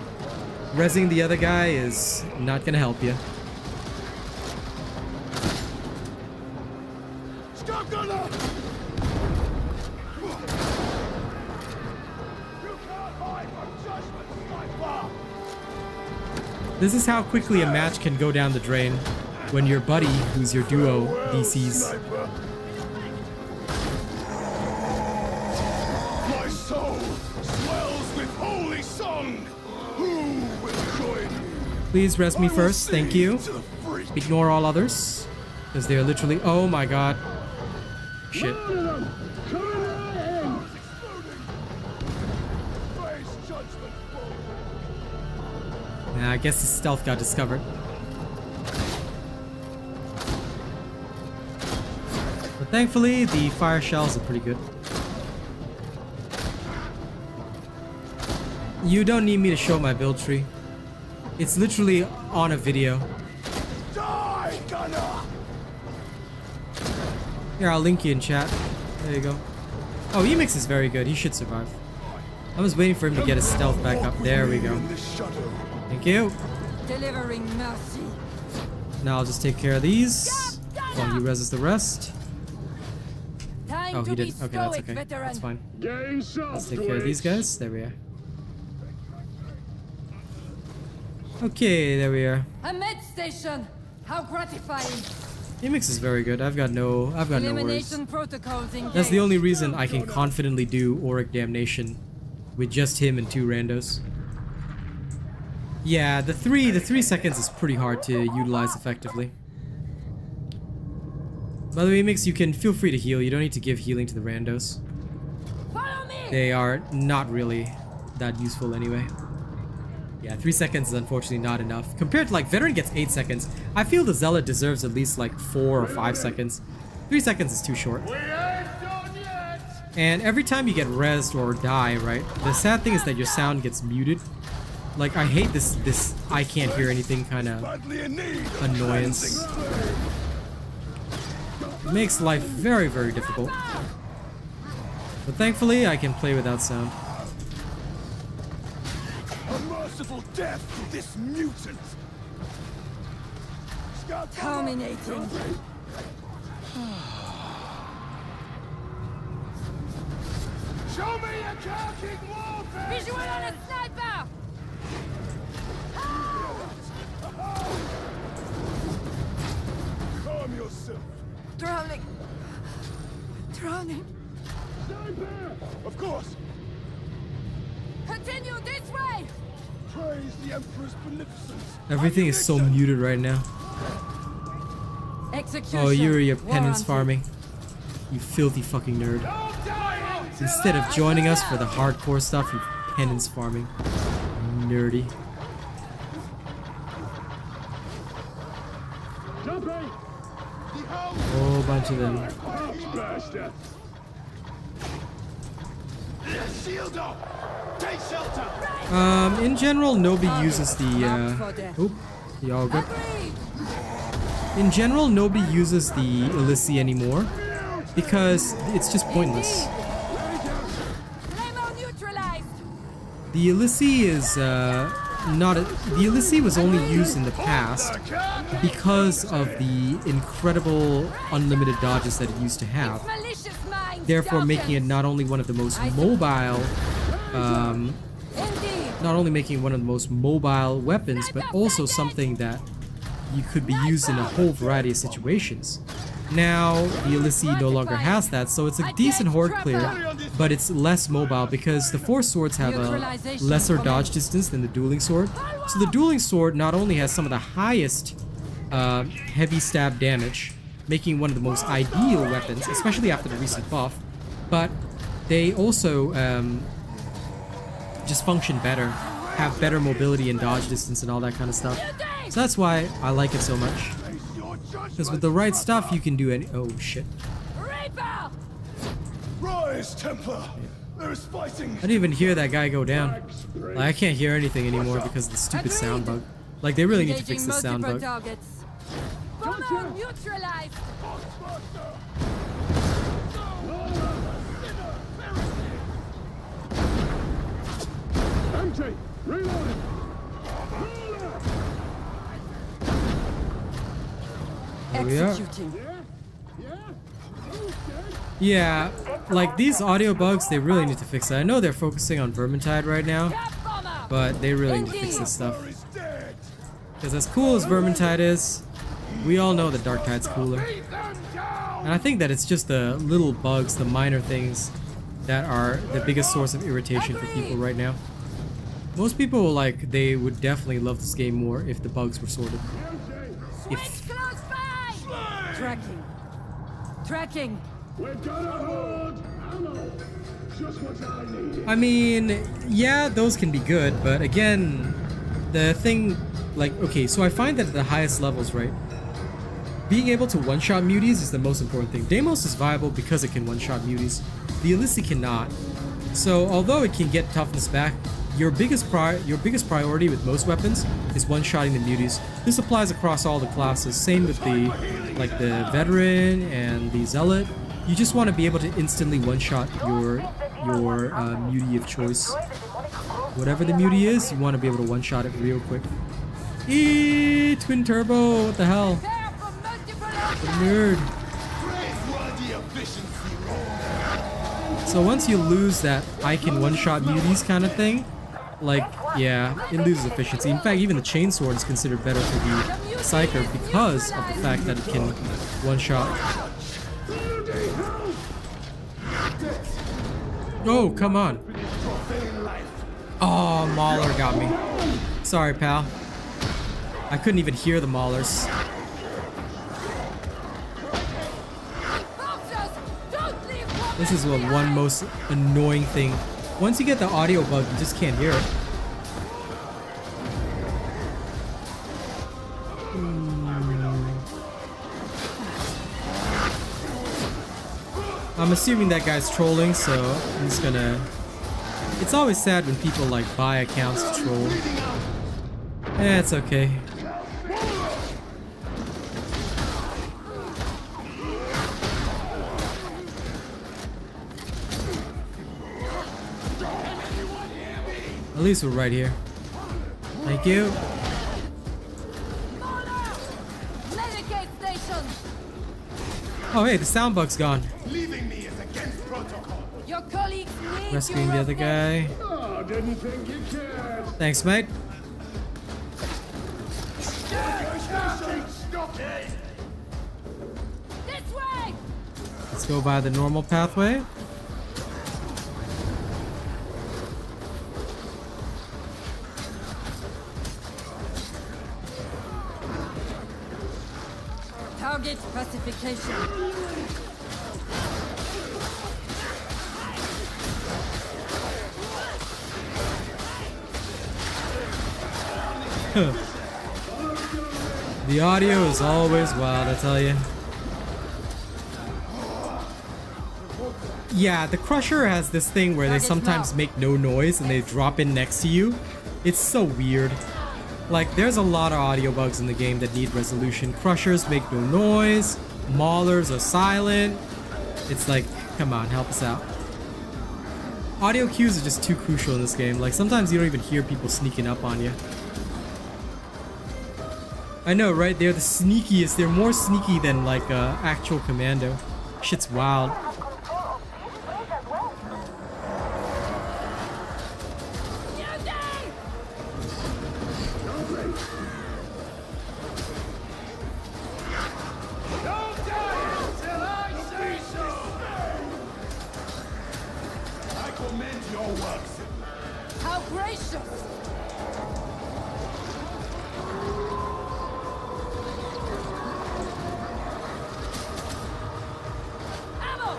Rezzing the other guy is not gonna help you. This is how quickly a match can go down the drain when your buddy, who's your duo, DCs. My soul swells with holy song. Who will join me? Please res me first, thank you. Ignore all others, because they're literally. Oh my god. Shit. Nah, I guess his stealth got discovered. But thankfully, the fire shells are pretty good. You don't need me to show my build tree. It's literally on a video. Die, Gunner! Here, I'll link you in chat. There you go. Oh, Emix is very good. He should survive. I was waiting for him to get his stealth back up. There we go. Thank you. Delivering mercy. Now I'll just take care of these while he reses the rest. Time Oh, he to be didn't. Okay, that's stoic, okay. veteran. That's fine. Gain Let's take care of these guys. There we are. Okay, there we are. A med station. How gratifying. Emix is very good. I've got no worries. Elimination protocols engaged. That's the only reason I can confidently do Auric Damnation with just him and 2 randos. Yeah, the 3 seconds is pretty hard to utilize effectively. By the way, Emix, you can feel free to heal. You don't need to give healing to the randos. Follow me. They are not really that useful anyway. Yeah, 3 seconds is unfortunately not enough. Compared to like Veteran gets 8 seconds. I feel the Zealot deserves at least like 4 or 5 seconds. 3 seconds is too short. And every time you get rezzed or die, right? The sad thing is that your sound gets muted. Like, I hate this I can't hear anything kind of annoyance. It makes life very, very difficult. But thankfully, I can play without sound. A merciful death to this mutant. Terminating. Show me a counting warfare! Visual on a sniper. Calm yourself. Drowning. Drowning. Of course. Continue this way. Praise the Emperor's beneficence. Everything is so muted right now. Execution. Oh, you're your penance warranted. farming. You filthy fucking nerd. Instead of joining us for the hardcore stuff, you penance farming. Nerdy. Whole bunch of them. Shield up! Take shelter! In general, nobody uses the all good. In general, nobody uses the Illicii anymore because it's just pointless. The Illicii is not the Illicii was only used in the past because of the incredible unlimited dodges that it used to have, therefore making it not only one of the most mobile weapons, but also something that you could be used in a whole variety of situations. Now the Illicii no longer has that, so it's a decent horde clear, but it's less mobile because the Force Swords have a lesser dodge distance than the Dueling Sword. So the Dueling Sword not only has some of the highest heavy stab damage, making one of the most ideal weapons, especially after the recent buff, but they also just function better, have better mobility and dodge distance and all that kind of stuff. So that's why I like it so much. Because with the right stuff, you can do any. Oh shit! Rise, Templar! There is fighting. I didn't even hear that guy go down. Like, I can't hear anything anymore because of the stupid sound bug. Like they really need to fix the sound bug. Executing. Yeah, like these audio bugs, they really need to fix it. I know they're focusing on vermintide right now, but they really need to fix this stuff. Because as cool as vermintide is, we all know that Darktide's cooler. And I think that it's just the little bugs, the minor things, that are the biggest source of irritation for people right now. Most people, like, they would definitely love this game more if the bugs were sorted. Tracking. Tracking. I mean, yeah, those can be good, but again, the thing, like, okay, so I find that at the highest levels, right, being able to one-shot muties is the most important thing. Deimos is viable because it can one-shot muties. The Illicii cannot. So, although it can get toughness back, your biggest priority with most weapons is one-shotting the muties. This applies across all the classes. Same with the veteran and the zealot. You just want to be able to instantly one-shot your mutie of choice. Whatever the mutie is, you want to be able to one-shot it real quick. Twin turbo, what the hell? The nerd. So once you lose that I can one-shot muties kind of thing, like, yeah, it loses efficiency. In fact, even the chainsword is considered better for the Psyker because of the fact that it can one-shot. Oh, come on. Oh, Mauler got me. Sorry, pal. I couldn't even hear the Maulers. This is the one most annoying thing. Once you get the audio bug, you just can't hear it. I'm assuming that guy's trolling, so I'm just gonna... It's always sad when people, like, buy accounts to troll. Eh, it's okay. At least we're right here. Thank you. Oh hey, the sound bug's gone. Leaving me is against protocol. Your colleagues need Rescuing the other guy. Oh, didn't think you cared. Thanks, mate. This way. Let's go by the normal pathway. Target pacification. The audio is always wild, I tell you. Yeah, the Crusher has this thing where they sometimes make no noise and they drop in next to you. It's so weird. Like, there's a lot of audio bugs in the game that need resolution. Crushers make no noise. Maulers are silent. It's like, come on, help us out. Audio cues are just too crucial in this game. Like, sometimes you don't even hear people sneaking up on you. I know, right? They're the sneakiest. They're more sneaky than, like, actual commando. Shit's wild. How gracious! Ammo!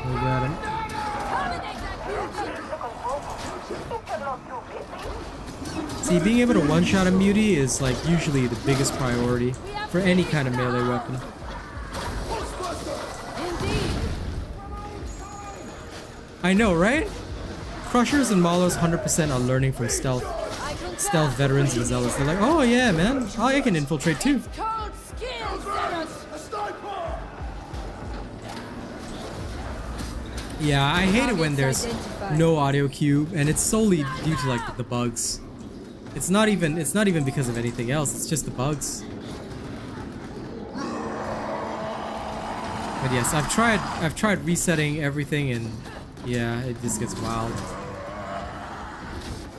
We got him. See, being able to one-shot a mutie is like usually the biggest priority for any kind of melee weapon. I know, right? Crushers and Maulers 100% are learning from stealth veterans and zealots. They're like, oh yeah, man, I can infiltrate too. Yeah, I hate it when there's no audio cue, and it's solely due to like the bugs. It's not even because of anything else. It's just the bugs. But yes, I've tried resetting everything, and yeah, it just gets wild.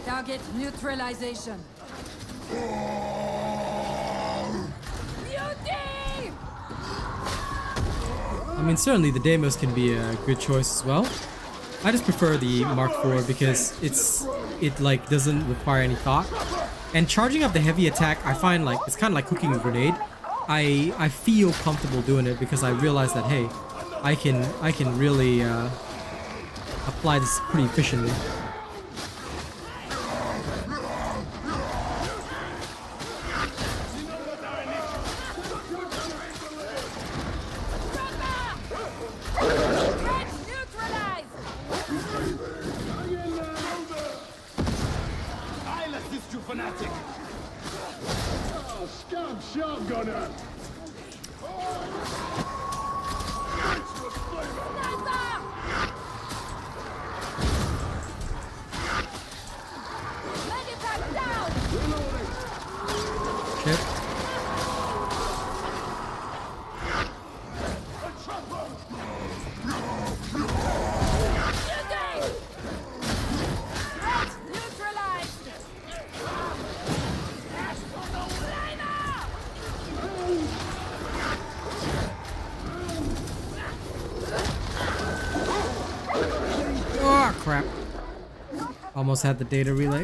Target neutralization. Beauty! I mean, certainly the Deimos can be a good choice as well. I just prefer the Mark IV because it like doesn't require any thought. And charging up the heavy attack, I find like it's kind of like cooking a grenade. I feel comfortable doing it because I realize that hey, I can really apply this pretty efficiently. Crap. Almost had the data relay.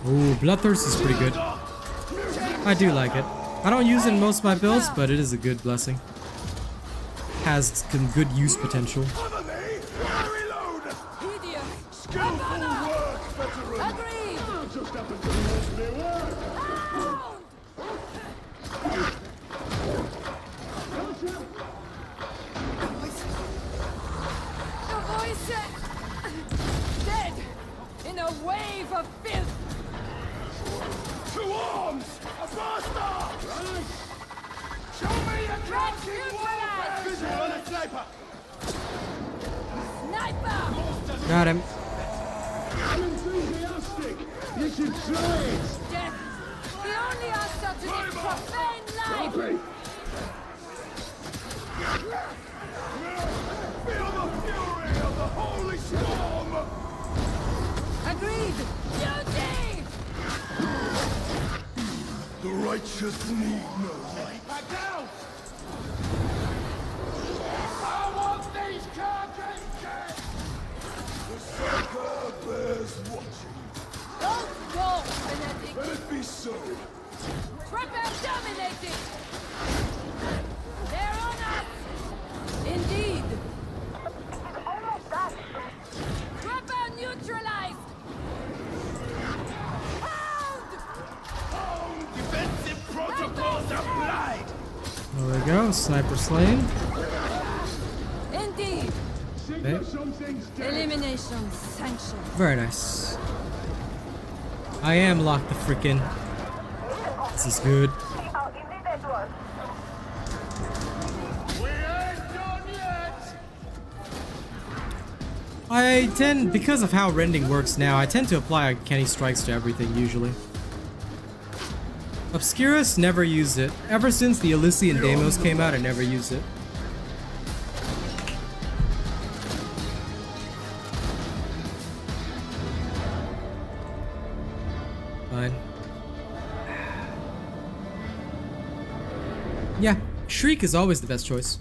Ooh, Bloodthirst is pretty good. I do like it. I don't use it in most of my builds, but it is a good blessing. Has some good use potential. Dead in a wave of filth. To arms! A faster! Right. Show me a crafting warfare! Visual on a sniper! Sniper! Got him. I'm enthusiastic! You should try it! Death! The only answer to this profane life! Copy! Feel the fury of the holy storm! Agreed! Duty! The righteous need no light. Back down! I want these cartridges! The Psyker bears watching. Let it be so. Trapper dominated! They're on us! Indeed! Almost done. Trapper neutralized! Hound! Defensive protocols applied. There we go. Sniper slain. Indeed! Okay. Elimination sanctioned. Very nice. I am locked the frickin'. This is good. See how easy that was. We ain't done yet. I tend, because of how rending works now, I tend to apply uncanny strikes to everything usually. Obscurus, never used it. Ever since the Elysian Deimos came out, I never used it. Fine. Yeah, Shriek is always the best choice.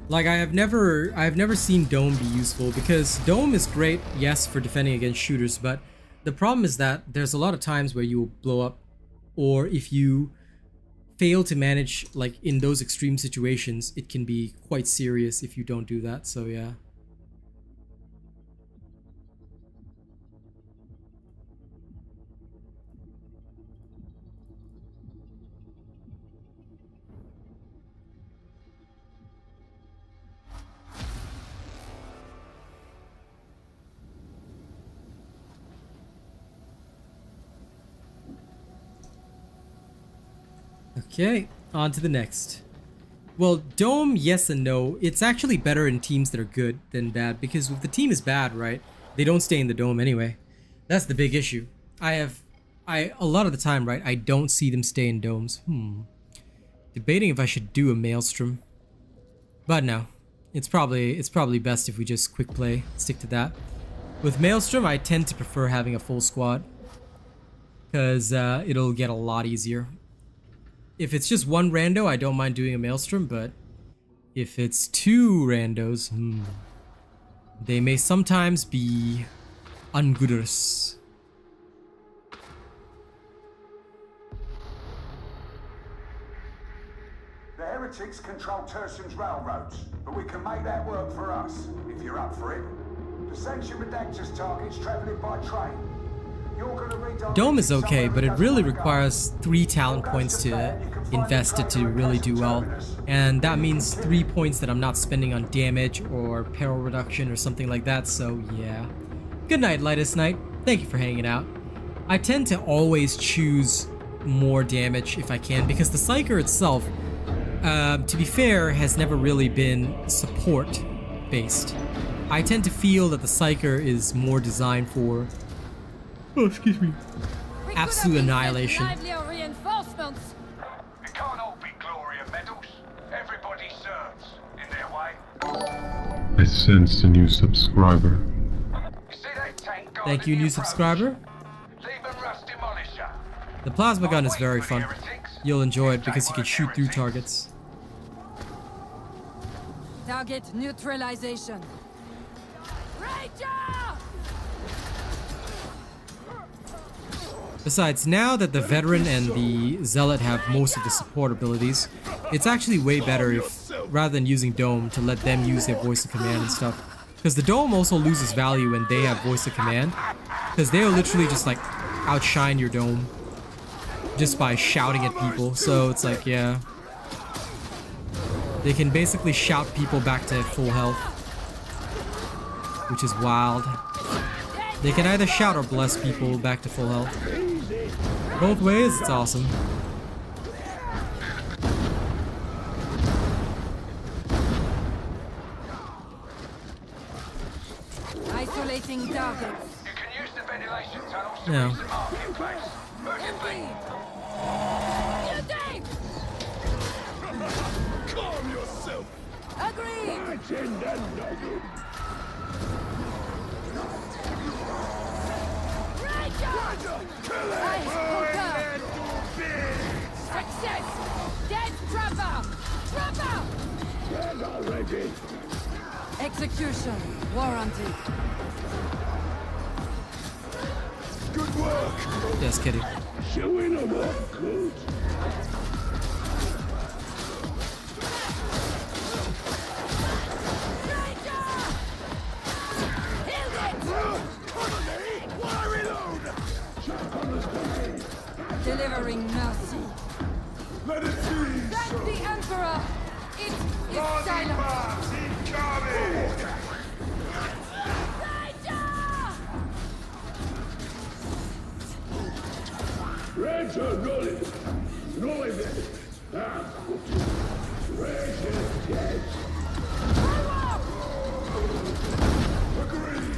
Like I've never seen Dome be useful because Dome is great, yes, for defending against shooters, but the problem is that there's a lot of times where you will blow up, or if you fail to manage, like in those extreme situations, it can be quite serious if you don't do that, so yeah. Okay, on to the next. Well, Dome, yes and no. It's actually better in teams that are good than bad, because if the team is bad, right, they don't stay in the Dome anyway. That's the big issue. A lot of the time, right, I don't see them stay in Domes. Debating if I should do a Maelstrom. But no, it's probably best if we just quick play, stick to that. With Maelstrom, I tend to prefer having a full squad, because it'll get a lot easier. If it's just one rando, I don't mind doing a Maelstrom, but if it's two randos, they may sometimes be ungooders. The heretics control Tertium's railroads, but we can make that work for us, if you're up for it. The Sanction Redactors target's traveling by train. Dome is okay, but it really requires 3 talent points to invest it to really do well. And that means 3 points that I'm not spending on damage or peril reduction or something like that, so yeah. Good night, Lightest Knight. Thank you for hanging out. I tend to always choose more damage if I can, because the Psyker itself, to be fair, has never really been support-based. I tend to feel that the Psyker is more designed for... Oh, excuse me. Absolute annihilation. Reinforcements. It can't all be glory and medals. Everybody serves in their way. I sense a new subscriber. You see that tank guard Thank you, in the new approach? subscriber. Leave 'em rust demolisher. The plasma gun is very Wait for the fun. heretics. You'll enjoy it because you Don't can work shoot through heretics. targets. Target neutralization. Ranger! Besides, now that the Veteran and the Zealot have most of the support abilities, it's actually way better if, rather than using Dome, to let them use their voice of command and stuff. Because the Dome also loses value when they have voice of command, because they'll literally just like outshine your Dome just by shouting at people. So it's like, yeah, they can basically shout people back to full health, which is wild. They can either shout or bless people back to full health. Both ways, it's awesome. Isolating targets. You can use the ventilation tunnels to No. reach the marketplace. Urgently. You dig! Calm yourself. Agreed! Success! Dead Trapper! Trapper! Dead already. Execution warranted. Good work. Just kidding. Showing a what good? Delivering mercy. Let it be! Thank the Emperor! It is silent! Ranger, rolling! Rolling it! Ah! Ranger dead! Agreed!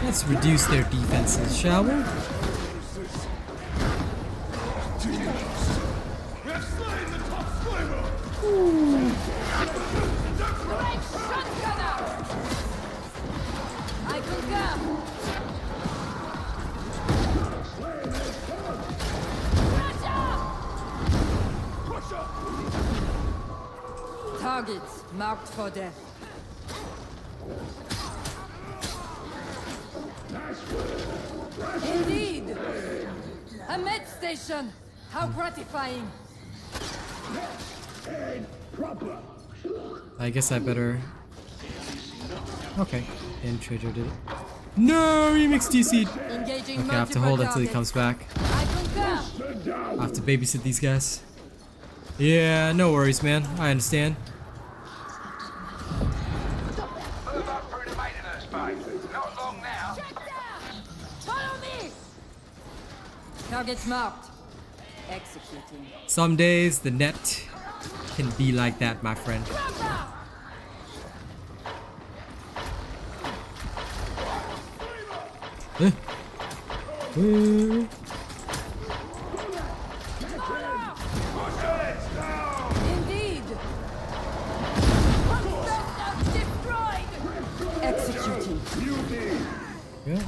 Let's reduce their defenses, shall we? I concur! Targets marked for death. Indeed! A med station! How gratifying! I guess I better... Okay. Infiltrator did it. No! Remix DC! Engaging Okay, I have to hold until he comes back. I concur! I have to babysit these guys. Yeah, no worries, man. I understand. Move up through the maintenance bay. Not long now. Follow me! Targets marked. Executing. Some days the net can be like that, my friend. Indeed! Destroyed! Executing. Yeah.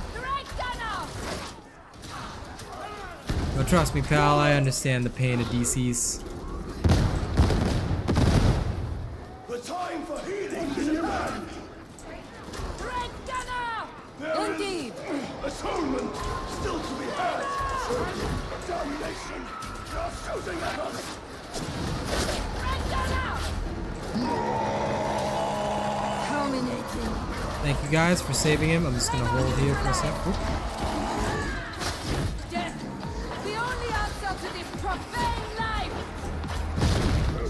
But trust me, pal, I understand the pain of DCs. The time for healing is at hand! Indeed! Atonement still to be had! Damnation! You're shooting at us! Culminating. Thank you guys for saving him. I'm just gonna hold here for a sec. Oop. Death! The only answer to this profane life!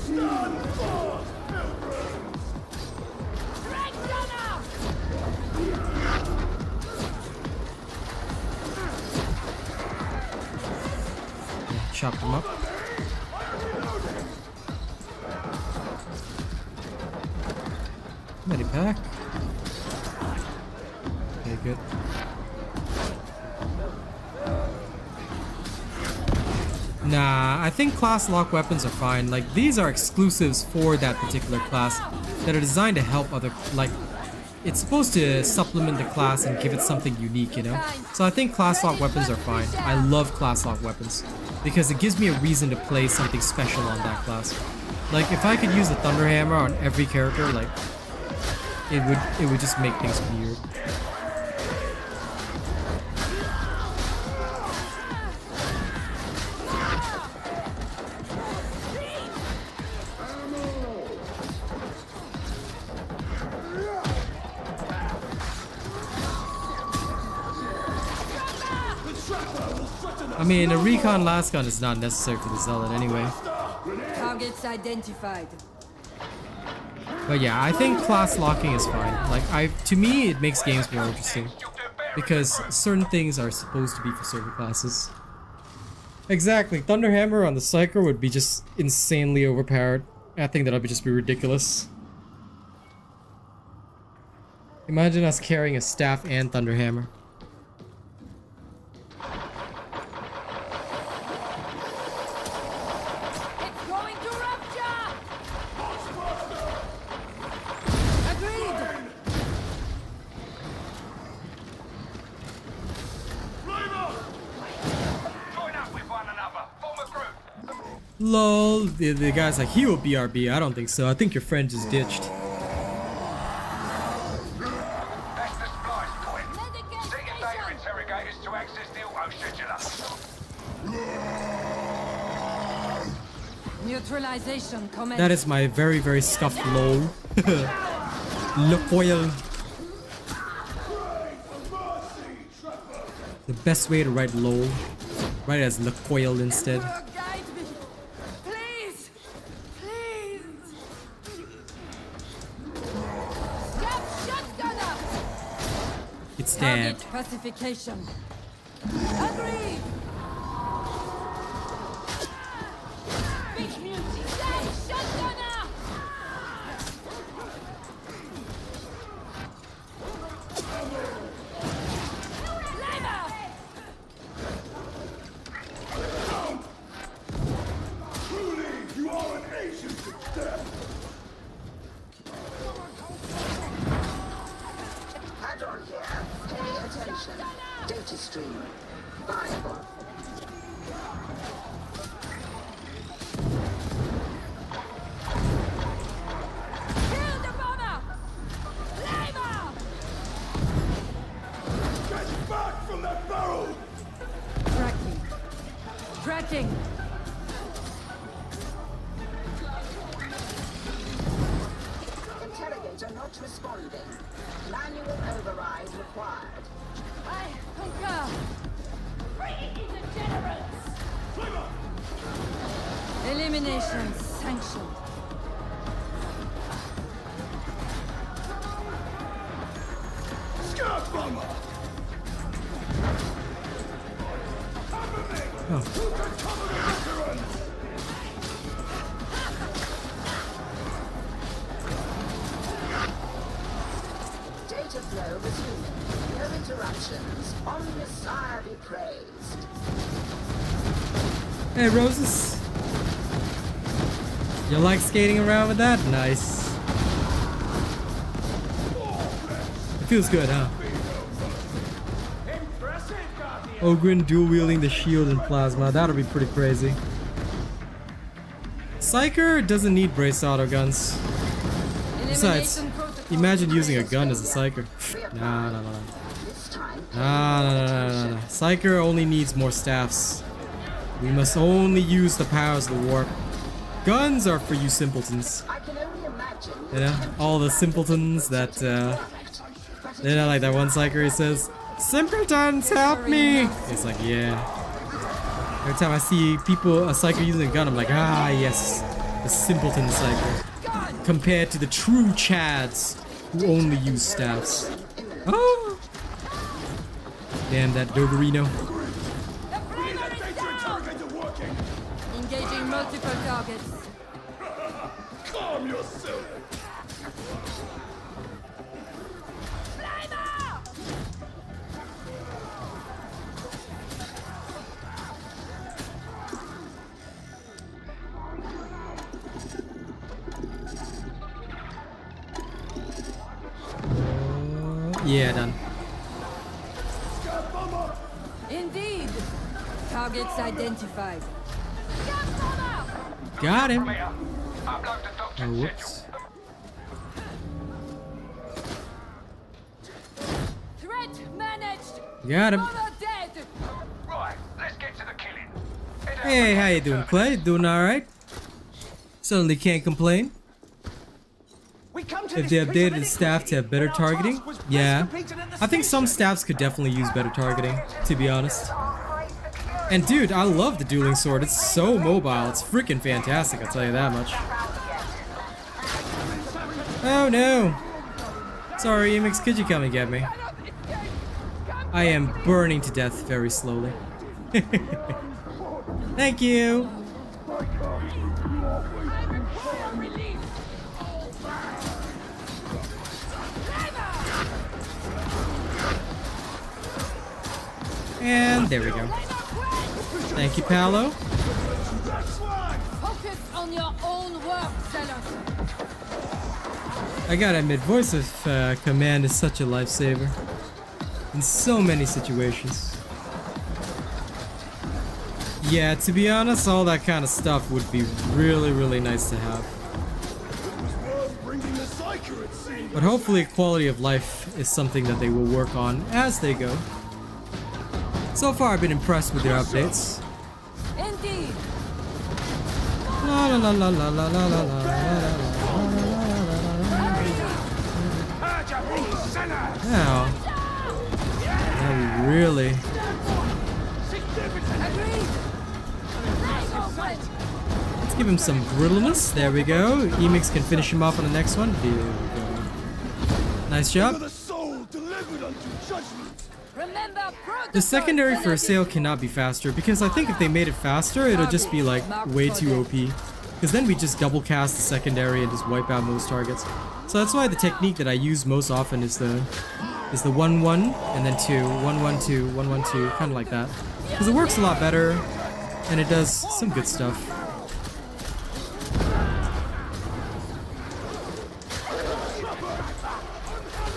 Stand forth, pilgrims! Chop them up. Medipack. Okay, good. Nah, I think class lock weapons are fine. Like, these are exclusives for that particular class that are designed to help other, like, it's supposed to supplement the class and give it something unique, you know? So I think class lock weapons are fine. I love class lock weapons because it gives me a reason to play something special on that class. Like, if I could use the Thunder Hammer on every character, like, it would just make things weird. I mean, a recon last gun is not necessary for the Zealot anyway. Targets identified. But yeah, I think class locking is fine. Like, to me, it makes games more interesting because certain things are supposed to be for certain classes. Exactly. Thunderhammer on the Psyker would be just insanely overpowered. I think that would just be ridiculous. Imagine us carrying a staff and Thunderhammer. It's going to rupture! Agreed! Join up with one another. Form a group. Lol, the guy's like, he will BRB. I don't think so. I think your friend just ditched. That's the splice point. See your data interrogate Neutralization commence. That is my very, very scuffed lol. Le foil. The best way to write lol. Write it as Le foil instead. Guide me. Please. Please. Scout shotgunner. It's stabbed. Target pacification. Agreed. Stay, shotgunner. Labor. Truly, you are an agent of death. Add-on here. Pay attention. Data stream. Viable. Kill the bomber. Labor. Get back from that barrel. Tracking. Tracking. Interrogator not responding. Manual override required. I concur. Elimination sanctioned. Scout bomber. Cover me. Oh. Who can cover the veteran? Data flow resuming. No interruptions. On Messiah be praised. Hey, Roses. You like skating around with that? Nice. It feels good, huh? Ogren dual wielding the shield and plasma. That'll be pretty crazy. Psyker doesn't need brace auto guns. Besides, imagine using a gun as a Psyker. Nah. Psyker only needs more staffs. We must only use the powers of the warp. Guns are for you simpletons. I can only imagine. You know, all the simpletons that, you know, like that one Psyker, he says, "Simpletons, help me!" It's like, yeah. Every time I see people, a Psyker using a gun, I'm like, ah, yes, the simpleton Psyker. Compared to the true Chads who only use staffs. Oh! Damn that Doggerino. Engaging multiple targets. Calm yourself. Yeah, done. Indeed. Targets identified. Got him. Upload the doctor's Oh, whoops. Threat managed. Got him. Bomber dead. Right, let's get to the killing. Head out Hey, the how you doing, Clay? Doing alright? Certainly can't complain. If they updated the staff to have better targeting, yeah. I think some staffs could definitely use better targeting, to be honest. And dude, I love the dueling sword. It's so mobile. It's freaking fantastic, I'll tell you that much. Oh no! Sorry, Emix, could you come and get me? I am burning to death very slowly. Thank you! And there we go. Thank you, Paolo. Focus on your own work, Zealot. I gotta admit, voice of command is such a lifesaver. In so many situations. Yeah, to be honest, all that kind of stuff would be really, really nice to have. But hopefully quality of life is something that they will work on as they go. So far I've been impressed with their updates. Indeed. La La la la la la la la la Now, really. Let's give him some brittleness. There we go. Emix can finish him off on the next one. There we go. Nice job. The secondary for a sale cannot be faster because I think if they made it faster, it'll just be like way too OP. Because then we just double cast the secondary and just wipe out most targets. So that's why the technique that I use most often is the 1-1 and then 2, 1-1-2, 1-1-2, kind of like that. Because it works a lot better and it does some good stuff.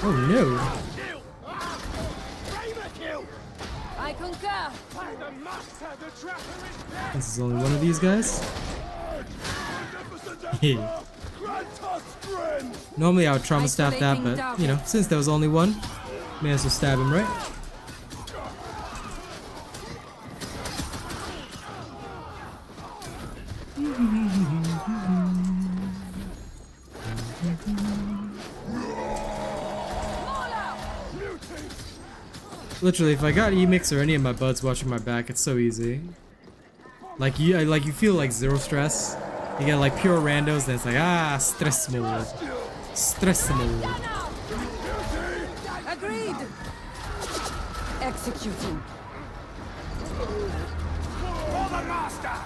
Oh no! I concur. This is only one of these guys. Normally I would trauma staff that, but you know, since there was only one, may as well stab him, right? Literally, if I got Emix or any of my buds watching my back, it's so easy. Like you feel like zero stress. You get like pure randos, and it's like stress mode, stress mode. Agreed. Executing. For the master!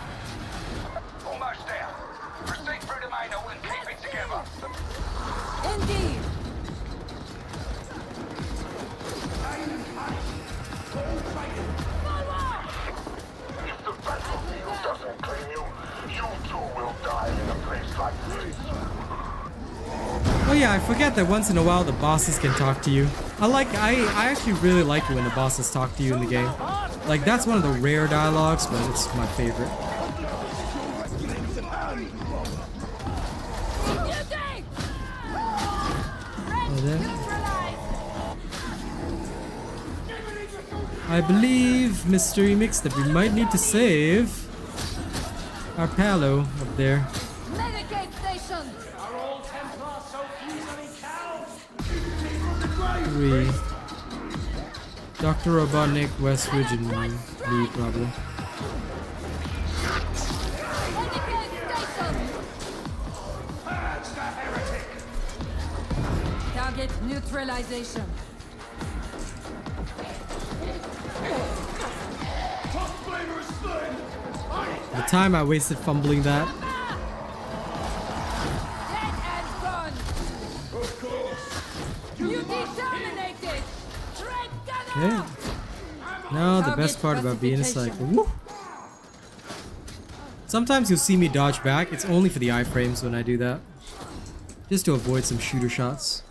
Almost there. Proceed through the main hall and keep it together. Indeed. If the battlefield doesn't claim you, you too will die in a place like this. Oh yeah, I forget that once in a while the bosses can talk to you. I actually really like it when the bosses talk to you in the game. Like that's one of the rare dialogues, but it's my favorite. I believe, Mr. Emix, that we might need to save our palo up there. Medicate station. Are all Templars so easily cowed? 3. Dr. Robotnik, Westridge, and me, probably. Medicate station. Purge the heretic! Target neutralization. The time I wasted fumbling that. Dead and gone. Of course! You determinated. Tread Okay. gunner. Now the best part about being a Psyker. Woo! Sometimes you'll see me dodge back. It's only for the iframes when I do that. Just to avoid some shooter shots.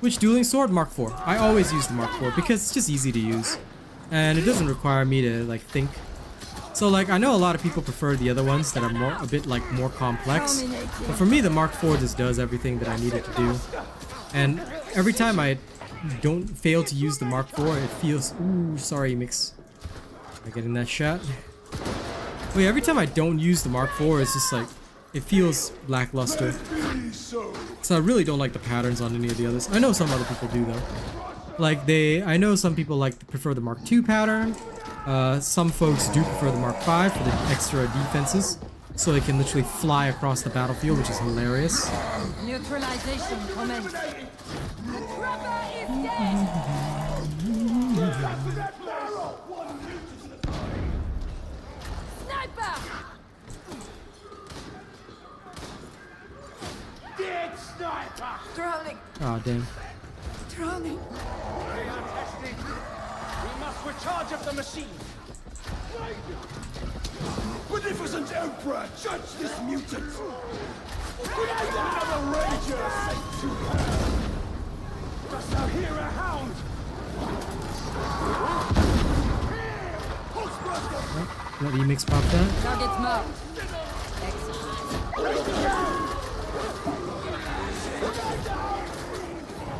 Which dueling sword? Mark IV. I always use the Mark IV because it's just easy to use. And it doesn't require me to like think. So like I know a lot of people prefer the other ones that are a bit more complex. But for me the Mark IV just does everything that I need it to do. And every time I don't fail to use the Mark IV, it feels sorry Mix. Am I getting that shot? Wait, every time I don't use the Mark IV, it's just like it feels lackluster. So I really don't like the patterns on any of the others. I know some other people do though. Like I know some people prefer the Mark II pattern. Some folks do prefer the Mark V for the extra defenses, so they can literally fly across the battlefield, which is hilarious. Neutralization commence. The trapper is dead. Sniper. Dead sniper! Drowning. Oh damn. Drowning. We are testing. We must recharge up the machine. Beneficent Emperor, judge this mutant! Create another rager sent to her! Dost thou hear a hound? Let Emix pop that. Target marked.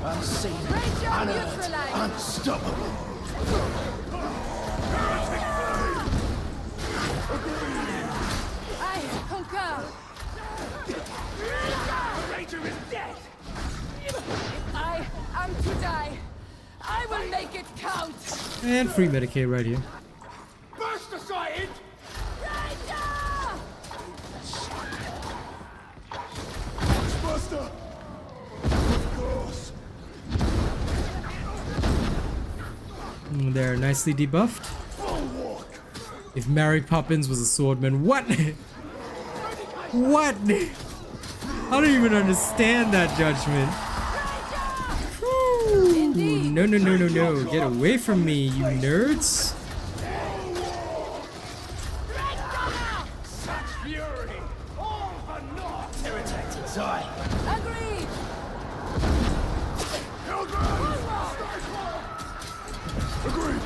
Unseen, unearned, unstoppable! And free Medicaid right here. Burst aside! Buster! Of course. They're nicely debuffed. If Mary Poppins was a swordman, what? What? I don't even understand that judgment. Whew. No, no, no, no, no. Get away from me, you nerds. Such fury! All for naught! Irritated time. Agreed! Agreed.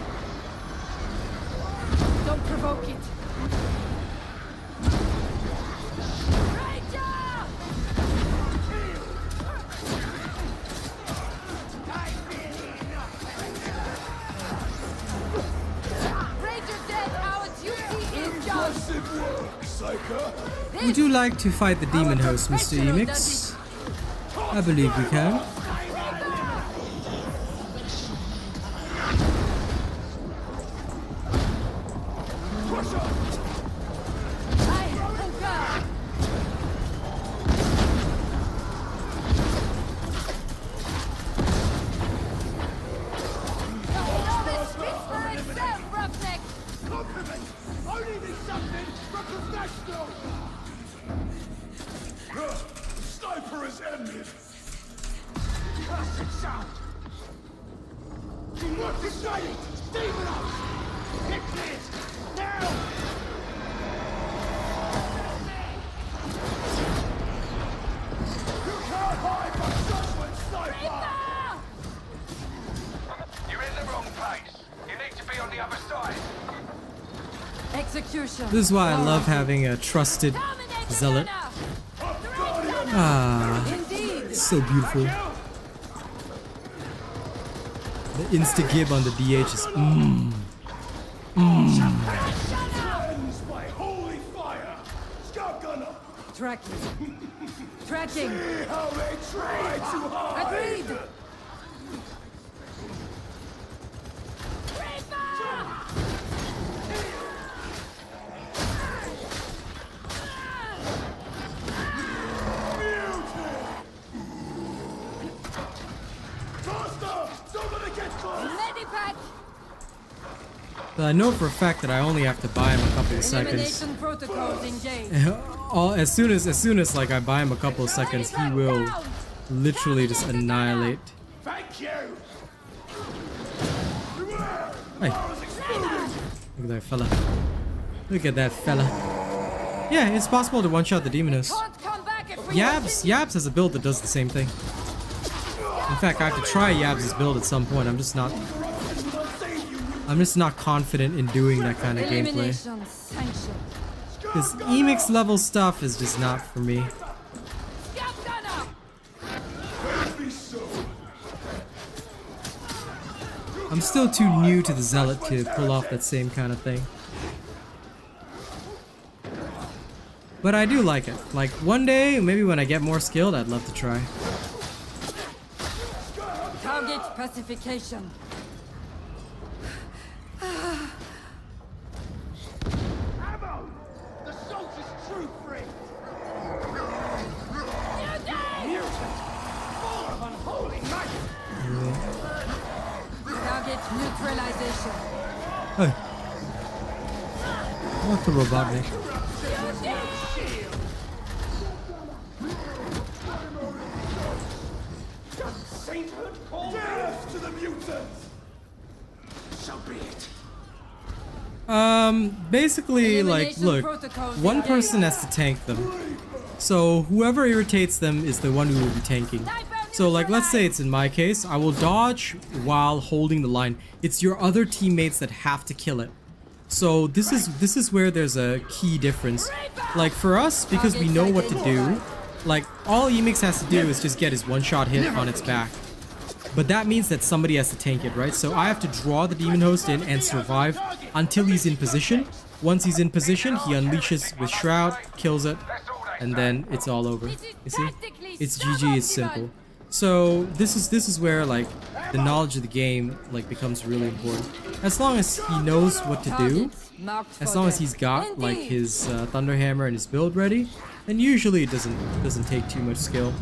Don't provoke it. Ranger dead, our duty is done. Impressive work, Psyker. Would you like to fight the demon host, Mr. Emix? I believe we can. Sniper is ended. Cursed sound. What is shining? Demon out. Hit this now. You can't hide from judgment, sniper. You're in the wrong place. You need to be on the other side. Execution. This is why I love having a trusted zealot. Ah, it's so beautiful. The insta-gib on the DH is Cleansed by holy fire. Scout gunner. Tracking. Tracking. See how they try to hide. Agreed. Medipack. But I know for a fact that I only have to buy him a couple of seconds. Elimination protocols engaged. As soon as like I buy him a couple of seconds, he will literally just annihilate. Thank you. Hey, look at that fella. Look at that fella. Yeah, it's possible to one-shot the demon host. Can't come back if we Yabs has a build that does the same thing. In fact, I have to try Yabs' build at some point. I'm just not confident in doing that kind of gameplay. Elimination sanctioned. This Emix level stuff is just not for me. Scout gunner. I'm still too new to the Zealot to pull off that same kind of thing. But I do like it. Like one day, maybe when I get more skilled, I'd love to try. Target pacification. Ammo! The soldier's true friend! Mutant! Full of unholy magic! Target neutralization. Hey. What the Robotnik? Sainthood called death to the mutants! So be it. Basically, like, look, one person has to tank them. So whoever irritates them is the one who will be tanking. So like, let's say it's in my case, I will dodge while holding the line. It's your other teammates that have to kill it. So this is where there's a key difference. Like for us, because we know what to do, like all Emix has to do is just get his one-shot hit on its back. But that means that somebody has to tank it, right? So I have to draw the demon host in and survive until he's in position. Once he's in position, he unleashes with Shroud, kills it, and then it's all over. You see? It's GG, it's simple. So this is where like the knowledge of the game like becomes really important. As long as he knows what to do, as long as he's got like his Thunderhammer and his build ready, then usually it doesn't take too much skill.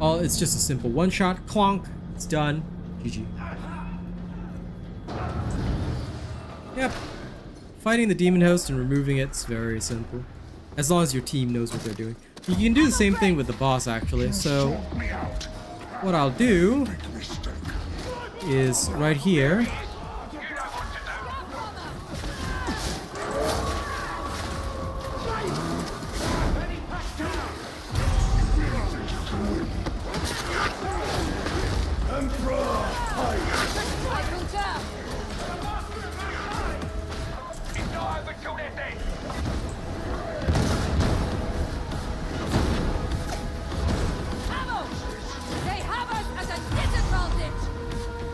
It's just a simple one shot, clonk, it's done, GG. Yep. Fighting the demon host and removing it's very simple. As long as your team knows what they're doing. You can do the same thing with the boss actually, so what I'll do is right here.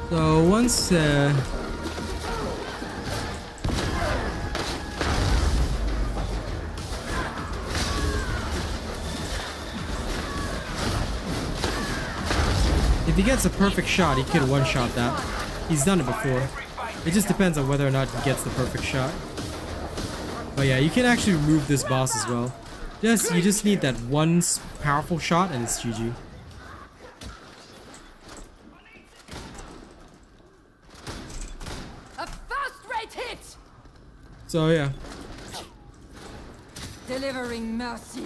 So once if he gets a perfect shot, he could one-shot that. He's done it before. It just depends on whether or not he gets the perfect shot. But yeah, you can actually remove this boss as well. You just need that one powerful shot and it's GG. So yeah. Delivering mercy.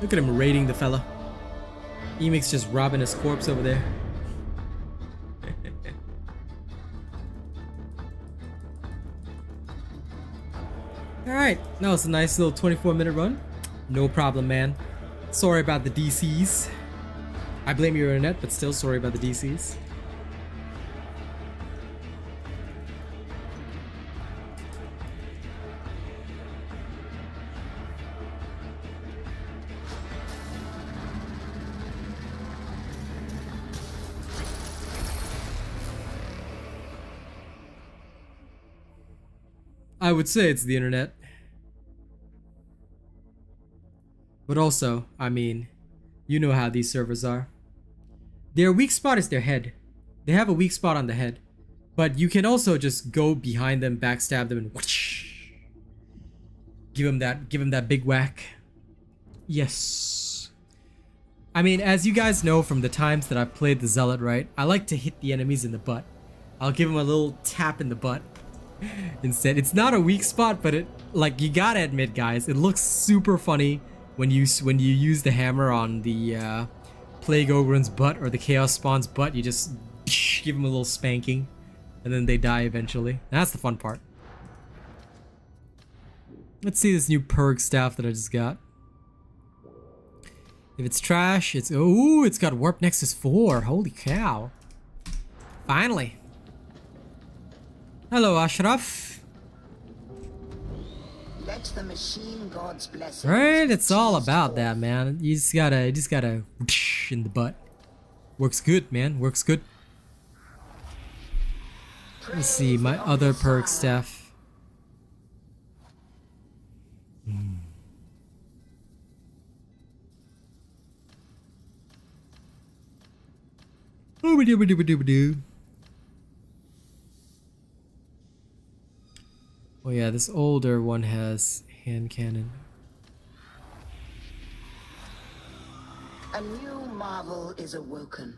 Look at him raiding the fella. Emix just robbing his corpse over there. Alright, that was a nice little 24-minute run. No problem, man. Sorry about the DCs. I blame your internet, but still sorry about the DCs. I would say it's the internet. But also, I mean, you know how these servers are. Their weak spot is their head. They have a weak spot on the head. But you can also just go behind them, backstab them, and whoosh, give them that big whack. Yes. I mean, as you guys know from the times that I've played the Zealot, right? I like to hit the enemies in the butt. I'll give them a little tap in the butt. Instead, it's not a weak spot, but it, like, you gotta admit, guys, it looks super funny when you use the hammer on the Plague Ogrun's butt or the Chaos Spawn's butt. You just give them a little spanking, and then they die eventually. That's the fun part. Let's see this new Purg staff that I just got. If it's trash, it's ooh, it's got Warp Nexus 4. Holy cow! Finally. Hello, Ashraf. Let the machine gods bless. Right, it's all about that, man. You just gotta whoosh in the butt. Works good, man. Works good. Let's see my other perk staff. Oh yeah, this older one has hand cannon. A new marvel is awoken.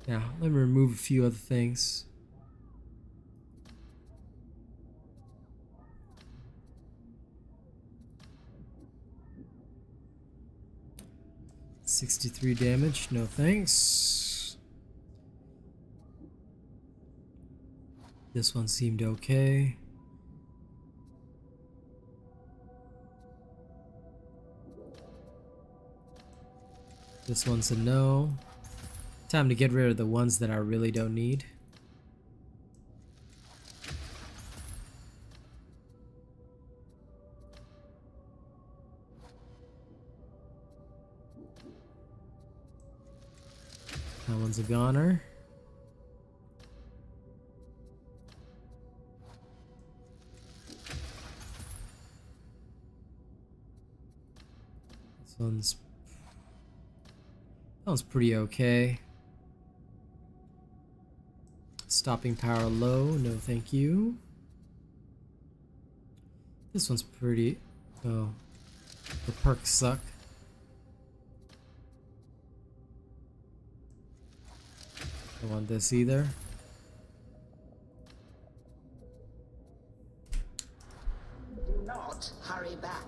Now, let me remove a few other things. $63 damage, no thanks. This one seemed okay. This one's a no. Time to get rid of the ones that I really don't need. That one's a goner. That one's pretty okay. Stopping power low, no thank you. This one's pretty... oh. The perks suck. Don't want this either. Do not hurry back.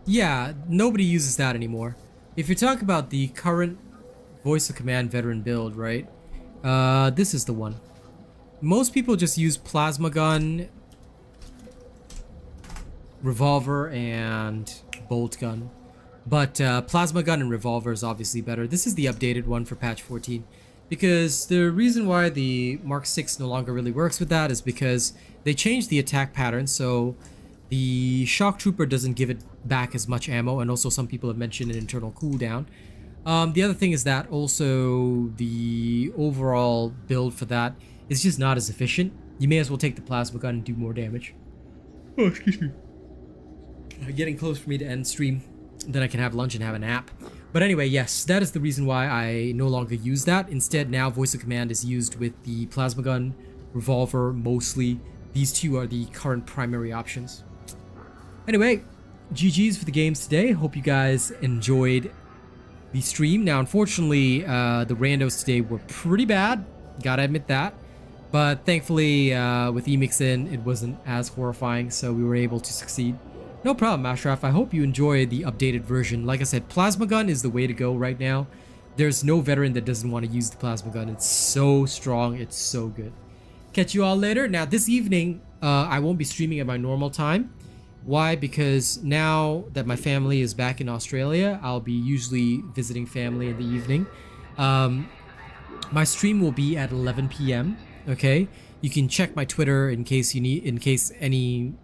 Yeah, nobody uses that anymore. If you talk about the current voice of command veteran build, right? This is the one. Most people just use plasma gun, revolver, and bolt gun. But plasma gun and revolver is obviously better. This is the updated one for patch 14. Because the reason why the Mark 6 no longer really works with that is because they changed the attack pattern, so the shock trooper doesn't give it back as much ammo, and also some people have mentioned an internal cooldown. The other thing is that also the overall build for that is just not as efficient. You may as well take the plasma gun and do more damage. Oh, excuse me. Getting close for me to end stream. Then I can have lunch and have a nap. But anyway, yes, that is the reason why I no longer use that. Instead, now voice of command is used with the plasma gun, revolver, mostly. These two are the current primary options. Anyway, GG's for the games today. Hope you guys enjoyed the stream. Now, unfortunately, the randos today were pretty bad. Gotta admit that. But thankfully, with Emix in, it wasn't as horrifying, so we were able to succeed. No problem, Ashraf. I hope you enjoy the updated version. Like I said, plasma gun is the way to go right now. There's no veteran that doesn't want to use the plasma gun. It's so strong. It's so good. Catch you all later. Now, this evening, I won't be streaming at my normal time. Why? Because now that my family is back in Australia, I'll be usually visiting family in the evening. My stream will be at 11 p.m. Okay, you can check my Twitter in case any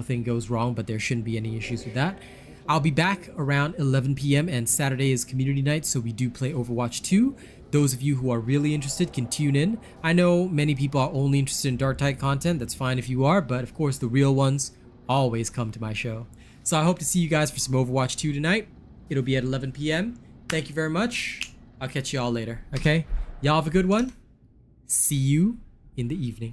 thing goes wrong, but there shouldn't be any issues with that. I'll be back around 11 p.m. and Saturday is community night, so we do play Overwatch 2. Those of you who are really interested can tune in. I know many people are only interested in Darktide content. That's fine if you are, but of course the real ones always come to my show. So I hope to see you guys for some Overwatch 2 tonight. It'll be at 11 p.m. Thank you very much. I'll catch you all later, okay? Y'all have a good one. See you in the evening.